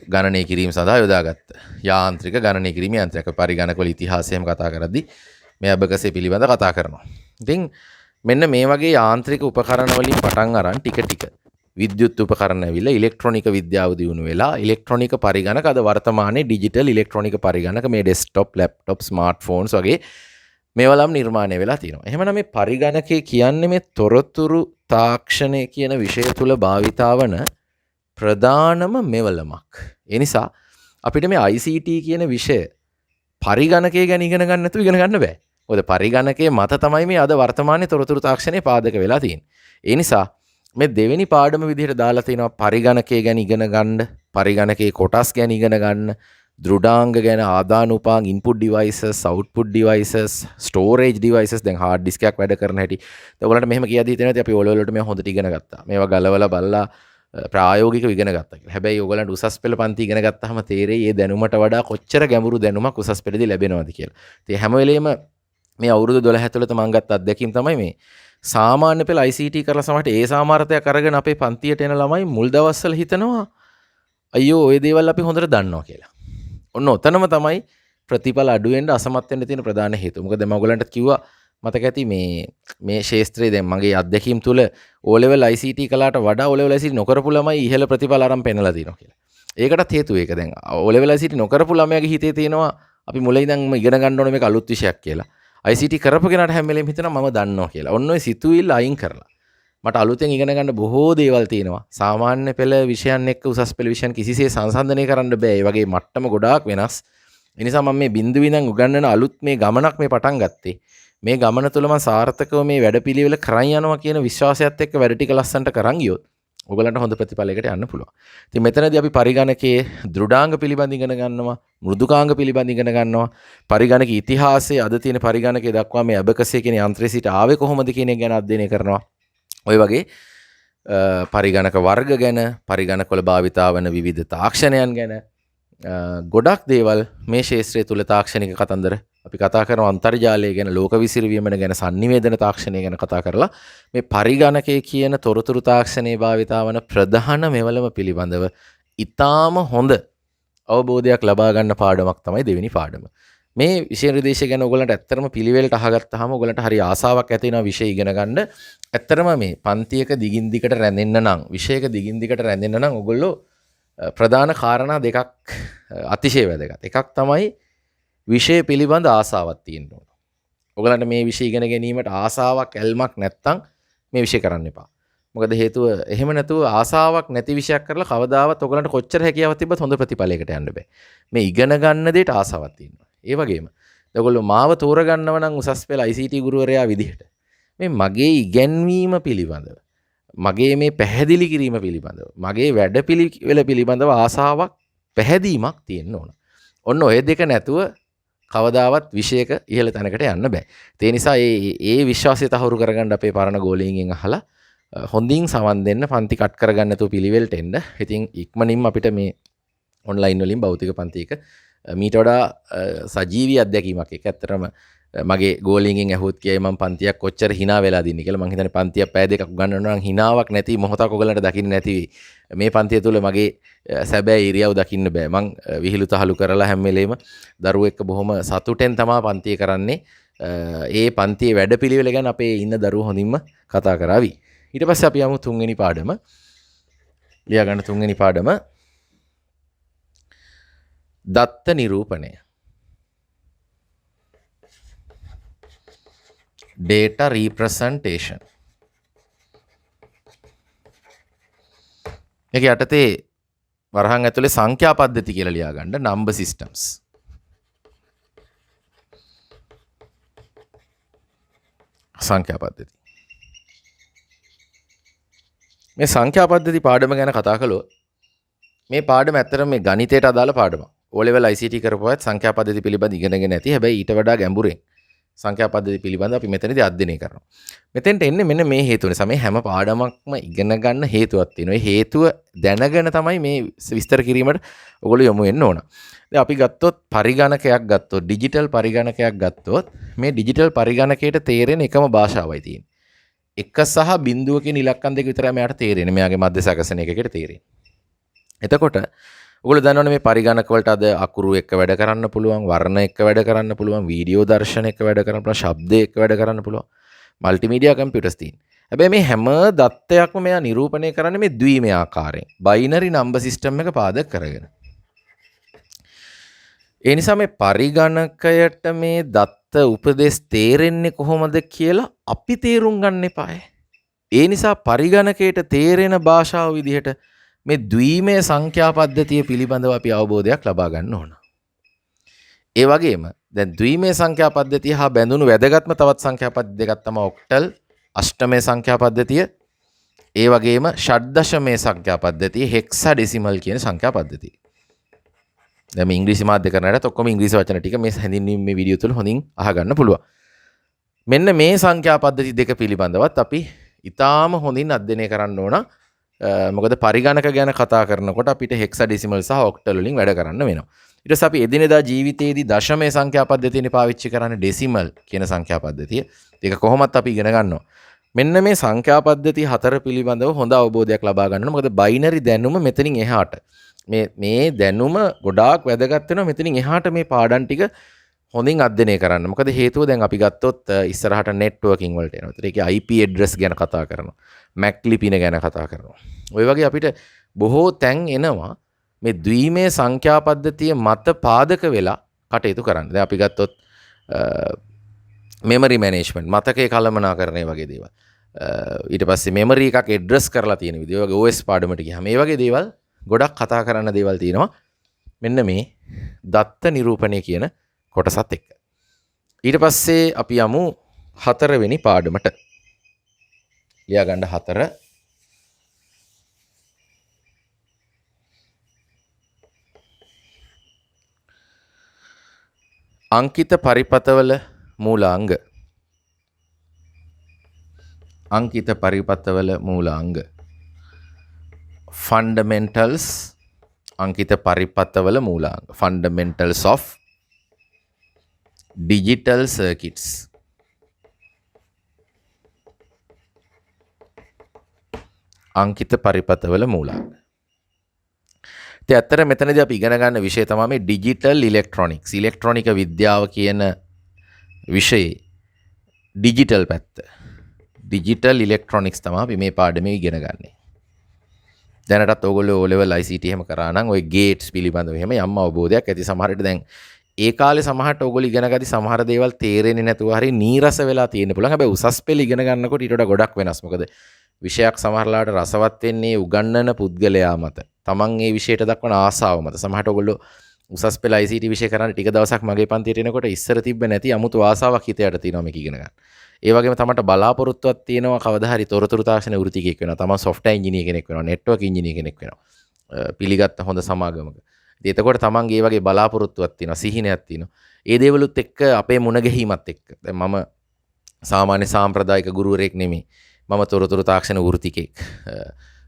ගණනය කිරීම සඳහා යොදාගත්ත යාන්ත්‍රික ගණනය කිරීමේ යන්ත්‍රයක්. පරිගණකවල ඉතිහාසයම කතා කරද්දී මේ ඇබකසේ පිළිබඳ කතා කරනවා. ඉතින් මෙන්න මේ වගේ යාන්ත්‍රික උපකරණ වලින් පටන් අරන් ටික ටික විද්‍යුත් උපකරණ ඇවිල්ලා ඉලෙක්ට්‍රොනික විද්‍යාව දියුණු වෙලා ඉලෙක්ට්‍රොනික පරිගණක අද වර්තමානයේ ඩිජිටල් ඉලෙක්ට්‍රොනික පරිගණක මේ ඩෙස්ක්ටොප්, ලැප්ටොප්, ස්මාර්ට්ෆෝන්ස් වගේ මේවලම් නිර්මාණය වෙලා තියෙනවා. එහෙමනම් මේ පරිගණකය කියන්නේ මේ තොරතුරු තාක්ෂණය කියන විෂය තුල භාවිතා වන ප්‍රධානම මෙවලමක්. ඒ නිසා අපිට මේ ICT කියන විෂය පරිගණකය ගැන ඉගෙන ගන්න නැතුව ඉගෙන ගන්න බෑ. මොකද පරිගණකයේ මත තමයි මේ අද වර්තමානයේ තොරතුරු තාක්ෂණය පාදක වෙලා තියෙන්නේ. ඒ නිසා මේ දෙවෙනි පාඩම විදිහට දාලා තිනවා පරිගණකය ගැන ඉගෙන ගන්න, පරිගණකයේ කොටස් ගැන ඉගෙන ගන්න, දෘඩාංග ගැන, ආදානුපාංග, input devices, output devices, storage devices, දැන් හાર્ඩ් ඩිස්ක් එකක් වැඩ කරන හැටි. ඔයගොල්ලන්ට මෙහෙම කියදී හිතෙනවා අපි ඔලොල් වලට මේ හොඳට ඉගෙන ගත්තා. මේවා ගලවලා බලලා ප්‍රායෝගිකව ඉගෙන ගත්තා කියලා. හැබැයි ඔයගොල්ලන්ට උසස් පෙළ පන්ති ඉගෙන ගත්තාම තේරෙයි මේ දැනුමට වඩා කොච්චර ගැඹුරු දැනුමක් උසස් පෙළදී ලැබෙනවද කියලා. ඉතින් හැම වෙලෙම මේ අවුරුදු 12 ඇතුළත මම ගත්ත අත්දැකීම් තමයි මේ සාමාන්‍ය පෙළ ICT කරලා සමහරට ඒ සාමාර්ථයක් අරගෙන අපේ පන්තියට එන ළමයි මුල් දවස්වල හිතනවා අයියෝ ওই දේවල් අපි හොඳට දන්නවා කියලා. ඔන්න ඔතනම තමයි ප්‍රතිඵල අඩු වෙන්න අසමත් වෙන්න තියෙන ප්‍රධාන හේතුව. මොකද මම ඔයගලන්ට කිව්වා මතක ඇති මේ ශාස්ත්‍රයේ දැන් මගේ අත්දැකීම් තුල O level ICT කලාට වඩා O level ICT නොකරපු ළමයි ඉහළ ප්‍රතිඵල අරන් පෙන්නලා තියෙනවා කියලා. ඒකටත් හේතුව ඒක. දැන් O level ICT නොකරපු ළමයාගේ හිතේ තියෙනවා අපි මුලින් ඉඳන් ඉගෙන ගන්න ඕනේ මේක අලුත් විෂයක් කියලා. ICT කරපු කෙනාට හැම වෙලෙම හිතනවා මම දන්නවා කියලා. ඔන්න ඔය සිතුවිල්ල අයින් කරලා මට අලුතෙන් ඉගෙන ගන්න බොහෝ දේවල් තියෙනවා. සාමාන්‍ය පෙළ විෂයන් එක්ක උසස් පෙළ විෂයන් කිසිසේ සංසන්දනය කරන්න බෑ. ඒ වගේ මට්ටම ගොඩාක් වෙනස්. ඒ නිසා මම මේ බිඳුවේ ඉඳන් උගන්වන අලුත් මේ ගමනක් මේ පටන් ගත්තේ. මේ ගමන තුළ මම සාර්ථකව මේ වැඩපිළිවෙල කරන් යනවා කියන විශ්වාසයත් එක්ක වැඩ ටික ලස්සනට කරන් ගියොත් ඔයගලන්ට හොඳ ප්‍රතිඵලයකට යන්න පුළුවන්. ඉතින් මෙතනදී අපි පරිගණකයේ දෘඩාංග පිළිබඳ ඉගෙන ගන්නවා, මෘදුකාංග පිළිබඳ ඉගෙන ගන්නවා, පරිගණක ඉතිහාසයේ අද තියෙන පරිගණකයේ දක්වා මේ ඇබකස් කියන යන්ත්‍රය සිට ආවේ කොහොමද කියන එක ගැන අධ්‍යයනය කරනවා. ඔය වගේ පරිගණක වර්ග ගැන, පරිගණකවල භාවිතා වන විවිධ තාක්ෂණයන් ගැන ගොඩක් දේවල් මේ ශාස්ත්‍රය තුල තාක්ෂණික කතන්දර අපි කතා කරන අන්තර්ජාලය ගැන, ලෝක විසිරවීම ගැන, sannivedana තාක්ෂණය ගැන කතා කරලා මේ පරිගණකයේ කියන තොරතුරු තාක්ෂණයේ භාවිතා වන ප්‍රධාන මෙවලම පිළිබඳව ඊටාම හොඳ අවබෝධයක් ලබා ගන්න පාඩමක් තමයි දෙවෙනි පාඩම. මේ විෂය නිර්දේශය ගැන ඔයගලන්ට ඇත්තටම පිළිවෙලට අහගත්තාම ඔයගලන්ට හරි ආසාවක් ඇති වෙනවා විෂය ඉගෙන ගන්න. ඇත්තටම මේ පන්තියක දිගින් දිගට රැඳෙන්න නම්, විෂයක දිගින් දිගට රැඳෙන්න නම් ඔයගොල්ලෝ ප්‍රධාන කාරණා දෙකක් අතිශය වැදගත්. එකක් තමයි විෂය පිළිබඳ ආසාවක් තියෙන්න ඕන. ඔයගලන්ට මේ විෂය ඉගෙන ගැනීමට ආසාවක් ඇල්මක් නැත්නම් මේ විෂය කරන්න එපා. මොකද හේතුව එහෙම නැතුව ආසාවක් නැති විෂයක් කරලා කවදාවත් ඔයගලන්ට කොච්චර හැකියාවක් තිබ්බත් හොඳ ප්‍රතිඵලයකට යන්න බෑ. මේ ඉගෙන ගන්න දෙයට ආසාවක් තියෙනවා. ඒ වගේම ඔයගොල්ලෝ මාව තෝරගන්නව නම් උසස් පෙළ ICT ගුරුවරයා විදිහට මේ මගේ ඉගැන්වීම පිළිබඳව, මගේ මේ පැහැදිලි කිරීම පිළිබඳව, මගේ වැඩපිළිවෙල පිළිබඳව ආසාවක්, පැහැදීමක් තියෙන්න ඕන. ඔන්න ඔය දෙක නැතුව කවදාවත් විෂයක ඉහළ තැනකට යන්න බෑ. ඒ නිසා ඒ විශ්වාසය තහවුරු කරගන්න අපේ පරණ ගෝලීන්ගෙන් අහලා හොඳින් සමන් දෙන්න, පන්ති කට් කරගන්න නැතුව පිළිවෙලට එන්න. ඉතින් ඉක්මනින්ම අපිට මේ ඔන්ලයින් වලින් භෞතික පන්තියක මීට වඩා සජීවී අත්දැකීමක් එක. ඇත්තටම මගේ ගෝලීන්ගෙන් ඇහුවොත් කියයි මම පන්තියක් කොච්චර hina වෙලා දින්නේ කියලා. මං හිතන්නේ පන්තියක් පැය දෙකක් උගන්වනවා නම් hinaවක් නැති මොහොතක් ඔයගලන්ට දකින්න නැති වෙයි. මේ පන්තිය තුල මගේ සැබෑ ඉරියව් දකින්න බෑ. මං විහිළු තහළු කරලා හැම වෙලේම දරුවෝ එක්ක බොහොම සතුටෙන් තමයි පන්තිය කරන්නේ. ඒ පන්තියේ වැඩපිළිවෙල ගැන අපේ ඉන්න දරුවෝ හොඳින්ම කතා කරાવી. ඊට පස්සේ අපි යමු තුන්වෙනි පාඩම. ලියා ගන්න තුන්වෙනි පාඩම දත්ත නිරූපණය. data representation. මේක යටතේ වරහන් ඇතුලේ සංඛ්‍යා පද්ධති කියලා ලියා ගන්න, number systems. සංඛ්‍යා පද්ධති. මේ සංඛ්‍යා පද්ධති පාඩම ගැන කතා කළොත් මේ පාඩම ඇත්තටම මේ ගණිතයට අදාළ පාඩමක්. O level ICT කරපුවත් සංඛ්‍යා පද්ධති පිළිබඳ ඉගෙනගෙන නැති. හැබැයි ඊට වඩා ගැඹුරින් සංඛ්‍යා පද්ධති පිළිබඳ අපි මෙතනදී අධ්‍යයනය කරනවා. මෙතෙන්ට එන්නේ මෙන්න මේ හේතුව නිසා. මේ හැම පාඩමක්ම ඉගෙන ගන්න හේතුවක් තියෙනවා. ඒ හේතුව දැනගෙන තමයි මේ විස්තර කිරීමට ඔයගොල්ලෝ යොමු වෙන්න ඕන. දැන් අපි ගත්තොත් පරිගණකයක් ගත්තොත්, ඩිජිටල් පරිගණකයක් ගත්තොත් මේ ඩිජිටල් පරිගණකයට තේරෙන එකම භාෂාවයි තියෙන්නේ. 1 සහ 0 කියන ඉලක්කම් දෙක විතරයි මෙයාට තේරෙන්නේ. මෙයාගේ මධ්‍ය සැකසන එකකට තේරෙන්නේ. එතකොට ඔයගොල්ලෝ දන්නවනේ මේ පරිගණක වලට අද අකුරු එක්ක වැඩ කරන්න පුළුවන්, වර්ණ එක්ක වැඩ කරන්න පුළුවන්, වීඩියෝ දර්ශන එක්ක වැඩ කරන්න පුළුවන්, ශබ්ද එක්ක වැඩ කරන්න පුළුවන්. මල්ටිමීඩියා කම්පියුටර්ස් තියෙන. හැබැයි මේ හැම දත්තයක්ම මෙයා නිරූපණය කරන්නේ මේ ද්විමය ආකාරයෙන්. බයිනරි නම්බර් සිස්ටම් එක පාදක කරගෙන. ඒ නිසා මේ පරිගණකයට මේ දත්ත උපදෙස් තේරෙන්නේ කොහොමද කියලා අපි තේරුම් ගන්න එපායි. ඒ නිසා පරිගණකයට තේරෙන භාෂාව විදිහට මේ ද්විමය සංඛ්‍යා පද්ධතිය පිළිබඳව අපි අවබෝධයක් ලබා ගන්න ඕන. ඒ වගේම දැන් ද්විමය සංඛ්‍යා පද්ධතිය හා බැඳුණු වැදගත්ම තවත් සංඛ්‍යා පද්ධති දෙකක් තමයි ඔක්ටල් අෂ්ටමය සංඛ්‍යා පද්ධතිය. ඒ වගේම ෂඩ්දශමය සංඛ්‍යා පද්ධතිය, හෙක්සාඩෙසිමල් කියන සංඛ්‍යා පද්ධතිය. දැන් මේ ඉංග්‍රීසි මාධ්‍ය කරනකොට ඔක්කොම ඉංග්‍රීසි වචන ටික මේ හැඳින්වීම මේ වීඩියෝ තුල හොඳින් අහගන්න පුළුවන්. මෙන්න මේ සංඛ්‍යා පද්ධති දෙක පිළිබඳවත් අපි ඊටාම හොඳින් අධ්‍යයනය කරන්න ඕන. මොකද පරිගණක ගැන කතා කරනකොට අපිට හෙක්සාඩෙසිමල් සහ ඔක්ටල් වලින් වැඩ කරන්න වෙනවා. ඊට පස්සේ අපි එදිනෙදා ජීවිතයේදී දශමය සංඛ්‍යා පද්ධතියනේ පාවිච්චි කරන්නේ, ඩෙසිමල් කියන සංඛ්‍යා පද්ධතිය. ඒක කොහොමත් අපි ඉගෙන ගන්නවා. මෙන්න මේ සංඛ්‍යා පද්ධති හතර පිළිබඳව හොඳ අවබෝධයක් ලබා ගන්න ඕන. මොකද බයිනරි දැනුම මෙතනින් එහාට මේ දැනුම ගොඩාක් වැදගත් වෙනවා. මෙතනින් එහාට මේ පාඩම් ටික හොඳින් අධ්‍යයනය කරන්න. මොකද හේතුව දැන් අපි ගත්තොත් ඉස්සරහට නෙට්වර්කින් වලට එනවා. ඒකේ IP ඇඩ්‍රස් ගැන කතා කරනවා. MAC ලිපින ගැන කතා කරනවා. ඔය වගේ අපිට බොහෝ තැන් එනවා මේ ද්විමය සංඛ්‍යා පද්ධතිය මත පාදක වෙලා කටයුතු කරන්න. දැන් අපි ගත්තොත් මෙමරි මැනේජ්මන්ට්, මතකයේ කළමනාකරණය වගේ දේවල්. ඊට පස්සේ මෙමරි එකක් ඇඩ්‍රස් කරලා තියෙන විදිහ. ඔය වගේ OS පාඩමට ගියාම මේ වගේ දේවල් ගොඩක් කතා කරන්න දේවල් තියෙනවා. මෙන්න මේ දත්ත නිරූපණය කියන කොටසත් එක්ක. ඊට පස්සේ අපි යමු 4 වෙනි පාඩමට. ලියා ගන්න 4. අංකිත පරිපතවල මූලාංග. අංකිත පරිපතවල මූලාංග. ෆන්ඩමෙන්ටල්ස් අංකිත පරිපතවල මූලාංග. Fundamentals of digital circuits. අංකිත පරිපතවල මූලාංග. ඉතින් ඇත්තට මෙතනදී අපි ඉගෙන ගන්න විෂය තමයි මේ ඩිජිටල් ඉලෙක්ට්‍රොනික්ස්. ඉලෙක්ට්‍රොනික විද්‍යාව කියන විෂයේ ඩිජිටල් පැත්ත. ඩිජිටල් ඉලෙක්ට්‍රොනික්ස් තමයි අපි මේ පාඩමේ ඉගෙන ගන්නේ. දැනටත් ඕගොල්ලෝ O level ICT එහෙම කරා නම් ওই ගේට්ස් පිළිබඳව එහෙම යම් අවබෝධයක් ඇති. සමහරට දැන් ඒ කාලේ සමහරට ඕගොල්ලෝ ඉගෙන ගති සමහර දේවල් තේරෙන්නේ නැතුව හරි නීරස වෙලා තියෙන්න පුළුවන්. හැබැයි උසස් පෙළ ඉගෙන ගන්නකොට ඊට වඩා ගොඩක් වෙනස්. මොකද විෂයක් සමහරලාට රසවත් වෙන්නේ උගන්වන පුද්ගලයා මත. තමන් ඒ විෂයට දක්වන ආසාව මත. සමහරට ඔයගොල්ලෝ උසස් පෙළ ICT විෂය කරන්න ටික දවසක් මගේ පන්තියට එනකොට ඉස්සර තිබ්බ නැති 아무තු ආසාවක් හිතයට තියෙනවා මේක ඉගෙන ගන්න. ඒ වගේම තමන්ට බලාපොරොත්තුවක් තියෙනවා කවදා හරි තොරතුරු තාක්ෂණ වෘත්තිකයෙක් වෙනවා. තමන් සොෆ්ට්වෙයාර් ඉංජිනේර කෙනෙක් වෙනවා. නෙට්වර්ක් ඉංජිනේර කෙනෙක් වෙනවා. පිළිගත්ත හොඳ සමාගමක. ඉතින් එතකොට තමන්ගේ ඒ වගේ බලාපොරොත්තුවක් තියෙනවා. සිහිනයක් තියෙනවා. ඒ දේවලුත් එක්ක අපේ මුණ ගැහිමත් එක්ක. දැන් මම සාමාන්‍ය සාම්ප්‍රදායික ගුරුවරයෙක් නෙමෙයි. මම තොරතුරු තාක්ෂණ වෘත්තිකයෙක්.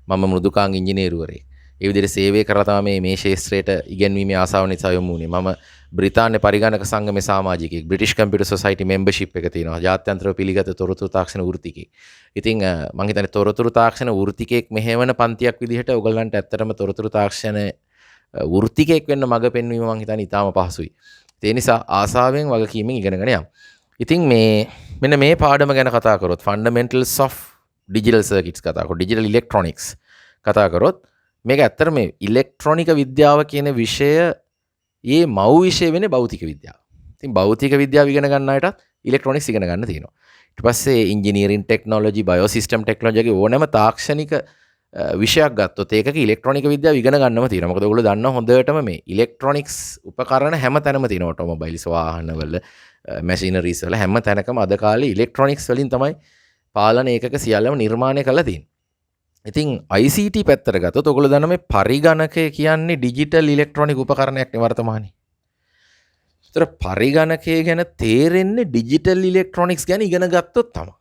මම මෘදුකාංග ඉංජිනේරුවරයෙක්. ඒ විදිහට සේවය කරලා තමයි මේ ශාස්ත්‍රයට ඉගෙනීමේ ආසාව නිසා යොමු වුණේ. මම බ්‍රිතාන්‍ය පරිගණක සංගමේ සමාජිකයෙක්. බ්‍රිටිෂ් කම්පියුටර් සොසයිටි මෙම්බර්ෂිප් එක තියෙනවා. ජාත්‍යන්තරව පිළිගත් තොරතුරු තාක්ෂණ වෘත්තිකයෙක්. ඉතින් මම හිතන්නේ තොරතුරු තාක්ෂණ වෘත්තිකයෙක් මෙහෙවන පන්තියක් විදිහට ඔයගොල්ලන්ට ඇත්තටම තොරතුරු තාක්ෂණ වෘත්තිකයෙක් වෙන්න මඟ පෙන්වීම මම හිතන්නේ ඉතාම පහසුයි. ඒ නිසා ආසාවෙන් වගකීමෙන් ඉගෙනගෙන යන්න. ඉතින් මෙන්න මේ පාඩම ගැන කතා කරොත් fundamentals of digital circuits කතා කරොත් digital electronics කතා කරොත් මේක ඇත්තට මේ ඉලෙක්ට්‍රොනික විද්‍යාව කියන විෂය මව් විෂය වෙන්නේ භෞතික විද්‍යාව. ඉතින් භෞතික විද්‍යාව ඉගෙන ගන්න අයටත් ඉලෙක්ට්‍රොනික්ස් ඉගෙන ගන්න තියෙනවා. ඊට පස්සේ ඉංජිනීරින් ටෙක්නොලොජි, බයෝසිස්ටම් ටෙක්නොලොජි වගේ ඕනෑම තාක්ෂණික විෂයක් ගත්තොත් ඒකක ඉලෙක්ට්‍රොනික විද්‍යාව ඉගෙන ගන්නම තියෙනවා. මොකද ඔයගොල්ලෝ දන්නවා හොඳටම මේ ඉලෙක්ට්‍රොනික්ස් උපකරණ හැම තැනම තියෙනවා. ඔටෝමොබයිල්ස් වාහනවල, මැෂිනරීස් වල හැම තැනකම අද කාලේ ඉලෙක්ට්‍රොනික්ස් වලින් තමයි පාලන ඒකක සියල්ලම නිර්මාණය කරලා තියෙන්නේ. ඉතින් ICT පැත්තට ගත්තොත් ඔයගොල්ලෝ දන්න මේ පරිගණකය කියන්නේ ඩිජිටල් ඉලෙක්ට්‍රොනික උපකරණයක් නේ වර්තමානයේ. ඒතර පරිගණකය ගැන තේරෙන්නේ ඩිජිටල් ඉලෙක්ට්‍රොනික්ස් ගැන ඉගෙන ගත්තොත් තමයි.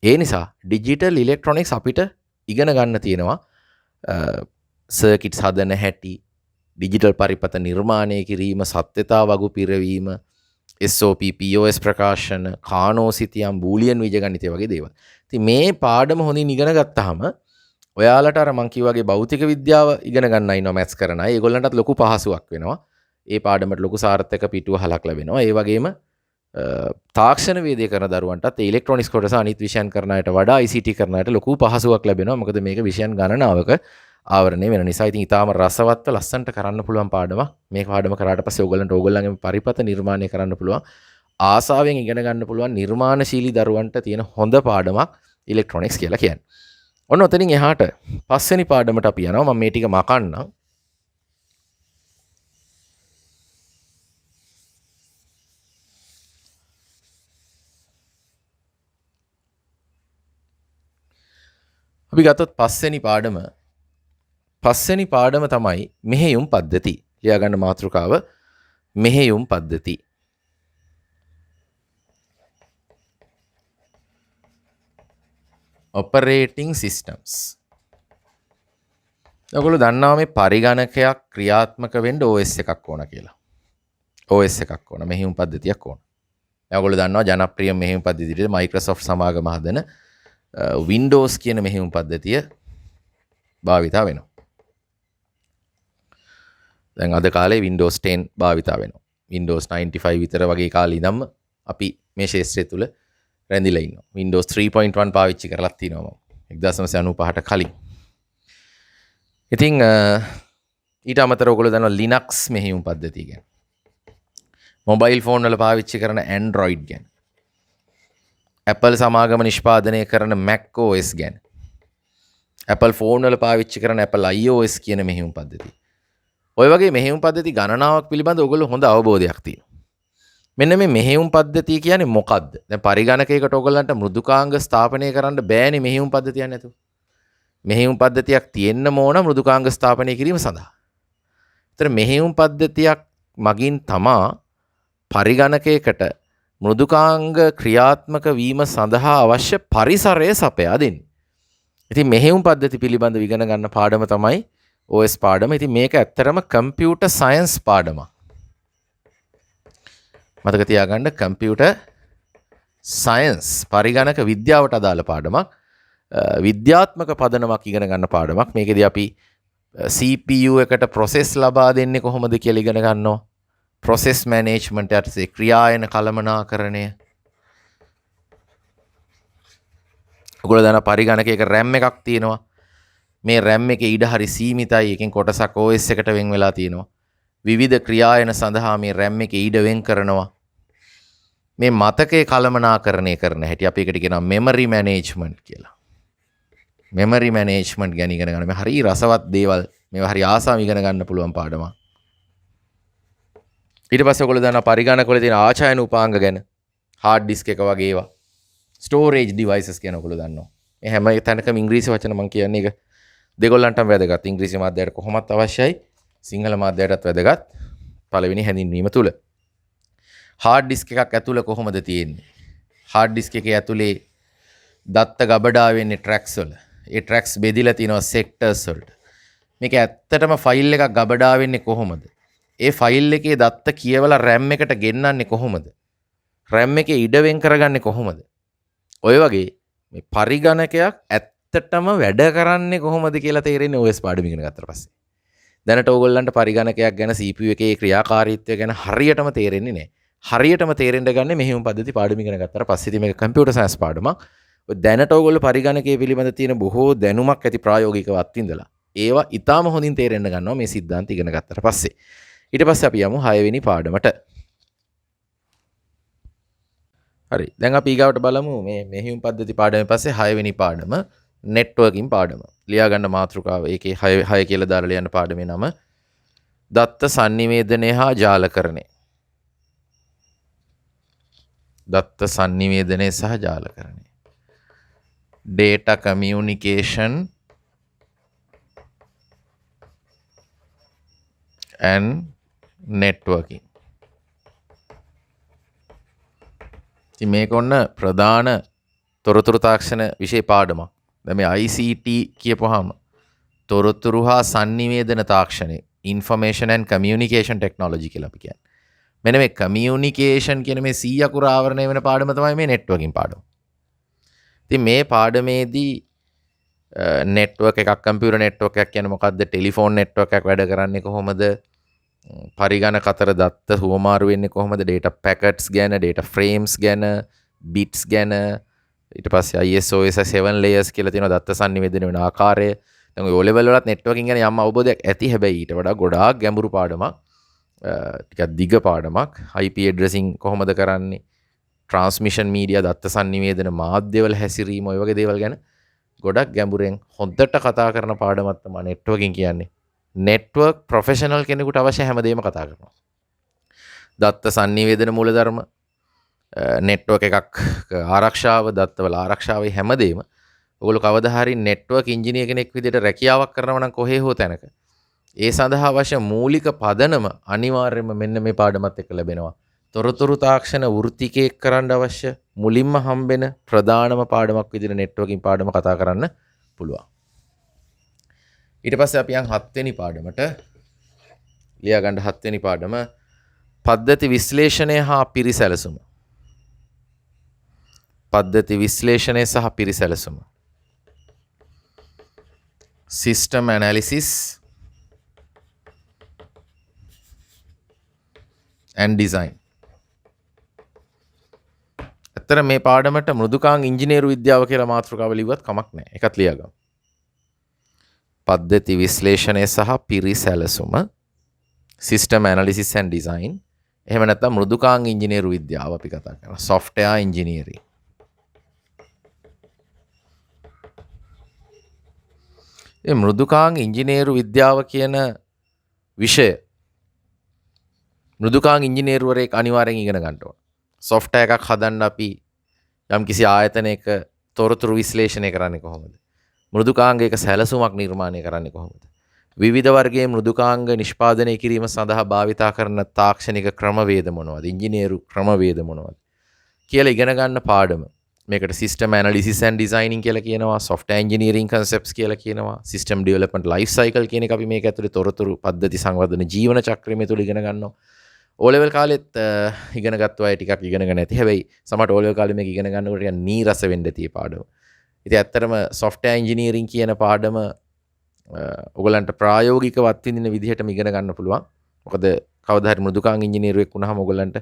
ඒ නිසා ඩිජිටල් ඉලෙක්ට්‍රොනික්ස් අපිට ඉගෙන ගන්න තියෙනවා සර්කිට්ස් හදන හැටි, ඩිජිටල් පරිපත නිර්මාණය කිරීම, සත්‍යතා වගු පිරවීම, SOP, POS ප්‍රකාශන, කානෝසිතියම්, බූලියන් බීජගණිතය වගේ දේවල්. ඉතින් මේ පාඩම හොඳින් ඉගෙන ගත්තාම ඔයාලට අර මං කිව්වා වගේ භෞතික විද්‍යාව ඉගෙන ගන්න ඉන්නවා මැත්ස් කරන අය. ඒගොල්ලන්ටත් ලොකු පහසුවක් වෙනවා. ඒ පාඩමට ලොකු සාර්ථක පිටුවහලක් ලැබෙනවා. ඒ වගේම තාක්ෂණ වේදේ කරන දරුවන්ටත් ඒ ඉලෙක්ට්‍රොනික්ස් කොටස අනිත් විෂයන් කරන අයට වඩා ICT කරන අයට ලොකු පහසුවක් ලැබෙනවා. මොකද මේක විෂයන් ගණනාවක ආවරණය වෙන නිසා. ඉතින් ඊටාම රසවත්ව ලස්සනට කරන්න පුළුවන් පාඩමක්. මේ පාඩම කරාට පස්සේ ඕගොල්ලන්ගේ පරිපත නිර්මාණය කරන්න පුළුවන්. ආසාවෙන් ඉගෙන ගන්න පුළුවන් නිර්මාණශීලී දරුවන්ට තියෙන හොඳ පාඩමක් ඉලෙක්ට්‍රොනික්ස් කියලා කියන්නේ. ඔන්න ඔතනින් එහාට පස්වෙනි පාඩමට අපි යනවා. මම මේ ටික මකන්නම්. අපි ගත්තොත් පස්වෙනි පාඩම තමයි මෙහෙයුම් පද්ධති. ලියා ගන්න මාතෘකාව මෙහෙයුම් පද්ධති. operating systems. ඔයගොල්ලෝ දන්නවා මේ පරිගණකයක් ක්‍රියාත්මක වෙන්න OS එකක් ඕන කියලා. OS එකක් ඕන, මෙහෙයුම් පද්ධතියක් ඕන. ඔයගොල්ලෝ දන්නවා ජනප්‍රිය මෙහෙයුම් පද්ධතියට Microsoft සමාගම හදන Windows කියන මෙහෙයුම් පද්ධතිය භාවිතා වෙනවා. දැන් අද කාලේ Windows 10 භාවිතා වෙනවා. Windows 95 විතර වගේ කාලේ ඉඳන්ම අපි මේ ශාස්ත්‍රය තුල රැඳිලා ඉන්නවා. Windows 3.1 පාවිච්චි කරලා තිනවා මම 1995ට කලින්. ඉතින් ඊට අමතරව ඔයගොල්ලෝ දන්නවා Linux මෙහෙයුම් පද්ධතිය ගැන. මොබයිල් ෆෝන් වල පාවිච්චි කරන Android ගැන. Apple සමාගම නිෂ්පාදනය කරන Mac OS ගැන. Apple ෆෝන් වල පාවිච්චි කරන Apple iOS කියන මෙහෙයුම් පද්ධතිය. ඔය වගේ මෙහෙයුම් පද්ධති ගණනාවක් පිළිබඳ ඔයගොල්ලෝ හොඳ අවබෝධයක් තියෙනවා. මෙන්න මේ මෙහෙයුම් පද්ධතිය කියන්නේ මොකක්ද? දැන් පරිගණකයකට ඔයගොල්ලන්ට මෘදුකාංග ස්ථාපනය කරන්න බෑනේ මෙහෙයුම් පද්ධතියක් නැතුව. මෙහෙයුම් පද්ධතියක් තියෙන්න ඕන මෘදුකාංග ස්ථාපනය කිරීම සඳහා. ඒතර මෙහෙයුම් පද්ධතියක් මගින් තමා පරිගණකයකට මෘදුකාංග ක්‍රියාත්මක වීම සඳහා අවශ්‍ය පරිසරය සපයා දෙන්නේ. ඉතින් මෙහෙයුම් පද්ධති පිළිබඳව ඉගෙන ගන්න පාඩම තමයි OS පාඩම. ඉතින් මේක ඇත්තරම කම්පියුටර් සයන්ස් පාඩමක්. මතක තියාගන්න කම්පියුටර් සයන්ස් පරිගණක විද්‍යාවට අදාළ පාඩමක්. විද්‍යාත්මක පදනමක් ඉගෙන ගන්න පාඩමක්. මේකෙදී අපි CPU එකට process ලබා දෙන්නේ කොහොමද කියලා ඉගෙන ගන්නවා. process management යටතේ ක්‍රියායන කළමනාකරණය. ඔයගොල්ලෝ දන්න පරිගණකයක RAM එකක් තියෙනවා. මේ RAM එකේ ඉඩ හරි සීමිතයි. එකෙන් කොටසක් OS එකට වෙන් වෙලා තියෙනවා. විවිධ ක්‍රියායන සඳහා මේ RAM එකේ ඉඩ වෙන් කරනවා. මේ මතකයේ කළමනාකරණය කරන හැටි අපි එකට කියනවා memory management කියලා. memory management ගැන ඉගෙන ගන්න. මේ හරි රසවත් දේවල්. මේවා හරි ආසාවෙන් ඉගෙන ගන්න පුළුවන් පාඩමක්. ඊට පස්සේ ඔයගොල්ලෝ දන්නා පරිගණකවල තියෙන ආචායන උපාංග ගැන. hard disk එක වගේ ඒවා. storage devices කියන ඔයගොල්ලෝ දන්නවා. මේ හැම තැනකම ඉංග්‍රීසි වචන මම කියන්නේ ඒක දෙගොල්ලන්ටම වැදගත්. ඉංග්‍රීසි මාධ්‍යයට කොහොමත් අවශ්‍යයි. සිංහල මාධ්‍යයටත් වැදගත්. පළවෙනි හැඳින්වීම තුල. hard disk එකක් ඇතුළේ කොහොමද තියෙන්නේ? hard disk එකේ ඇතුලේ දත්ත ගබඩා වෙන්නේ tracks වල. ඒ tracks බෙදිලා තිනවා sectors වලට. මේක ඇත්තටම ෆයිල් එකක් ගබඩා වෙන්නේ කොහොමද? ඒ ෆයිල් එකේ දත්ත කියවලා RAM එකට ගෙන්නන්නේ කොහොමද? RAM එකේ ඉඩ වෙන් කරගන්නේ කොහොමද? ඔය වගේ මේ පරිගණකයක් ඇත්තටම වැඩ කරන්නේ කොහොමද කියලා තේරෙන්නේ OS පාඩම ඉගෙන ගත්තට පස්සේ. දැනට ඕගොල්ලන්ට පරිගණකයක් ගැන CPU එකේ ක්‍රියාකාරීත්වය ගැන හරියටම තේරෙන්නේ නැහැ. හරියටම තේරෙන්න ගන්නේ මෙහෙම පද්ධති පාඩම ඉගෙන ගත්තට පස්සේ. ඉතින් මේක කම්පියුටර් සයන්ස් පාඩමක්. දැනට ඕගොල්ලෝ පරිගණකයේ පිළිබඳ තියෙන බොහෝ දැනුමක් ඇති ප්‍රායෝගිකව අත්විඳලා ඒවා ඊටාම හොඳින් තේරෙන්න ගන්නවා මේ સિદ્ધාන්ත ඉගෙන ගත්තට පස්සේ. ඊට පස්සේ අපි යමු 6 වෙනි පාඩමට. හරි. දැන් අපි ඊගාවට බලමු මේ මෙහෙයුම් පද්ධති පාඩමෙන් පස්සේ 6 වෙනි පාඩම networking පාඩම. ලියා ගන්න මාතෘකාව. ඒකේ 6 කියලා දාලා ලියන්න පාඩමේ නම දත්ත sannivedanaya හා ජාලකරණය. දත්ත sannivedanaya සහ ජාලකරණය. data communication and networking. ඉතින් මේක ඔන්න ප්‍රධාන තොරතුරු තාක්ෂණ විෂය පාඩමක්. දැන් මේ ICT කියපුවාම තොරතුරු හා sannivedana තාක්ෂණය information and communication technology කියලා අපි කියන්නේ. මෙන්න මේ communication කියන මේ 100 අකුර ආවරණය වෙන පාඩම තමයි මේ networking පාඩම. ඉතින් මේ පාඩමේදී network එකක් computer network එකක් කියන්නේ මොකද්ද? telephone network එකක් වැඩ කරන්නේ කොහොමද? පරිගණක අතර දත්ත හුවමාරු වෙන්නේ කොහොමද? data packets ගැන, data frames ගැන, bits ගැන, ඊට පස්සේ ISOS 7 layers කියලා තියෙනවා දත්ත sannivedana වෙන ආකාරය. දැන් ඔය O level වලත් networking ගැන යම් අවබෝධයක් ඇති. හැබැයි ඊට වඩා ගොඩාක් ගැඹුරු පාඩමක්. ටිකක් දිග පාඩමක්. IP addressing කොහොමද කරන්නේ? transmission media දත්ත sannivedana මාධ්‍යවල හැසිරීම ඔය වගේ දේවල් ගැන ගොඩක් ගැඹුරෙන් හොඳට කතා කරන පාඩමක් තමයි networking කියන්නේ. network professional කෙනෙකුට අවශ්‍ය හැමදේම කතා කරනවා. දත්ත sannivedana මූලධර්ම, network එකක් ආරක්ෂාව, දත්තවල ආරක්ෂාවේ හැමදේම ඔයගොල්ලෝ කවදා හරි network engineer කෙනෙක් විදිහට රැකියාවක් කරනවා නම් කොහේ හෝ තැනක ඒ සඳහා අවශ්‍ය මූලික පදනම අනිවාර්යයෙන්ම මෙන්න මේ පාඩමත් එක්ක ලැබෙනවා. තොරතුරු තාක්ෂණ වෘත්තිකයෙක් කරන්න අවශ්‍ය මුලින්ම හම්බෙන ප්‍රධානම පාඩමක් විදිහට networking පාඩම කතා කරන්න පුළුවන්. ඊට පස්සේ අපි යන් 7 වෙනි පාඩමට. ලියා ගන්න 7 වෙනි පාඩම පද්ධති විශ්ලේෂණය හා පිරිසැලසුම. පද්ධති විශ්ලේෂණය සහ පිරිසැලසුම. system analysis and design. ඇත්තට මේ පාඩමට මෘදුකාංග ඉංජිනේරු විද්‍යාව කියලා මාතෘකාව ලිව්වත් කමක් නැහැ. ඒකත් ලියාගමු. පද්ධති විශ්ලේෂණය සහ පිරිසැලසුම, system analysis and design. එහෙම නැත්නම් මෘදුකාංග ඉංජිනේරු විද්‍යාව අපි කතා කරනවා. software engineering. මේ මෘදුකාංග ඉංජිනේරු විද්‍යාව කියන විෂය මෘදුකාංග ඉංජිනේරුවරයෙක් අනිවාර්යෙන් ඉගෙන ගන්න ඕන. software එකක් හදන්න අපි යම්කිසි ආයතනයක තොරතුරු විශ්ලේෂණය කරන්නේ කොහොමද? මෘදුකාංගයක සැලසුමක් නිර්මාණය කරන්නේ කොහොමද? විවිධ වර්ගයේ මෘදුකාංග නිෂ්පාදනය කිරීම සඳහා භාවිතා කරන තාක්ෂණික ක්‍රමවේද මොනවද? ඉංජිනේරු ක්‍රමවේද මොනවද? කියලා ඉගෙන ගන්න පාඩම. මේකට සිස්ටම් ඇනලිසිස් ඇන්ඩ් ඩිසයිනින් කියලා කියනවා, software engineering concepts කියලා කියනවා, system development life cycle කියන එක අපි මේක ඇතුලේ තොරතුරු පද්ධති සංවර්ධන ජීවන චක්‍රය මේ තුල ඉගෙන ගන්නවා. O level කාලෙත් ඉගෙන ගත්ත අය ටිකක් ඉගෙනගෙන නැති. හැබැයි සමහරට O level කාලේ මේක ඉගෙන ගන්නකොට ටිකක් නීරස වෙන්න තිය පාඩම. ඉතින් ඇත්තටම software engineering කියන පාඩම ඔයගලන්ට ප්‍රායෝගිකව අත්විඳින විදිහටම ඉගෙන ගන්න පුළුවන්. මොකද කවදා හරි මෘදුකාංග ඉංජිනේරුවෙක් වුණාම ඔයගලන්ට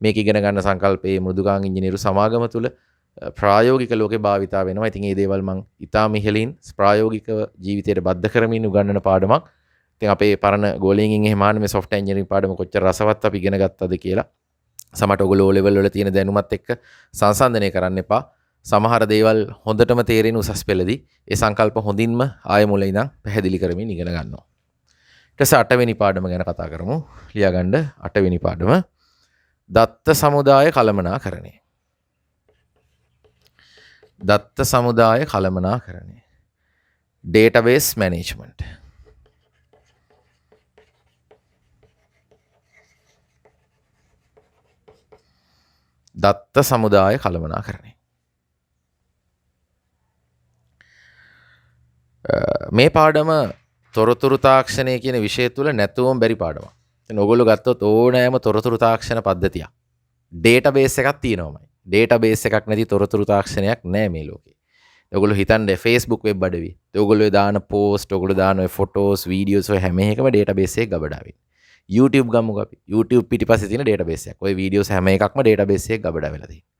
මේක ඉගෙන ගන්න සංකල්පයේ මෘදුකාංග ඉංජිනේරු සමාගම තුල ප්‍රායෝගික ලෝකේ භාවිතා වෙනවා. ඉතින් මේ දේවල් මම ඉතාම ඉහළින් ප්‍රායෝගිකව ජීවිතයට බද්ධ කරමින් උගන්වන පාඩමක්. ඉතින් අපේ පරණ ගෝලීන්ගෙන් එහෙම ආන්නේ මේ software engineering පාඩම කොච්චර රසවත් අපි ඉගෙන ගත්තද කියලා. සමහරට ඔයගොල්ලෝ O level වල තියෙන දැනුමත් එක්ක සංසන්දනය කරන්න එපා. සමහර දේවල් හොඳටම තේරෙන උසස් පෙළදී ඒ සංකල්ප හොඳින්ම ආය මුල ඉඳන් පැහැදිලි කරමින් ඉගෙන ගන්නවා. ඊට පස්සේ 8 වෙනි පාඩම ගැන කතා කරමු. ලියාගන්න 8 වෙනි පාඩම දත්ත සමුදාය කළමනාකරණය. දත්ත සමුදාය කළමනාකරණය. database management. දත්ත සමුදාය කළමනාකරණය. මේ පාඩම තොරතුරු තාක්ෂණය කියන විෂය තුල නැතුවම බැරි පාඩමක්. දැන් ඔයගොල්ලෝ ගත්තොත් ඕනෑම තොරතුරු තාක්ෂණ පද්ධතියක් ඩේටාබේස් එකක් තියෙනවමයි. ඩේටාබේස් එකක් නැති තොරතුරු තාක්ෂණයක් නැහැ මේ ලෝකේ. ඔයගොල්ලෝ හිතන්නේ Facebook වෙබ් අඩවි. ඔයගොල්ලෝ දාන පෝස්ට්, ඔයගොල්ලෝ දාන ඔය ෆොටෝස්, වීඩියෝස් ඔය හැම එකම ඩේටාබේස් එකේ ගබඩාවේ. YouTube ගමුකෝ අපි. YouTube පිටිපස්සේ තියෙන ඩේටාබේස් එකක්. ඔය වීඩියෝස් හැම එකක්ම ඩේටාබේස් එකේ ගබඩා වෙලා තියෙනවා.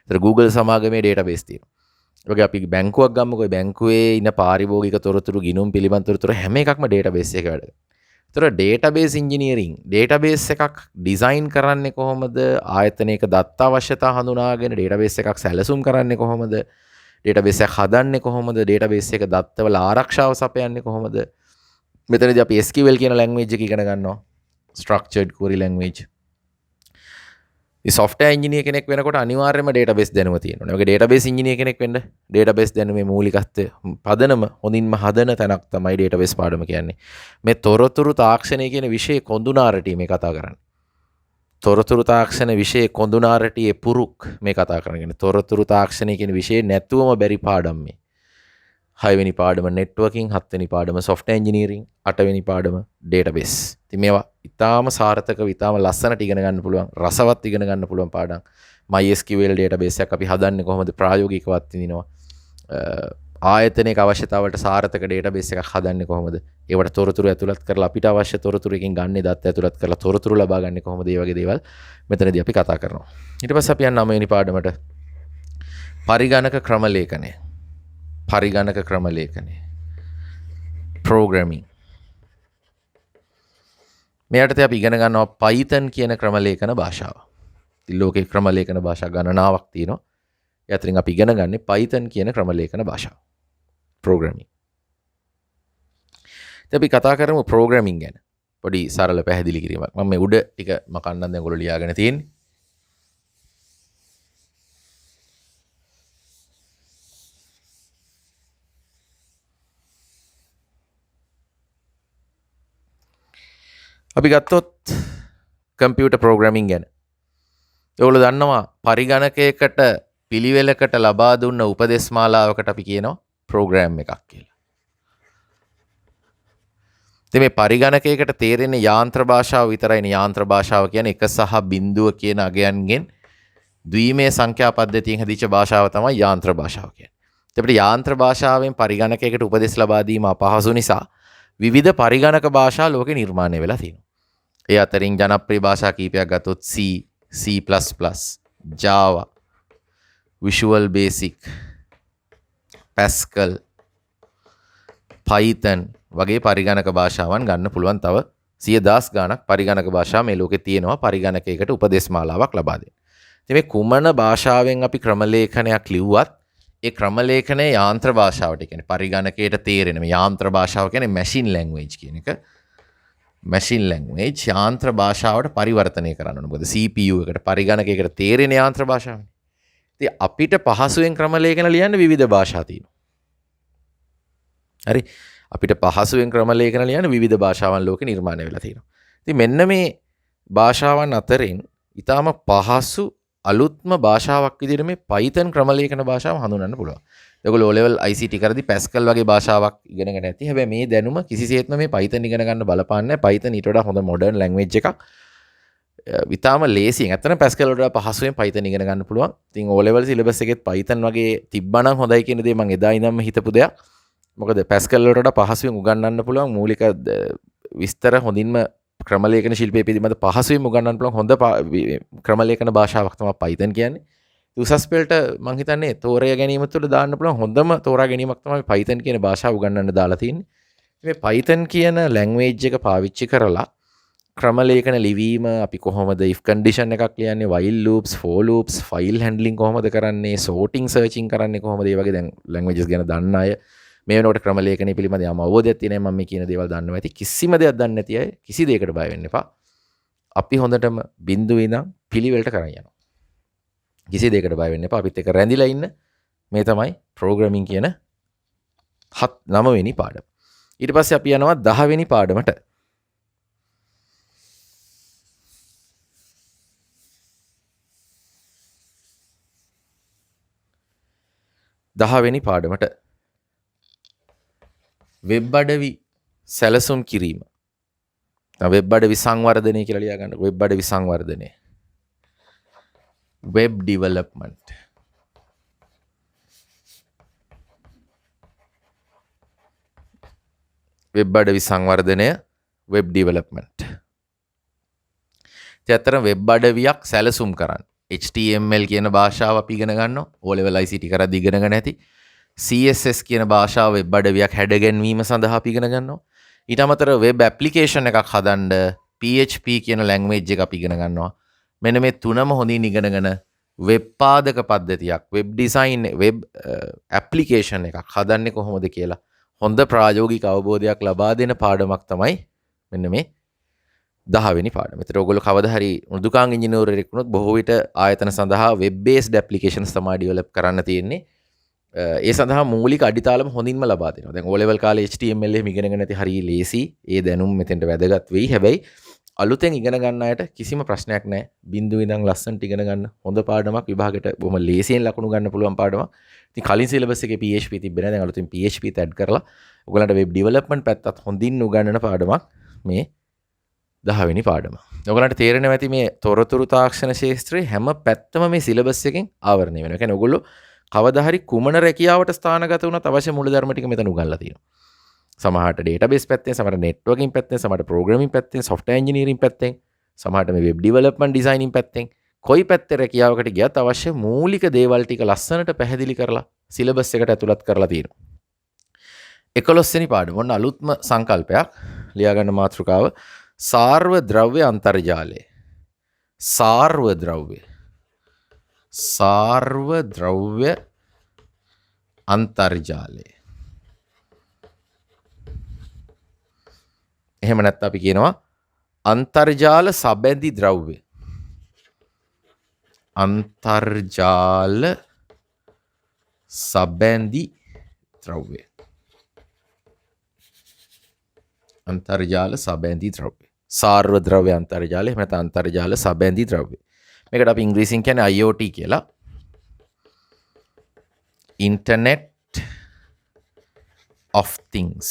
ඒතර Google සමාගමේ ඩේටාබේස් තියෙනවා. ඔගේ අපි බැංකුවක් ගමුකෝ. බැංකුවේ ඉන්න පාරිභෝගික තොරතුරු, ගිණුම් පිළිබඳ තොරතුරු හැම එකක්ම ඩේටාබේස් එකේ වැඩ කරනවා. ඒතර ඩේටාබේස් ඉංජිනියරින් ඩේටාබේස් එකක් ඩිසයින් කරන්නේ කොහොමද? ආයතනයක දත්ත අවශ්‍යතා හඳුනාගෙන ඩේටාබේස් එකක් සැලසුම් කරන්නේ කොහොමද? ඩේටාබේස් එක හදන්නේ කොහොමද? ඩේටාබේස් එක දත්තවල ආරක්ෂාව සපයන්නේ කොහොමද? මෙතනදී අපි SQL කියන ලැන්ග්වේජ් එක ඉගෙන ගන්නවා. structured query language. software engineer කෙනෙක් වෙනකොට අනිවාර්යයෙන්ම database දැනුම තියෙන්න ඕනේ. ඔගේ database engineer කෙනෙක් වෙන්න database දැනුමේ මූලිකත්වය පදනම හොඳින්ම හදන තැනක් තමයි database පාඩම කියන්නේ. මේ තොරතුරු තාක්ෂණය කියන විෂයේ කොඳුනාරටි මේ කතා කරන්නේ. තොරතුරු තාක්ෂණ විෂයේ කොඳුනාරටියේ පුරුක් මේ කතා කරන්නේ. තොරතුරු තාක්ෂණය කියන විෂයේ නැතුවම බැරි පාඩම් මේ. 6 වෙනි පාඩම networking, 7 වෙනි පාඩම software engineering, 8 වෙනි පාඩම database. ඉතින් මේවා ඉතාම සාර්ථකව ඉතාම ලස්සනට ඉගෙන ගන්න පුළුවන්, රසවත් ඉගෙන ගන්න පුළුවන් පාඩම්. MySQL database එකක් අපි හදන්නේ කොහොමද? ප්‍රායෝගිකවත් විඳිනවා. ආයතනයක අවශ්‍යතාවලට සාර්ථක database එකක් හදන්නේ කොහොමද? ඒවට තොරතුරු ඇතුළත් කරලා අපිට අවශ්‍ය තොරතුරු එකකින් ගන්න දත්ත ඇතුළත් කරලා තොරතුරු ලබා ගන්න කොහොමද? මේ වගේ දේවල් මෙතනදී අපි කතා කරනවා. ඊට පස්සේ අපි යන 9 වෙනි පාඩමට පරිගණක ක්‍රම ලේඛනය. පරිගණක ක්‍රම ලේඛනය. programming. මෙයට අපි ඉගෙන ගන්නවා Python කියන ක්‍රම ලේඛන භාෂාව. ඉතින් ලෝකේ ක්‍රම ලේඛන භාෂා ගණනාවක් තියෙනවා. ඒ අතරින් අපි ඉගෙන ගන්නේ Python කියන ක්‍රම ලේඛන භාෂාව. programming. ඉතින් අපි කතා කරමු programming ගැන. පොඩි සරල පැහැදිලි කිරීමක්. මම මේ උඩ ටික මකන්නම් දැන් ඔයගොල්ලෝ ලියාගෙන තියෙන්නේ. අපි ගත්තොත් කම්පියුටර් ප්‍රෝග්‍රෑමින් ගැන. ඔයගොල්ලෝ දන්නවා පරිගණකයකට පිළිවෙලකට ලබා දුන්න උපදේශ මාලාවකට අපි කියනවා ප්‍රෝග්‍රෑම් එකක් කියලා. ඉතින් මේ පරිගණකයකට තේරෙන යාන්ත්‍ර භාෂාව විතරයිනේ. යාන්ත්‍ර භාෂාව කියන්නේ 1 සහ 0 කියන අගයන්ගෙන් ද්විමේය සංඛ්‍යා පද්ධතියෙන් හදිච්ච භාෂාව තමයි යාන්ත්‍ර භාෂාව කියන්නේ. අපිට යාන්ත්‍ර භාෂාවෙන් පරිගණකයකට උපදෙස් ලබා දීම අපහසු නිසා විවිධ පරිගණක භාෂා ලෝකේ නිර්මාණය වෙලා තියෙනවා. ඒ අතරින් ජනප්‍රිය භාෂා කීපයක් ගත්තොත් C, C++, Java, Visual Basic, Pascal, Python වගේ පරිගණක භාෂාවන් ගන්න පුළුවන්. තව 100,000 ගණක් පරිගණක භාෂා මේ ලෝකේ තියෙනවා පරිගණකයකට උපදෙස් මාලාවක් ලබා දෙන්න. ඉතින් මේ කුමන භාෂාවෙන් අපි ක්‍රම ලේඛනයක් ලිව්වත් ඒ ක්‍රම ලේඛනයේ යාන්ත්‍ර භාෂාවට කියන්නේ පරිගණකයට තේරෙන මේ යාන්ත්‍ර භාෂාව කියන්නේ machine language කියන එක. machine language යාන්ත්‍ර භාෂාවට පරිවර්තනය කරන්න ඕන. මොකද CPU එකට පරිගණකයකට තේරෙන යාන්ත්‍ර භාෂාවනේ. ඉතින් අපිට පහසුවෙන් ක්‍රම ලේඛන ලියන්න විවිධ භාෂා තියෙනවා. හරි. අපිට පහසුවෙන් ක්‍රම ලේඛන ලියන විවිධ භාෂාවන් ලෝකේ නිර්මාණය වෙලා තියෙනවා. ඉතින් මෙන්න මේ භාෂාවන් අතරින් ඊටාම පහසු අලුත්ම භාෂාවක් විදිහට මේ Python ක්‍රම ලේඛන භාෂාව හඳුනන්න පුළුවන්. ඒගොල්ලෝ O level ICT කරද්දී Pascal වගේ භාෂාවක් ඉගෙනගෙන ඇති. හැබැයි මේ දැනුම කිසිසේත්ම මේ Python ඉගෙන ගන්න බලපාන්නේ නැහැ. Python ඊට වඩා හොඳ modern language එකක්. ඉතාම ලේසියෙන් ඇත්තටම Pascal වලට වඩා පහසුවෙන් Python ඉගෙන ගන්න පුළුවන්. ඉතින් O level syllabus එකෙත් Python වගේ තිබ්බනම් හොඳයි කියන දේ මම එදා ඉඳන්ම හිතපු දෙයක්. මොකද Pascal වලට වඩා පහසුවෙන් උගන්වන්න පුළුවන් මූලික විස්තර හොඳින්ම ක්‍රම ලේඛන ශිල්පයේ පිළිබඳ පහසුවෙන් උගන්වන්න පුළුවන් හොඳ ක්‍රම ලේඛන භාෂාවක් තමයි Python කියන්නේ. උසස් පෙළට මම හිතන්නේ තෝරා ගැනීම තුළ දාන්න පුළුවන් හොඳම තෝරා ගැනීමක් තමයි Python කියන භාෂාව උගන්වන්න දාලා තියෙන්නේ. මේ Python කියන language එක පාවිච්චි කරලා ක්‍රම ලේඛන ලිවීම අපි කොහොමද if condition එකක් ලියන්නේ, while loops, for loops, file handling කොහොමද කරන්නේ, sorting searching කරන්නේ කොහොමද, මේ වගේ දැන් languages ගැන දන්න අය මේ වෙනකොට ක්‍රම ලේඛනය පිළිබඳ යම් අවබෝධයක් තියෙන මම මේ කියන දේවල් දන්නවා ඇති. කිසිම දෙයක් දන්නේ නැති අය කිසි දෙයකට බය වෙන්න එපා. අපි හොඳටම බිඳුවේ ඉඳන් පිළිවෙලට කරන් යනවා. කිසි දෙයකට බය වෙන්න එපා. අපිත් එක්ක රැඳිලා ඉන්න. මේ තමයි ප්‍රෝග්‍රෑමින් කියන 9 වෙනි පාඩම. ඊට පස්සේ අපි යනවා 10 වෙනි පාඩමට. 10 වෙනි පාඩමට වෙබ් අඩවි සැලසුම් කිරීම. වෙබ් අඩවි සංවර්ධනය කියලා ලියා ගන්න. වෙබ් අඩවි සංවර්ධනය. Web development. වෙබ් අඩවි සංවර්ධනය වෙබ් ඩෙවලොප්මන්ට්. ඇත්තටම වෙබ් අඩවියක් සැලසුම් කරන්න. HTML කියන භාෂාව අපි ඉගෙන ගන්නවා. O level ICT කරද්දී ඉගෙනගෙන ඇති. CSS කියන භාෂාව වෙබ් අඩවියක් හැඩගැන්වීම සඳහා අපි ඉගෙන ගන්නවා. ඊට අමතරව වෙබ් ඇප්ලිකේෂන් එකක් හදන්න PHP කියන ලැන්ග්වේජ් එක අපි ඉගෙන ගන්නවා. මෙන්න මේ තුනම හොඳින් ඉගෙනගෙන වෙබ් පාදක පද්ධතියක්, වෙබ් ඩිසයින්, වෙබ් ඇප්ලිකේෂන් එකක් හදන්නේ කොහොමද කියලා හොඳ ප්‍රායෝගික අවබෝධයක් ලබා දෙන පාඩමක් තමයි මෙන්න මේ 10 වෙනි පාඩම. ඒතර ඔයගොල්ලෝ කවදා හරි මෘදුකාංග ඉංජිනේරුවෙක් වුණොත් බොහෝ විට ආයතන සඳහා වෙබ් බේස්ඩ් ඇප්ලිකේෂන්ස් තමයි ඩෙවලොප් කරන්න තියෙන්නේ. ඒ සඳහා මූලික අඩිතාලම හොඳින්ම ලබා දෙනවා. දැන් O level කාලේ HTML එහෙම ඉගෙනගෙන නැති හරිය ලේසි. ඒ දැනුම මෙතෙන්ට වැදගත් වෙයි. හැබැයි අලුතෙන් ඉගෙන ගන්න අයට කිසිම ප්‍රශ්නයක් නැහැ. බිඳුවේ ඉඳන් ලස්සනට ඉගෙන ගන්න හොඳ පාඩමක්, විභාගෙට බොහොම ලේසියෙන් ලකුණු ගන්න පුළුවන් පාඩමක්. ඉතින් කලින් සිලබස් එකේ PHP තිබ්බේ නැහැ. දැන් අලුතින් PHP ත් ඇඩ් කරලා ඔයගලන්ට වෙබ් ඩෙවලොප්මන්ට් පැත්තත් හොඳින් උගන්වන පාඩමක් මේ 10 වෙනි පාඩම. ඔයගලන්ට තේරෙනවා ඇති මේ තොරතුරු තාක්ෂණ ශාස්ත්‍රයේ හැම පැත්තම මේ සිලබස් එකෙන් ආවරණය වෙනවා. ඒ කියන්නේ ඔයගොල්ලෝ කවදා හරි කුමන රැකියාවට ස්ථානගත වුණත් අවශ්‍ය මූලධර්ම ටික මෙතන උගන්ලා තියෙනවා. සමහරට ඩේටාබේස් පැත්තෙන්, සමහරට නෙට්වර්කින් පැත්තෙන්, සමහරට ප්‍රෝග්‍රෑමින් පැත්තෙන්, සොෆ්ට්වෙයාර් ඉංජිනේරින් පැත්තෙන්, සමහරට මේ වෙබ් ඩෙවලොප්මන්ට් ඩිසයිනින් පැත්තෙන් කොයි පැත්තේ රැකියාවකට ගියත් අවශ්‍ය මූලික දේවල් ටික ලස්සනට පැහැදිලි කරලා සිලබස් එකට ඇතුළත් කරලා තියෙනවා. 11 වෙනි පාඩම ඔන්න අලුත්ම සංකල්පයක්. ලියා ගන්න මාතෘකාව සාර්ව ද්‍රව්‍ය අන්තර්ජාලය. සාර්ව ද්‍රව්‍ය අන්තර්ජාලය. එහෙම නැත්නම් අපි කියනවා අන්තර්ජාල සබැඳි ද්‍රව්‍ය. අන්තර්ජාල සබැඳි ද්‍රව්‍ය. අන්තර්ජාල සබැඳි ද්‍රව්‍ය. සාර්ව ද්‍රව්‍ය අන්තර්ජාලය. එහෙම නැත්නම් අන්තර්ජාල සබැඳි ද්‍රව්‍ය. මේකට අපි ඉංග්‍රීසියෙන් කියන්නේ IoT කියලා. Internet of Things.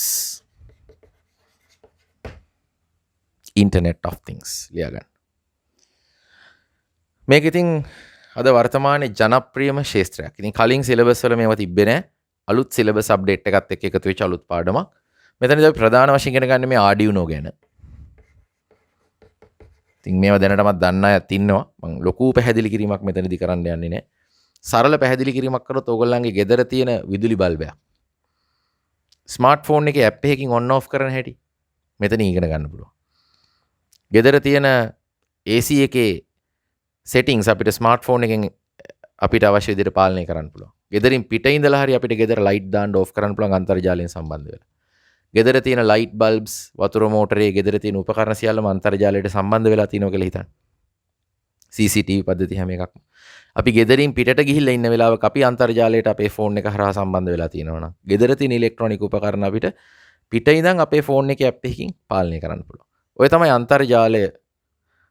Internet of Things ලියා ගන්න. මේක ඉතින් අද වර්තමානයේ ජනප්‍රියම ශාස්ත්‍රයක්. ඉතින් කලින් සිලබස් වල මේවා තිබ්බේ නැහැ. අලුත් සිලබස් අප්ඩේට් එකත් එක්ක එකතු වෙච්ච අලුත් පාඩමක්. මෙතනදී අපි ප්‍රධාන වශයෙන් ඉගෙන ගන්න මේ Arduino ගැන. ඉතින් මේවා දැනටමත් දන්න අයත් ඉන්නවා. මම ලොකු පැහැදිලි කිරීමක් මෙතනදී කරන්න යන්නේ නැහැ. සරල පැහැදිලි කිරීමක් කරොත් ඕගොල්ලන්ගේ ගෙදර තියෙන විදුලි බල්බයක් ස්මාර්ට්ෆෝන් එකේ ඇප් එකකින් ඔන් ඔෆ් කරන හැටි මෙතන ඉගෙන ගන්න පුළුවන්. ගෙදර තියෙන AC එකේ settings අපිට ස්මාර්ට්ෆෝන් එකෙන් අපිට අවශ්‍ය විදිහට පාලනය කරන්න පුළුවන්. ගෙදරින් පිට ඉඳලා හරි අපිට ගෙදර ලයිට් දාන්න ඔෆ් කරන්න පුළුවන් අන්තර්ජාලයෙන් සම්බන්ධ වෙලා. ගෙදර තියෙන ලයිට් බල්බ්ස්, වතුර මෝටරේ, ගෙදර තියෙන උපකරණ සියල්ලම අන්තර්ජාලයට සම්බන්ධ වෙලා තියෙනවා කියලා හිතන්න. CCTV පද්ධති හැම එකක්ම. අපි ගෙදරින් පිටට ගිහිල්ලා ඉන්න වෙලාවක අපි අන්තර්ජාලයට අපේ ෆෝන් එක හරහා සම්බන්ධ වෙලා තියෙනවා නම් ගෙදර තියෙන ඉලෙක්ට්‍රොනික උපකරණ අපිට පිට ඉඳන් අපේ ෆෝන් එකේ ඇප් එකකින් පාලනය කරන්න පුළුවන්. ඔය තමයි අන්තර්ජාලය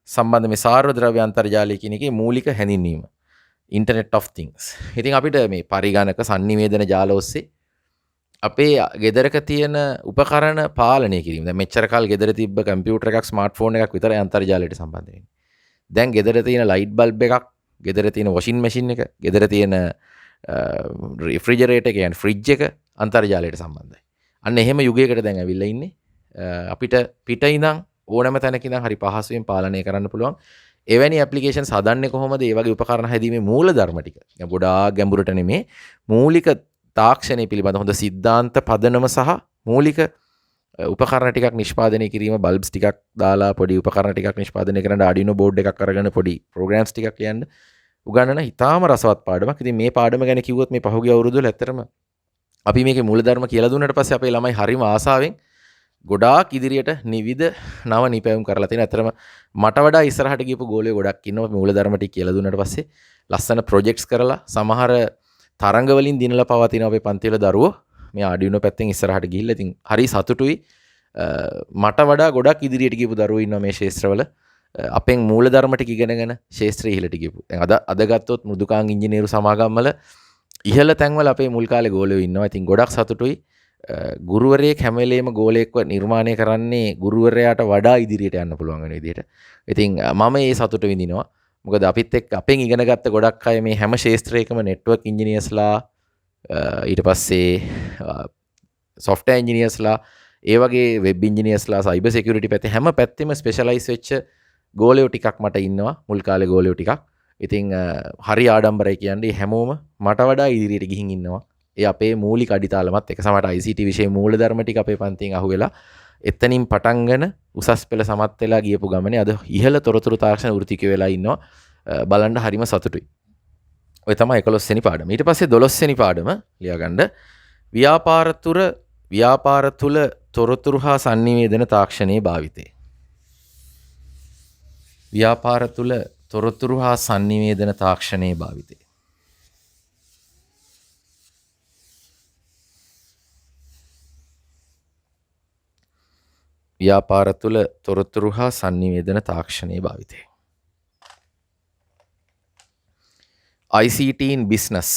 සම්බන්ධ මේ සාර්ව ද්‍රව්‍ය අන්තර්ජාලය කියන එකේ මූලික හැඳින්වීම. Internet of things. ඉතින් අපිට මේ පරිගණක sannivedana ජාල ඔස්සේ අපේ ගෙදරක තියෙන උපකරණ පාලනය කිරීම. දැන් මෙච්චර කාල ගෙදර තිබ්බ කම්පියුටර් එකක් ස්මාර්ට්ෆෝන් එකක් විතරයි අන්තර්ජාලයට සම්බන්ධ වෙන්නේ. දැන් ගෙදර තියෙන ලයිට් බල්බ් එකක්, ගෙදර තියෙන වොෂින් මැෂින් එක, ගෙදර තියෙන රිෆ්‍රිජරේටර් එක කියන්නේ ෆ්‍රිජ් එක අන්තර්ජාලයට සම්බන්ධයි. අන්න එහෙම යුගයකට දැන් ඇවිල්ලා ඉන්නේ. අපිට පිට ඉඳන් ඕනෑම තැනක ඉඳන් හරි පහසුවෙන් පාලනය කරන්න පුළුවන්. එවැනි ඇප්ලිකේෂන්ස් හදන්නේ කොහොමද? ඒ වගේ උපකරණ හැදීමේ මූල ධර්ම ටික. දැන් ගොඩාක් ගැඹුරට නෙමේ මූලික තාක්ෂණය පිළිබඳ හොඳ සිද්ධාන්ත පදනම සහ මූලික උපකරණ ටිකක් නිෂ්පාදනය කිරීම, බල්බ්ස් ටිකක් දාලා පොඩි උපකරණ ටිකක් නිෂ්පාදනය කරන්න Arduino board එකක් අරගෙන පොඩි programs ටිකක් ලියන්න උගන්නන හිතාම රසවත් පාඩමක්. ඉතින් මේ පාඩම ගැන කිව්වොත් මේ පහුගිය අවුරුද්දවල ඇත්තටම අපි මේකේ මූලධර්ම කියලා දුන්නාට පස්සේ අපේ ළමයි හරිම ආසාවෙන් ගොඩාක් ඉදිරියට නිවිද නව නිපැයුම් කරලා තියෙනවා. ඇත්තටම මට වඩා ඉස්සරහට ගියපු ගෝලියෝ ගොඩක් ඉන්නවා මූලධර්ම ටික කියලා දුන්නාට පස්සේ ලස්සන ප්‍රොජෙක්ට්ස් කරලා සමහර තරංග වලින් දිනලා පවතින අපේ පන්තිවල දරුවෝ මේ Arduino පැත්තෙන් ඉස්සරහට ගිහිල්ලා ඉතින් හරි සතුටුයි. මට වඩා ගොඩක් ඉදිරියට ගියපු දරුවෝ ඉන්නවා මේ ශාස්ත්‍රවල. අපෙන් මූලධර්ම ටික ඉගෙනගෙන ශාස්ත්‍රය ඉහළට ගියපු. දැන් අද ගත්තොත් මෘදුකාංග ඉංජිනේරු සමාගම්වල ඉහළ තැන්වල අපේ මුල් කාලේ ගෝලියෝ ඉන්නවා. ඉතින් ගොඩක් සතුටුයි. ගුරුවරයෙක් හැම වෙලේම ගෝලයෙක්ව නිර්මාණය කරන්නේ ගුරුවරයාට වඩා ඉදිරියට යන්න පුළුවන් වෙන විදිහට. ඉතින් මම ඒ සතුට විඳිනවා. මොකද අපිත් එක්ක අපෙන් ඉගෙන ගත්ත ගොඩක් අය මේ හැම ශාස්ත්‍රයකම නෙට්වර්ක් ඉංජිනියර්ස්ලා ඊට පස්සේ software engineersලා ඒ වගේ වෙබ් ඉංජිනියර්ස්ලා සයිබර් සිකියුරිටි පැත්තේ හැම පැත්තෙම ස්පෙෂලායිස් වෙච්ච ගෝලියෝ ටිකක් මට ඉන්නවා මුල් කාලේ ගෝලියෝ ටිකක්. ඉතින් හරි ආඩම්බරයි කියන්නේ හැමෝම මට වඩා ඉදිරියට ගිහින් ඉන්නවා. ඒ අපේ මූලික අඩිතාලමත් එක සමහරට ICT විෂය මූලධර්ම ටික අපේ පන්තියෙන් අහුවෙලා එතනින් පටන්ගෙන උසස් පෙළ සමත් වෙලා ගියපු ගමනේ අද ඉහළ තොරතුරු තාක්ෂණ වෘත්තිකයෝ වෙලා ඉන්නවා. බලන්න හරිම සතුටුයි. ඔය තමයි 11 වෙනි පාඩම. ඊට පස්සේ 12 වෙනි පාඩම ලියාගන්න. ව්‍යාපාර තුල තොරතුරු හා sannivedana තාක්ෂණයේ භාවිතය. ව්‍යාපාර තුල තොරතුරු හා sannivedana තාක්ෂණයේ භාවිතය. ව්‍යාපාර තුල තොරතුරු හා sannivedana තාක්ෂණයේ භාවිතය. ICT in business.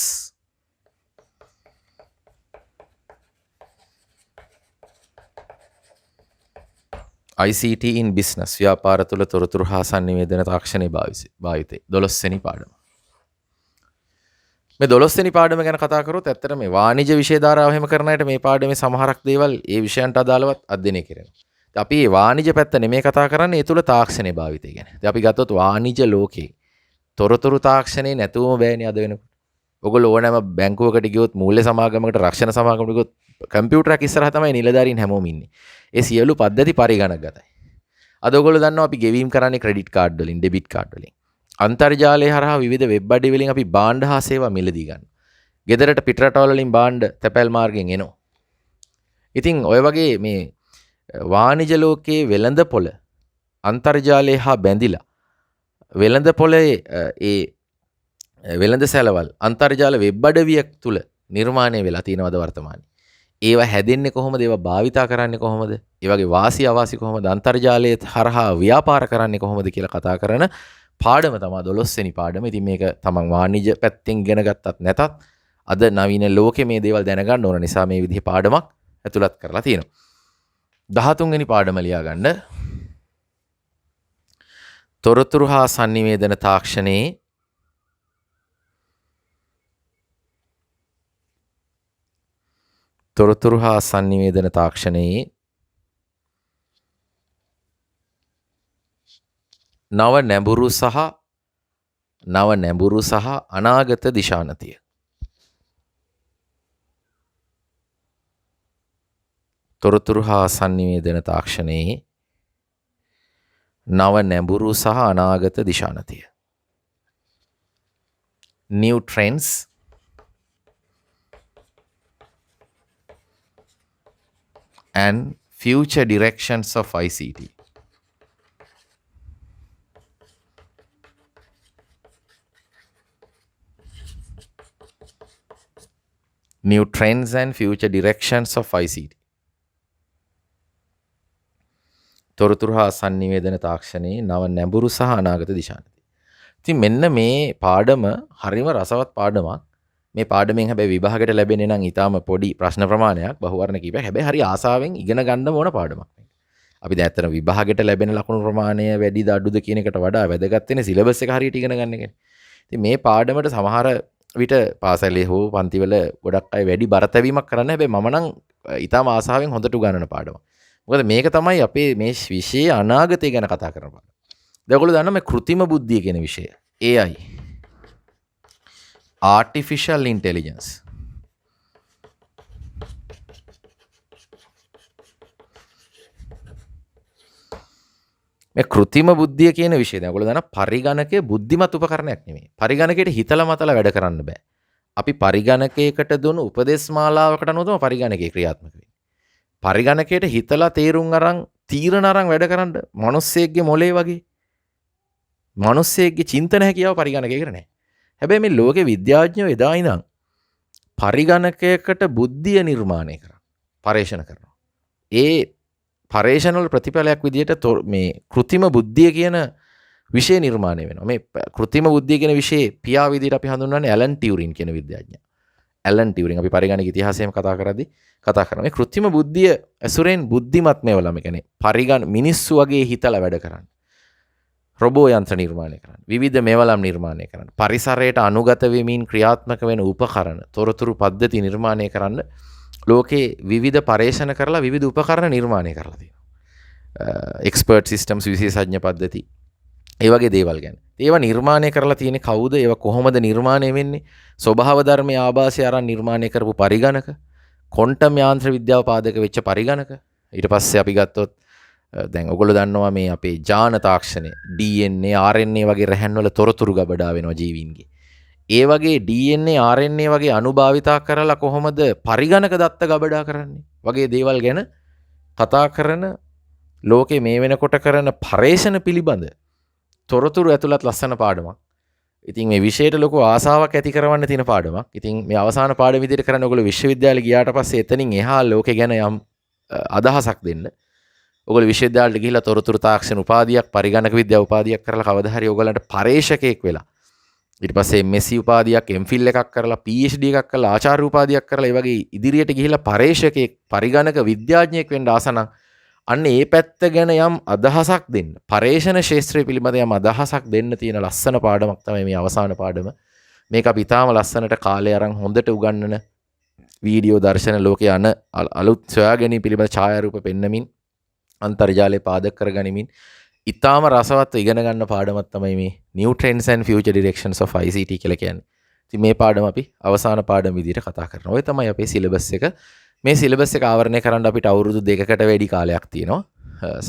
ICT in business ව්‍යාපාර තුල තොරතුරු හා sannivedana තාක්ෂණයේ භාවිතය 12 වෙනි පාඩම. මේ 12 වෙනි පාඩම ගැන කතා කරොත් ඇත්තට මේ වාණිජ්‍ය විෂය ධාරාව හැම කරන අයට මේ පාඩමේ සමහරක් දේවල් ඒ විෂයන්ට අදාළවත් අධ්‍යයනය කරනවා. අපි මේ වාණිජ්‍ය පැත්ත නෙමෙයි කතා කරන්නේ ඒ තුල තාක්ෂණයේ භාවිතය ගැන. ඉතින් අපි ගත්තොත් වාණිජ්‍ය ලෝකේ තොරතුරු තාක්ෂණේ නැතුවම බෑනේ අද වෙනකොට. ඔයගොල්ලෝ ඕනෑම බැංකුවකට ගියොත් මූල්‍ය සමාගමකට රක්ෂණ සමාගමකට ගියොත් කම්පියුටරයක් ඉස්සරහා තමයි නිලධාරීන් හැමෝම ඉන්නේ. ඒ සියලු පද්ධති පරිගණකගතයි. අද ඔයගොල්ලෝ දන්නවා අපි ගෙවීම් කරන්නේ ක්‍රෙඩිට් කාඩ් වලින්, ඩෙබිට් කාඩ් වලින්. අන්තර්ජාලය හරහා විවිධ වෙබ් අඩවි වලින් අපි භාණ්ඩ හා සේවා මිලදී ගන්නවා. ගෙදරට පිටරටවල වලින් භාණ්ඩ තැපැල් මාර්ගයෙන් එනවා. ඉතින් ඔය වගේ මේ වාණිජ ලෝකයේ වෙළඳපොළ අන්තර්ජාලය හා බැඳිලා වෙළඳපොළේ ඒ වෙළඳ සැලවල් අන්තර්ජාල වෙබ් අඩවියක් තුල නිර්මාණය වෙලා තියෙනවද වර්තමානයේ? ඒවා හැදෙන්නේ කොහොමද? ඒවා භාවිතා කරන්නේ කොහොමද? ඒ වගේ වාසි අවාසි කොහොමද? අන්තර්ජාලයේ හරහා ව්‍යාපාර කරන්නේ කොහොමද කියලා කතා කරන පාඩම තමයි 12 වෙනි පාඩම. ඉතින් මේක තමන් වාණිජ්‍ය පැත්තෙන් ඉගෙන ගත්තත් නැතත් අද නවීන ලෝකේ මේ දේවල් දැනගන්න ඕන නිසා මේ විදිහේ පාඩමක් ඇතුළත් කරලා තියෙනවා. 13 වෙනි පාඩම ලියා ගන්න. තොරතුරු හා sannivedana තාක්ෂණයේ තොරතුරු හා sannivedana තාක්ෂණයේ නව නැඹුරු සහ අනාගත දිශානතිය. තොරතුරු හා sannivedana තාක්ෂණයේ නව නැඹුරු සහ අනාගත දිශානතිය. New trends and future directions of ICT. New trends and future directions of ICT. තොරතුරු හා sannivedana තාක්ෂණයේ නව නැඹුරු සහ අනාගත දිශානති. ඉතින් මෙන්න මේ පාඩම හරිම රසවත් පාඩමක්. මේ පාඩමෙන් හැබැයි විභාගයට ලැබෙන්නේ නම් ඊටාම පොඩි ප්‍රශ්න ප්‍රමාණයක් බහුවර්ණ කීපයක්. හැබැයි හරි ආසාවෙන් ඉගෙන ගන්න ඕන පාඩමක්. අපි දැන් ඇත්තට විභාගයට ලැබෙන ලකුණු ප්‍රමාණය වැඩිද අඩුද කියන එකට වඩා වැදගත් වෙන්නේ සිලබස් එක හරියට ඉගෙන ගන්න එකනේ. ඉතින් මේ පාඩමට සමහර විට පාසලේ හෝ පන්තිවල ගොඩක් අය වැඩි බරතැවීමක් කරන්න. හැබැයි මම නම් ඊටාම ආසාවෙන් හොඳට උගන්වන පාඩමක්. මොකද මේක තමයි අපේ මේ විෂයේ අනාගතය ගැන කතා කරන පාඩම. දැන් ඔයගොල්ලෝ දන්නවා මේ කෘත්‍රිම බුද්ධිය කියන විෂය. AI Artificial Intelligence. මේ කෘත්‍රිම බුද්ධිය කියන විෂය දැන් ඔයගොල්ලෝ දන්නා පරිගණකයේ බුද්ධිමත් උපකරණයක් නෙමෙයි. පරිගණකයට හිතලා මතලා වැඩ කරන්න බෑ. අපි පරිගණකයකට දුණු උපදේශ මාලාවකට අනුව තමයි පරිගණකය ක්‍රියාත්මක වෙන්නේ. පරිගණකයට හිතලා තේරුම් අරන් තීරණ අරන් වැඩ කරන්න මිනිස්සෙක්ගේ මොලේ වගේ මිනිස්සෙක්ගේ චින්තන හැකියාව පරිගණකයකට නැහැ. හැබැයි මේ ලෝකේ විද්‍යාඥයෝ එදා ඉඳන් පරිගණකයකට බුද්ධිය නිර්මාණය කරා. පරේෂණ කරනවා. ඒ පරේෂණ වල ප්‍රතිඵලයක් විදිහට මේ කෘත්‍රිම බුද්ධිය කියන විෂය නිර්මාණය වෙනවා. මේ කෘත්‍රිම බුද්ධිය කියන විෂයේ පියා විදිහට අපි හඳුන්වන්නේ ඇලන් ටියුරින් කියන විද්‍යාඥයා. ඇලන් ටියුරින් අපි පරිගණක ඉතිහාසයේම කතා කරද්දී කතා කරනවා. මේ කෘත්‍රිම බුද්ධිය ඇසුරෙන් බුද්ධිමත් මේවලම කියන්නේ පරිගණ මිනිස්සු වගේ හිතලා වැඩ කරන්නේ. රොබෝ යන්ත්‍ර නිර්මාණය කරන්න. විවිධ මෙවලම් නිර්මාණය කරන්න. පරිසරයට අනුගත වෙමින් ක්‍රියාත්මක වෙන උපකරණ, තොරතුරු පද්ධති නිර්මාණය කරන්න ලෝකේ විවිධ පරීක්ෂණ කරලා විවිධ උපකරණ නිර්මාණය කරලා තියෙනවා. එක්ස්පර්ට් සිස්ටම්ස් විශේෂඥ පද්ධති. ඒ වගේ දේවල් ගැන. ඒවා නිර්මාණය කරලා තියෙන්නේ කවුද? ඒවා කොහොමද නිර්මාණය වෙන්නේ? ස්වභාව ධර්මයේ ආభాසය අරන් නිර්මාණය කරපු පරිගණක, ක්වොන්ටම් යාන්ත්‍ර විද්‍යාව පාදක වෙච්ච පරිගණක. ඊට පස්සේ අපි ගත්තොත් දැන් ඔයගොල්ලෝ දන්නවා මේ අපේ ජාන තාක්ෂණය DNA RNA වගේ රැහැන් වල තොරතුරු ගබඩා වෙනවා ජීවීන්ගේ. ඒ වගේ DNA RNA වගේ අනුභාවිතා කරලා කොහොමද පරිගණක දත්ත ගබඩා කරන්නේ වගේ දේවල් ගැන කතා කරන ලෝකේ මේ වෙනකොට කරන පරේෂණ පිළිබඳ තොරතුරු ඇතුළත් ලස්සන පාඩමක්. ඉතින් මේ විෂයට ලොකු ආසාවක් ඇති කරවන්න තියෙන පාඩමක්. ඉතින් මේ අවසාන පාඩම විදිහට කරන්නේ ඔයගොල්ලෝ විශ්වවිද්‍යාලේ ගියාට පස්සේ එතනින් එහා ලෝකේ ගැන යම් අදහසක් දෙන්න. ඔයගොල්ලෝ විශ්වවිද්‍යාලයට ගිහිලා තොරතුරු තාක්ෂණ උපාධියක් පරිගණක විද්‍යාව උපාධියක් කරලා කවදා හරි ඔයගලන්ට පරේෂකයෙක් වෙලා ඊට පස්සේ MSc උපාධියක් MPhil එකක් කරලා PhD එකක් කරලා ආචාර්ය උපාධියක් කරලා ඒ වගේ ඉදිරියට ගිහිලා පරේෂකයෙක් පරිගණක විද්‍යාඥයෙක් වෙන්න ආස නම් අන්න ඒ පැත්ත ගැන යම් අදහසක් දෙන්න පරේෂණ ශාස්ත්‍රය පිළිබඳ යම් අදහසක් දෙන්න තියෙන ලස්සන පාඩමක් තමයි මේ අවසාන පාඩම. මේක අපි තාම ලස්සනට කාලය අරන් හොඳට උගන්වන වීඩියෝ දර්ශන ලෝකයේ අන අලුත් සොයා ගැනීම පිළිබඳ ඡායාරූප පෙන්නමින් අන්තර්ජාලය පාදක කරගනිමින් ඉතාම රසවත් ඉගෙන ගන්න පාඩමක් තමයි මේ New Trends and Future Directions of ICT කියලා කියන්නේ. ඉතින් මේ පාඩම අපි අවසාන පාඩම විදිහට කතා කරනවා. ඔය තමයි අපේ සිලබස් එක. මේ සිලබස් එක ආවරණය කරන්න අපිට අවුරුදු 2කට වැඩි කාලයක් තියෙනවා.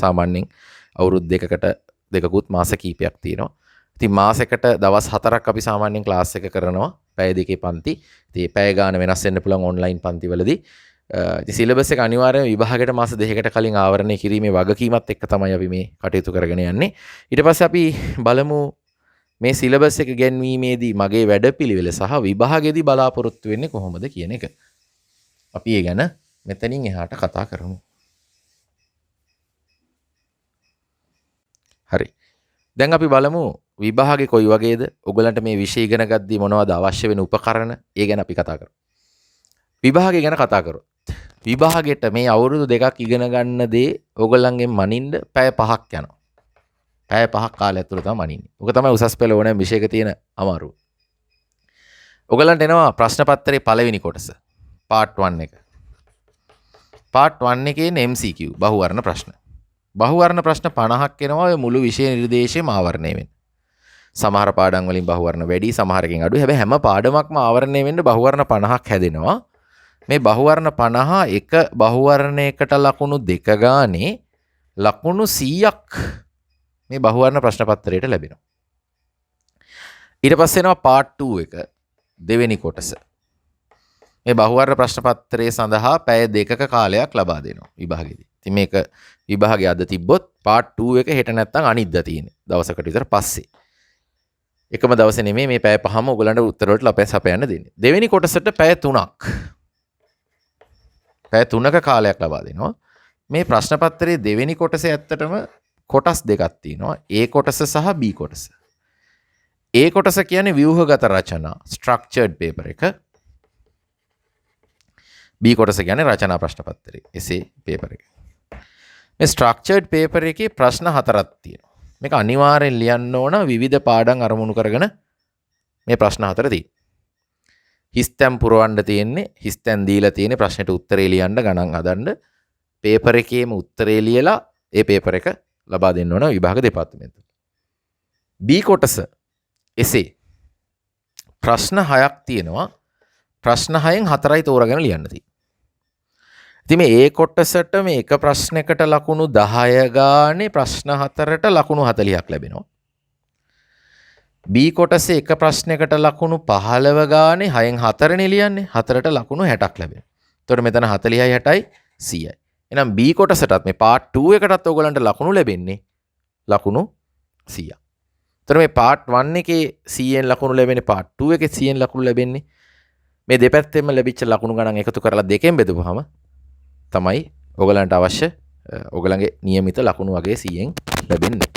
සාමාන්‍යයෙන් අවුරුදු 2කට දෙකකුත් මාස කිහිපයක් තියෙනවා. ඉතින් මාසෙකට දවස් 4ක් අපි සාමාන්‍යයෙන් ක්ලාස් එක කරනවා. පැය දෙකේ පන්ති. ඉතින් පැය ගාන වෙනස් වෙන්න පුළුවන් ඔන්ලයින් පන්තිවලදී. සිලබස් එක අනිවාර්යයෙන් විභාගයට මාස 2කට කලින් ආවරණය කිරීමේ වගකීමත් එක්ක තමයි අපි මේ කටයුතු කරගෙන යන්නේ. ඊට පස්සේ අපි බලමු මේ සිලබස් එක ගෙන්වීමේදී මගේ වැඩපිළිවෙල සහ විභාගෙදී බලාපොරොත්තු වෙන්නේ කොහොමද කියන එක. අපි ඒ ගැන මෙතනින් එහාට කතා කරමු. හරි. දැන් අපි බලමු විභාගේ කොයි වගේද? ඔයගලන්ට මේ විෂය ඉගෙන ගද්දී මොනවද අවශ්‍ය වෙන උපකරණ? ඒ ගැන අපි කතා කරමු. විභාගය ගැන කතා කරොත් විභාගෙට මේ අවුරුදු 2ක් ඉගෙන ගන්න දේ ඔයගොල්ලන්ගෙන් මනින්න පැය 5ක් යනවා. පැය 5ක් කාලය ඇතුළත තමයි මනින්නේ. ඔක තමයි උසස් පෙළ ඕනෑම විෂයක තියෙන අමාරුව. ඔයගොල්ලන්ට එනවා ප්‍රශ්න පත්‍රයේ පළවෙනි කොටස. part 1 එක. part 1 එකේ MCQ බහුවර්ණ ප්‍රශ්න. බහුවර්ණ ප්‍රශ්න 50ක් එනවා ඔය මුළු විෂය නිර්දේශයම ආවරණය වෙන්න. සමහර පාඩම් වලින් බහුවර්ණ වැඩි සමහරකින් අඩුයි. හැබැයි හැම පාඩමක්ම ආවරණය වෙන්න බහුවර්ණ 50ක් හැදෙනවා. මේ බහුවර්ණ 50 එක බහුවර්ණයකට ලකුණු 2 ගානේ ලකුණු 100ක් මේ බහුවර්ණ ප්‍රශ්න පත්‍රයට ලැබෙනවා. ඊට පස්සේ එනවා part 2 එක දෙවෙනි කොටස. මේ බහුවර්ණ ප්‍රශ්න පත්‍රය සඳහා පැය 2ක කාලයක් ලබා දෙනවා විභාගෙදී. ඉතින් මේක විභාගය අද තිබ්බොත් part 2 එක හෙට නැත්නම් අනිද්දා තියෙන්නේ. දවසකට විතර පස්සේ. එකම දවසේ නෙමෙයි මේ පැය 5ම ඔයගලන්ට උත්තර වලට ලපයන්න දෙන්නේ. දෙවෙනි කොටසට පැය 3ක්. පැය 3ක කාලයක් ලබා දෙනවා. මේ ප්‍රශ්න පත්‍රයේ දෙවෙනි කොටසේ ඇත්තටම කොටස් දෙකක් තියෙනවා. A කොටස සහ B කොටස. A කොටස කියන්නේ ව්‍යුහගත රචනා structured paper එක. B කොටස කියන්නේ රචනා ප්‍රශ්න පත්‍රය essay paper එක. මේ structured paper එකේ ප්‍රශ්න හතරක් තියෙනවා. මේක අනිවාර්යෙන් ලියන්න ඕන විවිධ පාඩම් අරමුණු කරගෙන මේ ප්‍රශ්න හතර තියෙනවා. හිස්තැන් පුරවන්න තියෙන්නේ හිස්තැන් දීලා තියෙන්නේ ප්‍රශ්නෙට උත්තරේ ලියන්න ගණන් හදන්න පේපර් එකේම උත්තරේ ලියලා ඒ පේපර් එක ලබා දෙන්න ඕන විභාග දෙපාර්තමේන්තුවට. B කොටස essay ප්‍රශ්න 6ක් තියෙනවා. ප්‍රශ්න 6න් 4යි තෝරාගෙන ලියන්න තියෙන්නේ. ඉතින් මේ A කොටසට මේ එක ප්‍රශ්නයකට ලකුණු 10 ගානේ ප්‍රශ්න 4ට ලකුණු 40ක් ලැබෙනවා. B කොටසේ එක ප්‍රශ්නයකට ලකුණු 15 ගානේ 6න් 4නේ ලියන්නේ 4ට ලකුණු 60ක් ලැබෙනවා. එතකොට මෙතන 40යි 60යි 100යි. එහෙනම් B කොටසටත් මේ part 2 එකටත් ඔයගලන්ට ලකුණු ලැබෙන්නේ ලකුණු 100ක්. එතකොට මේ part 1 එකේ 100න් ලකුණු ලැබෙන්නේ part 2 එකේ 100න් ලකුණු ලැබෙන්නේ මේ දෙපැත්තෙන්ම ලැබිච්ච ලකුණු ගණන් එකතු කරලා දෙකෙන් බෙදුවහම තමයි ඔයගලන්ට අවශ්‍ය ඔයගලගේ નિયમિત ලකුණු වගේ 100න් ලැබෙන්නේ.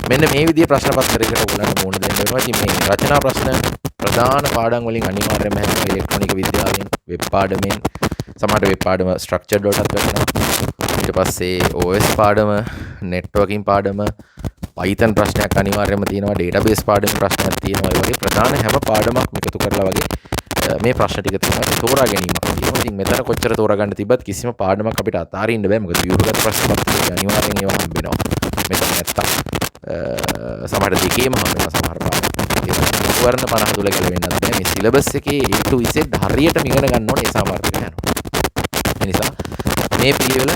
මෙන්න මේ විදිහේ ප්‍රශ්න පත්‍රයකට ඔයගලන්ට මුහුණ දෙන්න වෙනවා. ඉතින් මේ රචනා ප්‍රශ්න ප්‍රධාන පාඩම් වලින් අනිවාර්යයෙන්ම හැදෙන ඉලෙක්ට්‍රොනික විද්‍යාවෙන් වෙබ් පාඩමෙන් සමහර වෙබ් පාඩම ස්ට්‍රක්චර්ඩ් වලටත් වැටෙනවා. ඊට පස්සේ OS පාඩම, නෙට්වර්කින් පාඩම, Python ප්‍රශ්නයක් අනිවාර්යයෙන්ම තියෙනවා, database පාඩමේ ප්‍රශ්නයක් තියෙනවා. ඒ වගේ ප්‍රධාන හැම පාඩමක්ම එකතු කරලා වගේ මේ ප්‍රශ්න ටික තියෙනවා. තෝරා ගැනීමක් තියෙනවා. ඉතින් මෙතන කොච්චර තෝරා ගන්න තිබ්බත් කිසිම පාඩමක් අපිට අතාරින්න බෑ. මොකද ව්‍යුහගත ප්‍රශ්න පත්‍රයේ අනිවාර්යෙන් ඒවා හම්බ වෙනවා. මෙතන නැත්තම් සමහර දෙකේම හම්බ වෙනවා සමහර පාඩම්. ඒ වර්ණ 50 තුල ගැලවෙන්නත් බෑ. මේ සිලබස් එකේ A to Z හරියටම ඉගෙන ගන්න ඕනේ ඒ සාමාර්ථක යනවා. ඒ නිසා මේ පිළිවෙල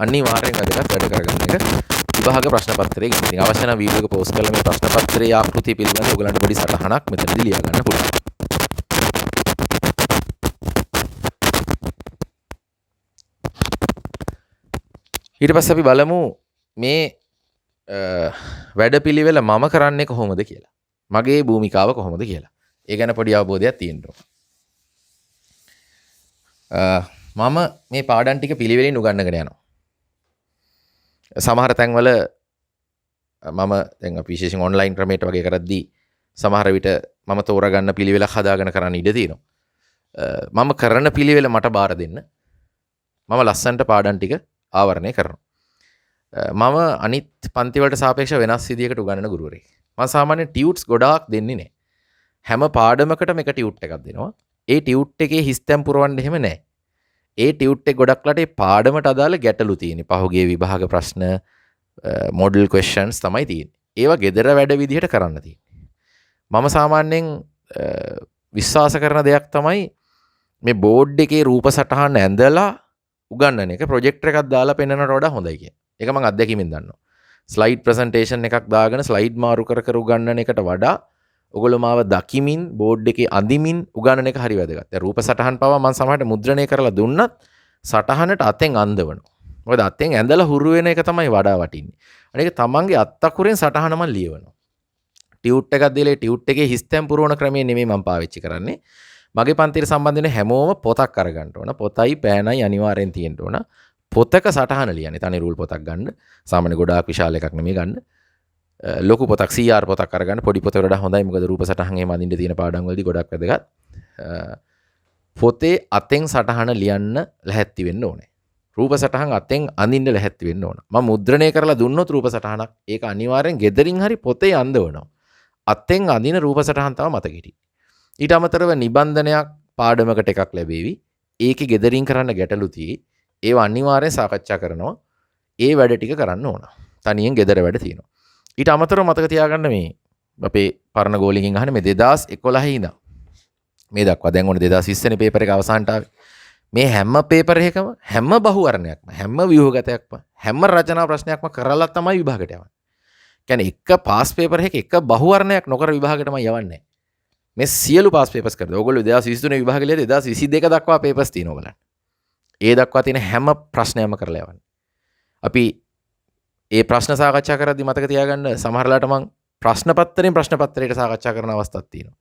අනිවාර්යෙන් වැදගත් වැඩ කරගන්න එක විභාග ප්‍රශ්න පත්‍රයේ ඉතින් අවශ්‍ය නම් වීඩියෝ එක පෝස්ට් කරලා මේ ප්‍රශ්න පත්‍රයේ ආකෘතිය පිළිබඳව ඔයගලන්ට පොඩි සටහනක් මෙතනදී ලියා ගන්න පුළුවන්. ඊට පස්සේ අපි බලමු මේ වැඩපිළිවෙල මම කරන්නේ කොහොමද කියලා. මගේ භූමිකාව කොහොමද කියලා. ඒ ගැන පොඩි අවබෝධයක් තියෙන්න ඕන. මම මේ පාඩම් ටික පිළිවෙලින් උගන්වගෙන යනවා. සමහර තැන්වල මම දැන් අපි විශේෂයෙන් ඔන්ලයින් ක්‍රමයට වගේ කරද්දී සමහර විට මම තෝරගන්න පිළිවෙලක් හදාගෙන කරන්න ඉඩ තියෙනවා. මම කරන පිළිවෙල මට බාර දෙන්න. මම ලස්සන්ට පාඩම් ටික ආවරණය කරනවා. මම අනිත් පන්ති වලට සාපේක්ෂව වෙනස් විදියකට උගන්වන ගුරුවරයෙක්. මම සාමාන්‍යයෙන් ටියුට්ස් ගොඩාක් දෙන්නේ නැහැ. හැම පාඩමකටම එක ටියුට් එකක් දෙනවා. ඒ ටියුට් එකේ හිස්තැන් පුරවන්න එහෙම නැහැ. ඒ ටියුට් එක ගොඩක්ලට ඒ පාඩමට අදාළ ගැටලු තියෙන්නේ. පහුගිය විභාග ප්‍රශ්න මොඩල් ක්වෙස්චන්ස් තමයි තියෙන්නේ. ඒවා gedara වැඩ විදිහට කරන්න තියෙන්නේ. මම සාමාන්‍යයෙන් විශ්වාස කරන දෙයක් තමයි මේ බෝඩ් එකේ රූප සටහන් ඇඳලා උගන්නන එක ප්‍රොජෙක්ටර් එකක් දාලා පෙන්වනවට වඩා හොඳයි කියන. ඒක මම අත්දැකීමෙන් දන්නවා. ස්ලයිඩ් ප්‍රසන්ටේෂන් එකක් දාගෙන ස්ලයිඩ් මාරු කර කර උගන්නන එකට වඩා ඔයගොල්ලෝ මාව දකිමින් බෝඩ් එකේ අඳිමින් උගන්නන එක හරි වැදගත්. දැන් රූප සටහන් පවා මම සමහරට මුද්‍රණය කරලා දුන්නත් සටහනට අතෙන් අඳවනවා. මොකද අතෙන් ඇඳලා හුරු වෙන එක තමයි වඩා වටින්නේ. අනික තමන්ගේ අත් අකුරෙන් සටහන මම ලියවනවා. ටියුට් එකක් දීලා ටියුට් එකේ හිස්තැන් පුරවන ක්‍රමය නෙමෙයි මම පාවිච්චි කරන්නේ. මගේ පන්තියට සම්බන්ධ වෙන හැමෝම පොතක් අරගන්න ඕන. පොතයි පෑනයි අනිවාර්යෙන් තියෙන්න ඕන. පොතක සටහන ලියන්නේ. තනි රූල් පොතක් ගන්න. සාමාන්‍ය ගොඩාක් විශාල එකක් නෙමෙයි ගන්න. ලොකු පොතක් CR පොතක් අරගන්න. පොඩි පොතේ වඩා හොඳයි. මොකද රූප සටහන් එහෙම අඳින්න තියෙන පාඩම් වලදී ගොඩක් වැදගත්. පොතේ අතෙන් සටහන ලියන්න ලැහැත්ති වෙන්න ඕනේ. රූප සටහන් අතෙන් අඳින්න ලැහැත්ති වෙන්න ඕන. මම මුද්‍රණය කරලා දුන්නොත් රූප සටහනක් ඒක අනිවාර්යෙන් ගෙදරින් හරි පොතේ අඳවනවා. අතෙන් අඳින රූප සටහන් තමයි මතක හිටින්නේ. ඊට අමතරව නිබන්ධනයක් පාඩමකට එකක් ලැබේවි. ඒකේ ගෙදරින් කරන්න ගැටලු තියෙයි. ඒව අනිවාර්යෙන් සාකච්ඡා කරනවා. ඒ වැඩ ටික කරන්න ඕන. තනියෙන් ගෙදර වැඩ තියෙනවා. ඊට අමතරව මතක තියාගන්න මේ අපේ පරණ ගෝලිකින් අහන්නේ මේ 2011 ඉඳන් මේ දක්වා දැන් ඕනේ 2020 වෙනි පේපර් එක අවසානට ආවේ. මේ හැම පේපර් එකකම හැම බහුවර්ණයක්ම හැම ව්‍යුහගතයක්ම හැම රචනා ප්‍රශ්නයක්ම කරලා තමයි විභාගයට යවන්නේ. කියන්නේ එක පාස් පේපර් එකක එක බහුවර්ණයක් නොකර විභාගයටම යවන්නේ. මේ සියලු පාස් පේපර්ස් කරද. ඔයගොල්ලෝ 2023 විභාගය ලියලා 2022 දක්වා පේපර්ස් තියෙනවා ඔයගලන්ට. ඒ දක්වා තියෙන හැම ප්‍රශ්නයක්ම කරලා යවන්නේ. අපි ඒ ප්‍රශ්න සාකච්ඡා කරද්දී මතක තියාගන්න සමහරලාට මම ප්‍රශ්න පත්‍රයට සාකච්ඡා කරන අවස්ථාවක් තියෙනවා.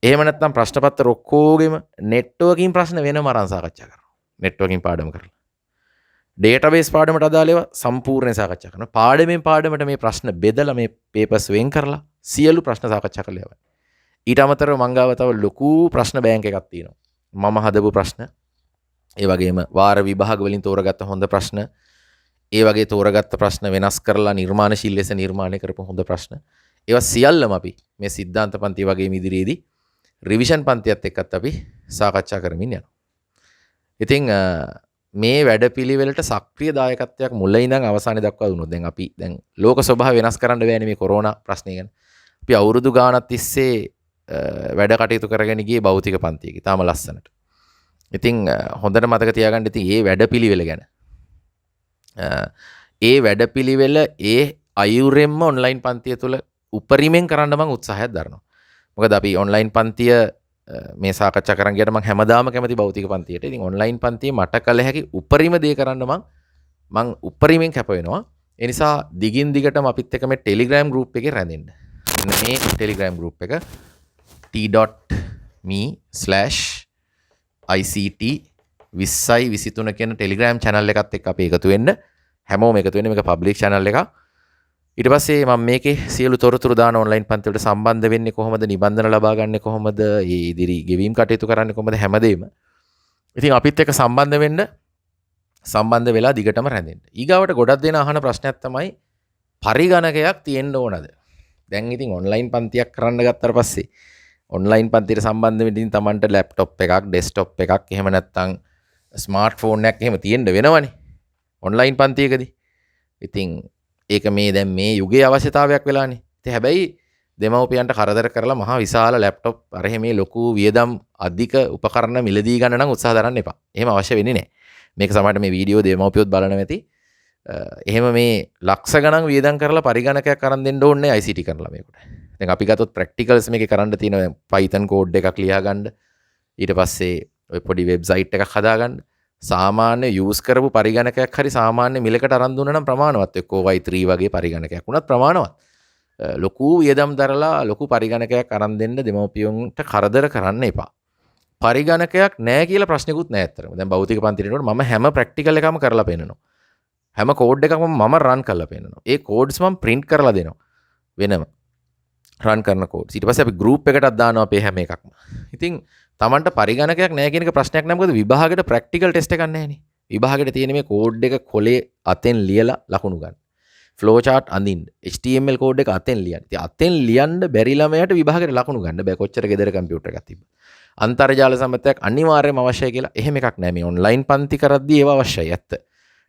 එහෙම නැත්නම් ප්‍රශ්න පත්‍ර ඔක්කොගෙම නෙට්වර්කින් ප්‍රශ්න වෙනම අරන් සාකච්ඡා කරනවා. නෙට්වර්කින් පාඩම කරලා. ඩේටාබේස් පාඩමට අදාළ ඒවා සම්පූර්ණයෙන් සාකච්ඡා කරනවා. පාඩමෙන් පාඩමට මේ ප්‍රශ්න බෙදලා මේ පේපර්ස් වෙන් කරලා සියලු ප්‍රශ්න සාකච්ඡා කරලා යවනවා. ඊට අමතරව මං ගාව තව ලොකු ප්‍රශ්න බෑන්ක් එකක් තියෙනවා. මම හදපු ප්‍රශ්න, ඒ වගේම වාර විභාග වලින් තෝරගත්ත හොඳ ප්‍රශ්න, ඒ වගේ තෝරගත්ත ප්‍රශ්න වෙනස් කරලා නිර්මාණශීලී ලෙස නිර්මාණය කරපු හොඳ ප්‍රශ්න. ඒවා සියල්ලම අපි මේ සිද්ධාන්ත පන්තිය වගේ ඉදිරියේදී රිවිෂන් පන්තියත් එක්කත් අපි සාකච්ඡා කරමින් යනවා. ඉතින් මේ වැඩපිළිවෙලට සක්‍රිය දායකත්වයක් මුල ඉඳන් අවසානය දක්වා දුන්නොත් දැන් අපි දැන් ලෝක ස්වභාවය වෙනස් කරන්න බෑනේ මේ කොරෝනා ප්‍රශ්නය ගැන. අපි අවුරුදු ගාණක් තිස්සේ වැඩ කටයුතු කරගෙන ගියේ භෞතික පන්තියක. තාම ලස්සනට. ඉතින් හොඳට මතක තියාගන්න ඉතින් මේ වැඩපිළිවෙල ගැන. ඒ වැඩපිළිවෙල ඒ අයුරෙන්ම ඔන්ලයින් පන්තිය තුළ උපරිමෙන් කරන්න මම උත්සාහයක් දරනවා. මොකද අපි ඔන්ලයින් පන්තිය මේ සාකච්ඡා කරන් ගියට මම හැමදාම කැමති භෞතික පන්තියට. ඉතින් ඔන්ලයින් පන්තියේ මට කළ හැකි උපරිම දේ කරන්න මම උපරිමෙන් කැප වෙනවා. ඒ නිසා දිගින් දිගටම අපිත් එක්ක මේ Telegram group එකේ රැඳෙන්න. මේ Telegram group එක t.me/ICT2023 කියන Telegram channel එකත් එක්ක අපි එකතු වෙන්න. හැමෝම එකතු වෙන්න. මේක public channel එකක්. ඊට පස්සේ මම මේකේ සියලු තොරතුරු දාන ඔන්ලයින් පන්ති වලට සම්බන්ධ වෙන්නේ කොහොමද, නිබන්ධන ලබා ගන්නෙ කොහොමද, මේ ඉදිරි ගෙවීම් කටයුතු කරන්නේ කොහොමද, හැමදේම. ඉතින් අපිත් එක්ක සම්බන්ධ වෙලා දිගටම රැඳෙන්න. ඊගාවට ගොඩක් දෙනා අහන ප්‍රශ්නයක් තමයි පරිගණකයක් තියෙන්න ඕනද? දැන් ඉතින් ඔන්ලයින් පන්තියක් කරන්න ගත්තාට පස්සේ ඔන්ලයින් පන්තියට සම්බන්ධ වෙන්න තමන්ට ලැප්ටොප් එකක්, ඩෙස්ක්ටොප් එකක්, එහෙම නැත්නම් ස්මාර්ට් ෆෝන් එකක් එහෙම තියෙන්න වෙනවනේ ඔන්ලයින් පන්තියකදී. ඉතින් ඒක මේ දැන් මේ යුගයේ අවශ්‍යතාවයක් වෙලානේ. ඉතින් හැබැයි දෙමව්පියන්ට කරදර කරලා මහා විශාල ලැප්ටොප් අර මේ ලොකු වියදම් අධික උපකරණ මිලදී ගන්න නම් උත්සාහ දරන්න එපා. එහෙම අවශ්‍ය වෙන්නේ නැහැ. මේක සමහරට මේ වීඩියෝ දෙමව්පියොත් බලන ඇති. එහෙම මේ ලක්ෂ ගණන් වියදම් කරලා පරිගණකයක් අරන් දෙන්න ඕනේ ICT කරන ළමයෙකුට. දැන් අපි ගත්තොත් ප්‍රැක්ටිකල්ස් මේකේ කරන්න තියෙන Python කෝඩ් එකක් ලියා ගන්න. ඊට පස්සේ ඔය පොඩි වෙබ්සයිට් එකක් හදා ගන්න. සාමාන්‍ය යූස් කරපු පරිගණකයක් හරි සාමාන්‍ය මිලකට අරන් දුන්නා නම් ප්‍රමාණවත්. එක්කෝ y3 වගේ පරිගණකයක් වුණත් ප්‍රමාණවත්. ලොකු වියදම් දරලා ලොකු පරිගණකයක් අරන් දෙන්න දෙමව්පියන්ට කරදර කරන්න එපා. පරිගණකයක් නැහැ කියලා ප්‍රශ්නකුත් නැහැ අත්‍තරම. දැන් භෞතික පන්තියට එනකොට මම හැම ප්‍රැක්ටිකල් එකම කරලා පෙන්නනවා. හැම කෝඩ් එකක්ම මම රන් කරලා පෙන්නනවා. ඒ කෝඩ්ස් මම print කරලා දෙනවා. වෙනම රන් කරන කෝඩ්ස්. ඊට පස්සේ අපි group එකටත් දානවා අපේ හැම එකක්ම. ඉතින් තමන්ට පරිගණකයක් නැහැ කියන එක ප්‍රශ්නයක් නෑ. මොකද විභාගෙට ප්‍රැක්ටිකල් ටෙස්ට් එකක් නැහැනේ. විභාගෙට තියෙන මේ කෝඩ් එක කොලේ අතෙන් ලියලා ලකුණු ගන්න. ෆ්ලෝ chart අඳින්න. HTML කෝඩ් එක අතෙන් ලියන්න. ඉතින් අතෙන් ලියන්න බැරි ළමයට විභාගෙට ලකුණු ගන්න බෑ. කොච්චර ගෙදර කම්පියුටර් එකක් තිබ්බ. අන්තර්ජාල සම්බන්ධයක් අනිවාර්යයෙන්ම අවශ්‍යයි කියලා එහෙම එකක් නෑ. මේ ඔන්ලයින් පන්ති කරද්දී ඒව අවශ්‍යයි ඇත්ත.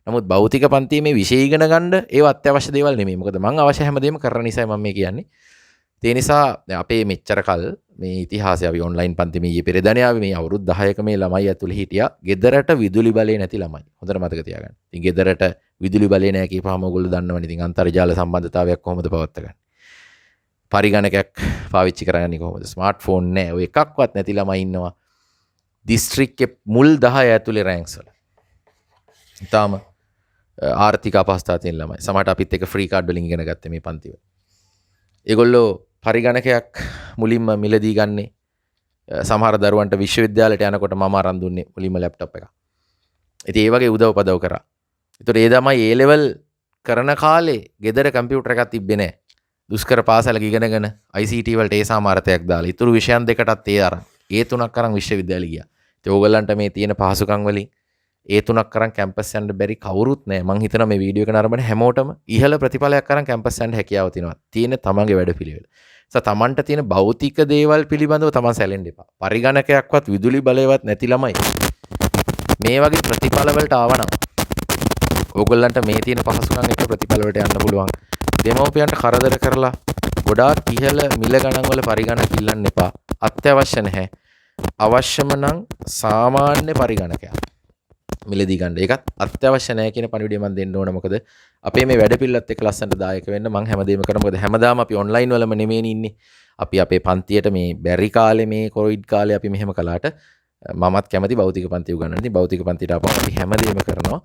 නමුත් භෞතික පන්තියේ මේ විෂය ඉගෙන ගන්න ඒව අත්‍යවශ්‍ය දේවල් නෙමෙයි. මොකද මම අවශ්‍ය හැමදේම කරන නිසා මම මේ කියන්නේ. ඒ නිසා අපේ මෙච්චර කල් මේ ඉතිහාසය අපි ඔන්ලයින් පන්ති මේ පෙරදැන ආවේ මේ අවුරුදු 10ක මේ ළමයි ඇතුළේ හිටියා. ගෙදරට විදුලි බලය නැති ළමයි. හොඳට මතක තියාගන්න. ඉතින් ගෙදරට විදුලි බලය නැහැ කියපුවාම ඔයගොල්ලෝ දන්නවනේ. ඉතින් අන්තර්ජාල සම්බන්ධතාවයක් කොහොමද පවත්වාගන්නේ? පරිගණකයක් පාවිච්චි කරගන්නේ කොහොමද? ස්මාර්ට්ෆෝන් නැහැ. ඔය එකක්වත් නැති ළමයි ඉන්නවා. දිස්ත්‍රික්කේ මුල් 10 ඇතුලේ රැන්ක්ස් වල. ඊටාම ආර්ථික අපහසුතාව තියෙන ළමයි. සමහරට අපිත් එක්ක ෆ්‍රී කාඩ් වලින් ඉගෙන ගත්තේ මේ පන්තිවල. ඒගොල්ලෝ පරිගණකයක් මුලින්ම මිලදී ගන්නේ. සමහර දරුවන්ට විශ්වවිද්‍යාලයට යනකොට මම අරන් දුන්නේ මුලින්ම ලැප්ටොප් එකක්. ඉතින් ඒ වගේ උදව් පදව් කරා. ඒතකොට ඒ තමයි A level කරන කාලේ ගෙදර කම්පියුටර් එකක් තිබ්බේ නැහැ. දුෂ්කර පාසලක ඉගෙනගෙන ICT වලට ඒ සාමාර්ථයක් දාලා ඉතුරු විෂයන් දෙකටත් ඒ අරන් ඒ තුනක් අරන් විශ්වවිද්‍යාලෙ ගියා. ඉතින් ඕගොල්ලන්ට මේ තියෙන පහසුකම් වලින් ඒ තුනක් අරන් කැම්පස් යන්න බැරි කවුරුත් නැහැ. මං හිතනවා මේ වීඩියෝ එක නරඹන හැමෝටම ඉහළ ප්‍රතිඵලයක් අරන් කැම්පස් යන්න හැකියාව තියෙනවා. තියෙන තමන්ගේ වැඩපිළිවෙල. තමන්ට තියෙන භෞතික දේවල් පිළිබඳව තමන් සැලෙන්න එපා. පරිගණකයක්වත් විදුලි බලයවත් නැති ළමයි මේ වගේ ප්‍රතිඵල වලට ආවනම් ඕගොල්ලන්ට මේ තියෙන පහසුකම් එක ප්‍රතිඵල වලට යන්න පුළුවන්. දෙමව්පියන්ට කරදර කරලා ගොඩාක් ඉහළ මිල ගණන් වල පරිගණක ඉල්ලන්න එපා. අත්‍යවශ්‍ය නැහැ. අවශ්‍යම නම් සාමාන්‍ය පරිගණකයක් මිලදී ගන්න. ඒකත් අත්‍යවශ්‍ය නැහැ කියන පණිවිඩය මම දෙන්න ඕන. මොකද අපේ මේ වැඩපිළිවෙලත් එක්ක ලස්සනට දායක වෙන්න මම හැමදේම කරමු. මොකද හැමදාම අපි ඔන්ලයින් වලම නෙමෙයි ඉන්නේ. අපි අපේ පන්තියට මේ බැරි කාලේ මේ කොවිඩ් කාලේ අපි මෙහෙම කළාට මමත් කැමති භෞතික පන්ති උගන්වන්න. ඉතින් භෞතික පන්තියට ආපුවම අපි හැමදේම කරනවා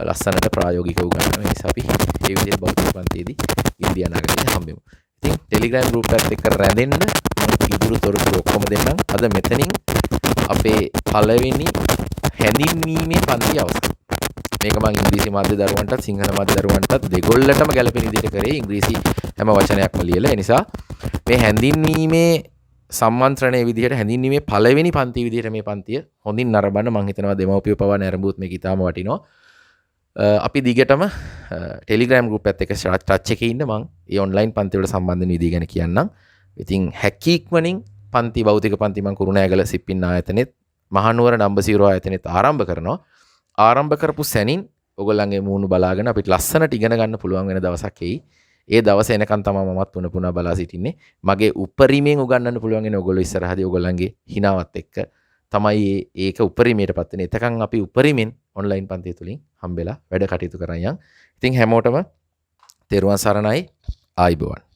ලස්සනට ප්‍රායෝගිකව උගන්වනවා. ඒ නිසා අපි මේ විදිහට භෞතික පන්තියේදී ඉන්දිය අනාගතයට හම්බෙමු. ඉතින් Telegram group එකත් එක්ක රැඳෙන්න මම ඉදිරි තොරතුරු ඔක්කොම දෙන්නම්. අද මෙතනින් අපේ පළවෙනි හැඳින්වීමේ පන්තිය අවසන්. මේක මම ඉංග්‍රීසි මාධ්‍ය දරුවන්ටත් සිංහල මාධ්‍ය දරුවන්ටත් දෙගොල්ලටම ගැලපෙන විදිහට කරේ. ඉංග්‍රීසි හැම වචනයක්ම ලියලා. ඒ නිසා මේ හැඳින්වීමේ සම්මන්ත්‍රණයේ විදිහට හැඳින්වීමේ පළවෙනි පන්ති විදිහට මේ පන්තිය හොඳින් නරඹන්න මම හිතනවා දෙමව්පියෝ පවා නැරඹුවොත් මේක ඉතාම වටිනවා. අපි දිගටම ටෙලිග්‍රෑම් ගෲප් එකත් එක්ක ටච් එකේ ඉන්න මම මේ ඔන්ලයින් පන්ති වල සම්බන්ධ වෙන විදිහ ගැන කියන්නම්. ඉතින් හැකියික්මනින් පන්ති භෞතික පන්ති මම කුරුණෑගල සිප්පින් ආයතනෙත් මහනුවර නම්බසිරෝ ආයතනෙත් ආරම්භ කරනවා. ආරම්භ කරපු සැනින් ඔයගොල්ලන්ගේ මූණු බලාගෙන අපිට ලස්සනට ඉගෙන ගන්න පුළුවන් වෙන දවසක් එයි. ඒ දවස එනකන් තමයි මමත් පුන බලා සිටින්නේ. මගේ උපරිමයෙන් උගන්වන්න පුළුවන් වෙන ඔයගොල්ලෝ ඉස්සරහදී ඔයගොල්ලන්ගේ හිනාවත් එක්ක තමයි ඒක උපරිමයටපත් වෙන්නේ. එතකන් අපි උපරිමෙන් ඔන්ලයින් පන්තිය තුලින් හම්බෙලා වැඩ කටයුතු කරන් යන්. ඉතින් හැමෝටම තෙරුවන් සරණයි ආයිබෝවන්.